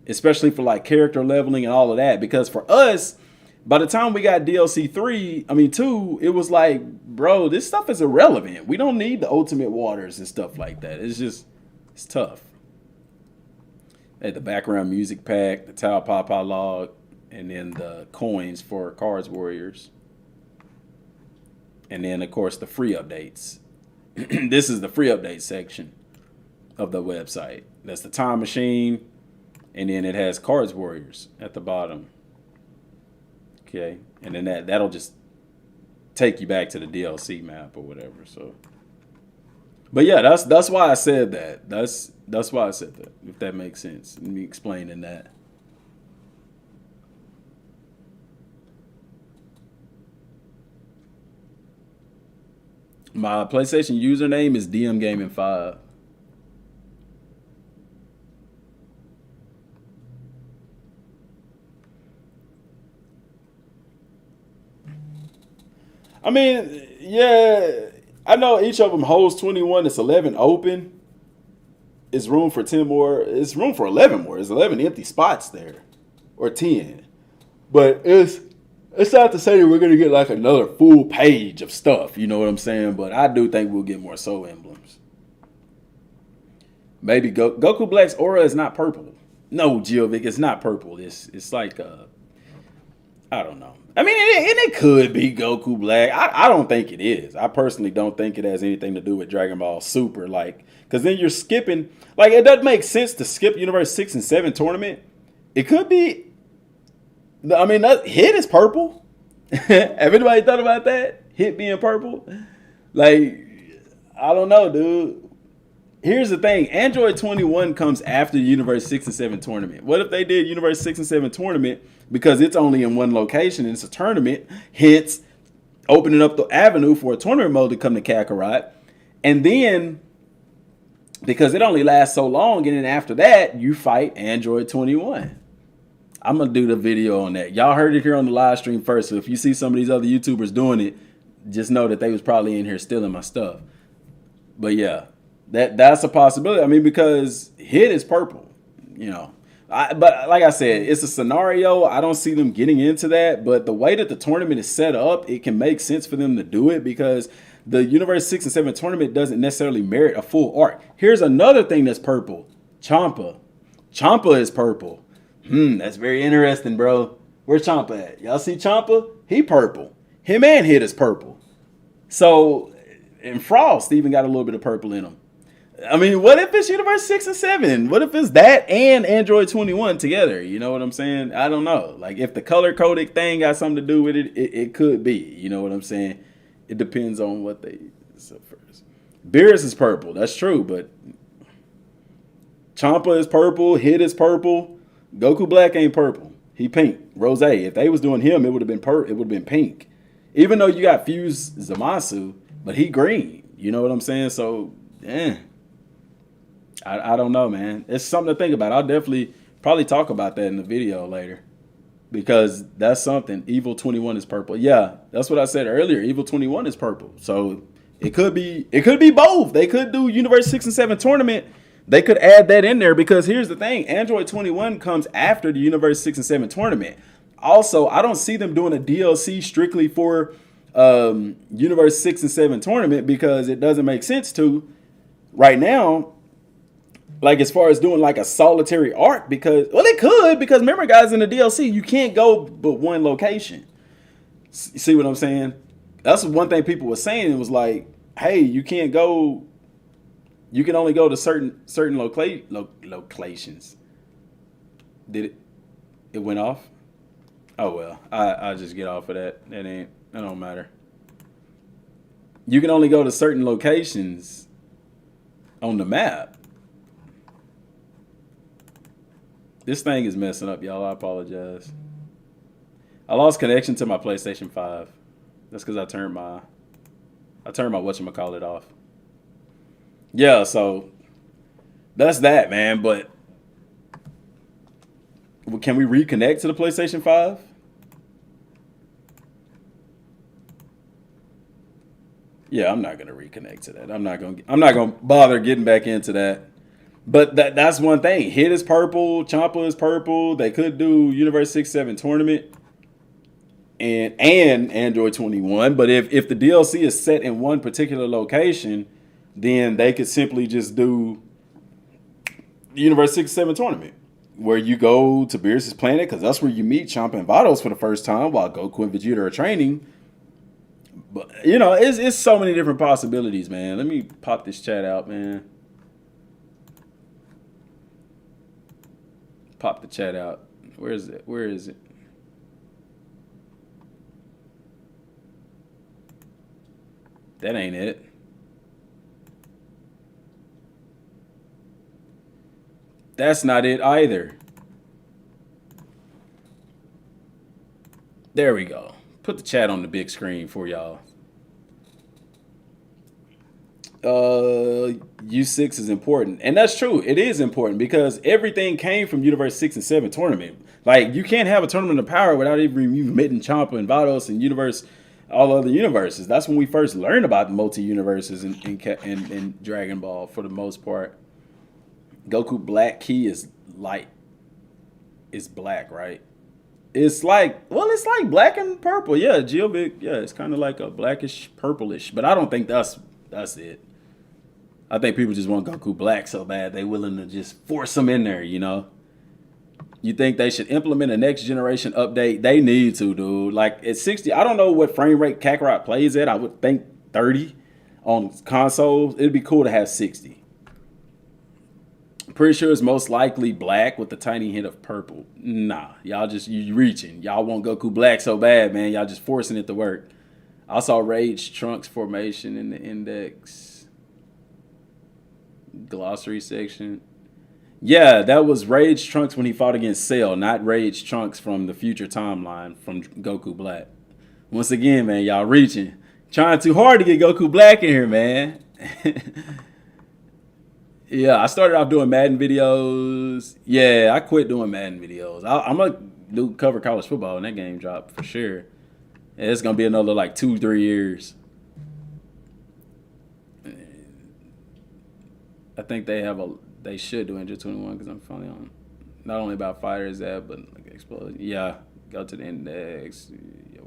especially for character leveling and all of that. Because for us, by the time we got DLC 2, it was like, bro, this stuff is irrelevant. We don't need the Ultimate Waters and stuff like that. It's tough. They had the background music pack, the Tau Papa log, and then the coins for Cards Warriors. And then, of course, the free updates. This is the free update section of the website. That's the time machine. And then it has Cards Warriors at the bottom. Okay. And then that'll just take you back to the DLC map or whatever. So, but yeah, that's why I said that. That's why I said that, if that makes sense. Me explaining that. My PlayStation username is Dmgaming 5. I mean, yeah, I know each of them holds 21. It's 11 open. It's room for 10 more. It's room for 11 more. There's 11 empty spots there, or 10. But it's not to say that we're going to get another full page of stuff. You know what I'm saying? But I do think we'll get more Soul Emblems. Maybe Goku Black's aura is not purple. No, Geovic, it's not purple. It's like, I don't know. I mean, it could be Goku Black. I don't think it is. I personally don't think it has anything to do with Dragon Ball Super. Because then you're skipping. It doesn't make sense to skip Universe 6 and 7 tournament. It could be. I mean, Hit is purple. Have anybody thought about that? Hit being purple? I don't know, dude. Here's the thing. Android 21 comes after the Universe 6 and 7 tournament. What if they did Universe 6 and 7 tournament because it's only in one location and it's a tournament, hence opening up the avenue for a tournament mode to come to Kakarot. And then, because it only lasts so long, and then after that, you fight Android 21. I'm going to do the video on that. Y'all heard it here on the live stream first. So if you see some of these other YouTubers doing it, just know that they was probably in here stealing my stuff. But yeah, that's a possibility. I mean, because Hit is purple, but like I said, it's a scenario. I don't see them getting into that. But the way that the tournament is set up, it can make sense for them to do it because the Universe 6 and 7 tournament doesn't necessarily merit a full arc. Here's another thing that's purple. Champa. Champa is purple. That's very interesting, bro. Where's Champa at? Y'all see Champa? He purple. Him and Hit is purple. So, and Frost even got a little bit of purple in him. I mean, what if it's Universe 6 and 7? What if it's that and Android 21 together? You know what I'm saying? I don't know. If the color codec thing got something to do with it, it could be. You know what I'm saying? It depends on what they... So first, Beerus is purple. That's true, but Champa is purple. Hit is purple. Goku Black ain't purple. He pink. Rose. If they was doing him, it would have been it would have been pink. Even though you got Fuse Zamasu, but he green. You know what I'm saying? So, I don't know, man. It's something to think about. I'll definitely probably talk about that in the video later. Because that's something. Evil 21 is purple. Yeah, that's what I said earlier. Evil 21 is purple. So it could be both. They could do Universe 6 and 7 tournament, They could add that in there because here's the thing. Android 21 comes after the Universe 6 and 7 tournament. Also, I don't see them doing a DLC strictly for Universe 6 and 7 tournament because it doesn't make sense to right now. Like as far as doing like a solitary arc because, well, they could because remember guys in the DLC, you can't go but one location. You see what I'm saying? That's one thing people were saying. It was like, hey, you can't go. You can only go to certain locations. Did it? It went off. Oh well, I just get off of that. That don't matter. You can only go to certain locations on the map. This thing is messing up, y'all. I apologize. I lost connection to my PlayStation 5. That's because I turned my whatchamacallit off. Yeah, so that's that, man. But can we reconnect to the PlayStation 5? Yeah, I'm not gonna reconnect to that. I'm not gonna bother getting back into that. But that's one thing. Hit is purple, Champa is purple. They could do Universe 6-7 tournament and Android 21. But if the DLC is set in one particular location, then they could simply just do Universe 6-7 tournament. Where you go to Beerus' planet, because that's where you meet Champa and Vados for the first time while Goku and Vegeta are training. But you know, it's so many different possibilities, man. Let me pop this chat out, man. Pop the chat out. Where is it? Where is it? That ain't it. That's not it either. There we go. Put the chat on the big screen for y'all. U6 is important. And that's true. It is important because everything came from Universe 6 and 7 tournament. Like, you can't have a tournament of power without even meeting Champa and Vados and Universe, all other universes. That's when we first learned about the multi-universes in Dragon Ball for the most part. Goku Black Key is light. It's black, right? It's like, well, it's like black and purple. Yeah, Geovic, yeah, it's kind of like a blackish, purplish. But I don't think that's it. I think people just want Goku Black so bad they willing to just force him in there, you know? You think they should implement a next generation update? They need to, dude. Like, at 60, I don't know what frame rate Kakarot plays at. I would think 30 on consoles. It'd be cool to have 60. Pretty sure it's most likely black with a tiny hint of purple. Nah, y'all just, you reaching. Y'all want Goku Black so bad, man. Y'all just forcing it to work. I saw Rage Trunks formation in the index glossary section. Yeah, that was Rage Trunks when he fought against Cell, not Rage Trunks from the future timeline from Goku Black. Once again, man, y'all reaching. Trying too hard to get Goku Black in here, man. Yeah, I started off doing Madden videos. Yeah, I quit doing Madden videos. I'm going to do cover college football when that game dropped for sure. Yeah, it's going to be another like 2-3 years. I think they should do Android 21 because I'm finally on not only about fighters that, but like explode. Yeah, go to the index. Yo.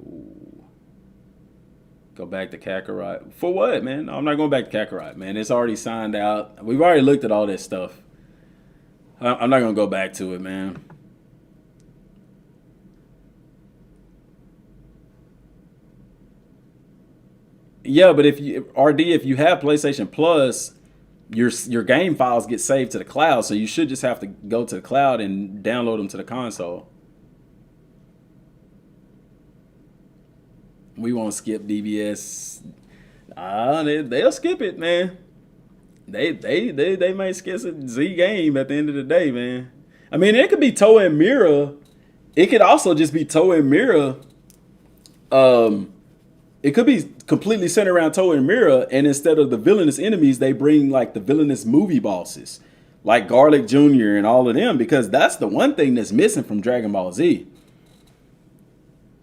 Go back to Kakarot. For what, man? No, I'm not going back to Kakarot, man. It's already signed out. We've already looked at all this stuff. I'm not going to go back to it, man. Yeah, but if you have PlayStation Plus, your game files get saved to the cloud, so you should just have to go to the cloud and download them to the console. We won't skip DBS. They'll skip it, man. They might skip a Z game at the end of the day, man. I mean, it could be Toa and Mira. It could also just be Toa and Mira. It could be completely centered around Toa and Mira, and instead of the villainous enemies, they bring like the villainous movie bosses, like Garlic Jr. and all of them, because that's the one thing that's missing from Dragon Ball Z.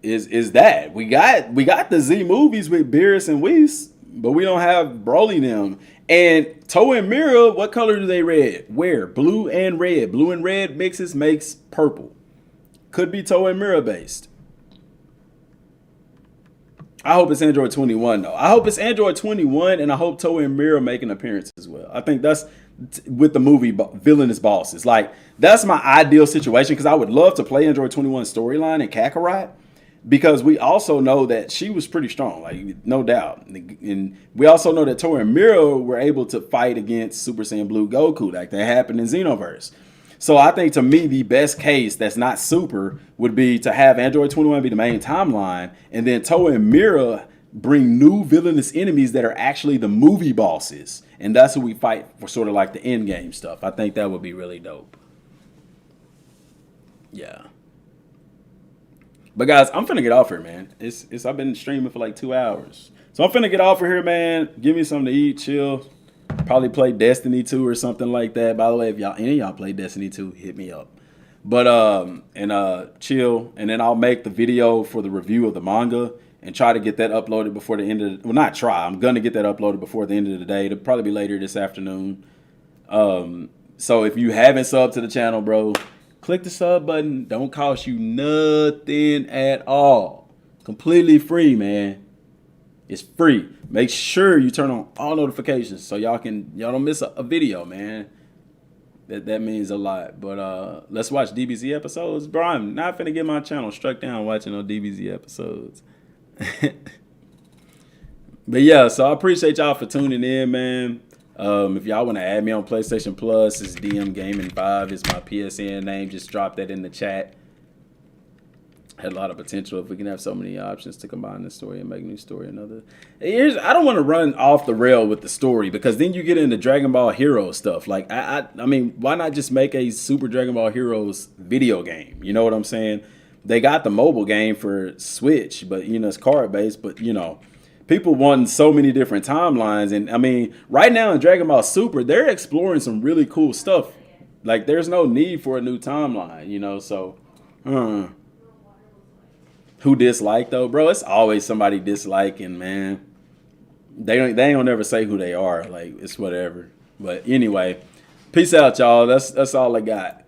Is that we got the Z movies with Beerus and Whis, but we don't have Broly them. And Toa and Mira, what color do they wear? Blue and red. Blue and red mixes makes purple. Could be Toa and Mira based. I hope it's Android 21 though. I hope it's Android 21, and I hope Toa and Mira make an appearance as well. I think that's with the movie Villainous Bosses. Like, that's my ideal situation, because I would love to play Android 21 storyline in Kakarot, because we also know that she was pretty strong, like, no doubt. And we also know that Toa and Mira were able to fight against Super Saiyan Blue Goku, like that happened in Xenoverse. So I think, to me, the best case that's not Super would be to have Android 21 be the main timeline, and then Toa and Mira bring new villainous enemies that are actually the movie bosses. And that's who we fight for, sort of like the end game stuff. I think that would be really dope. Yeah. But guys, I'm finna get off here, man. I've been streaming for like 2 hours. So I'm finna get off of here, man. Give me something to eat, chill. Probably play Destiny 2 or something like that. By the way, if any of y'all play Destiny 2, hit me up. But chill, and then I'll make the video for the review of the manga and try to get that uploaded before the end of the, well, not try. I'm gonna get that uploaded before the end of the day. It'll probably be later this afternoon. So if you haven't subbed to the channel, bro, click the sub button. Don't cost you nothing at all. Completely free, man. It's free. Make sure you turn on all notifications so y'all don't miss a video, man. That means a lot. But let's watch DBZ episodes. Bro, I'm not finna get my channel struck down watching no DBZ episodes. But yeah, so I appreciate y'all for tuning in, man. If y'all want to add me on PlayStation Plus, it's Dmgaming 5 is my PSN name. Just drop that in the chat. Had a lot of potential if we can have so many options to combine the story and make a new story another. I don't want to run off the rail with the story, because then you get into Dragon Ball Heroes stuff. Like, I mean, why not just make a Super Dragon Ball Heroes video game? You know what I'm saying? They got the mobile game for Switch, but, you know, it's card based. But, you know, people want so many different timelines. And I mean, right now in Dragon Ball Super, they're exploring some really cool stuff. Like, there's no need for a new timeline, you know, so. Who dislike though, bro? It's always somebody disliking, man. They ain't never say who they are. Like, it's whatever. But anyway, peace out, y'all. That's all I got.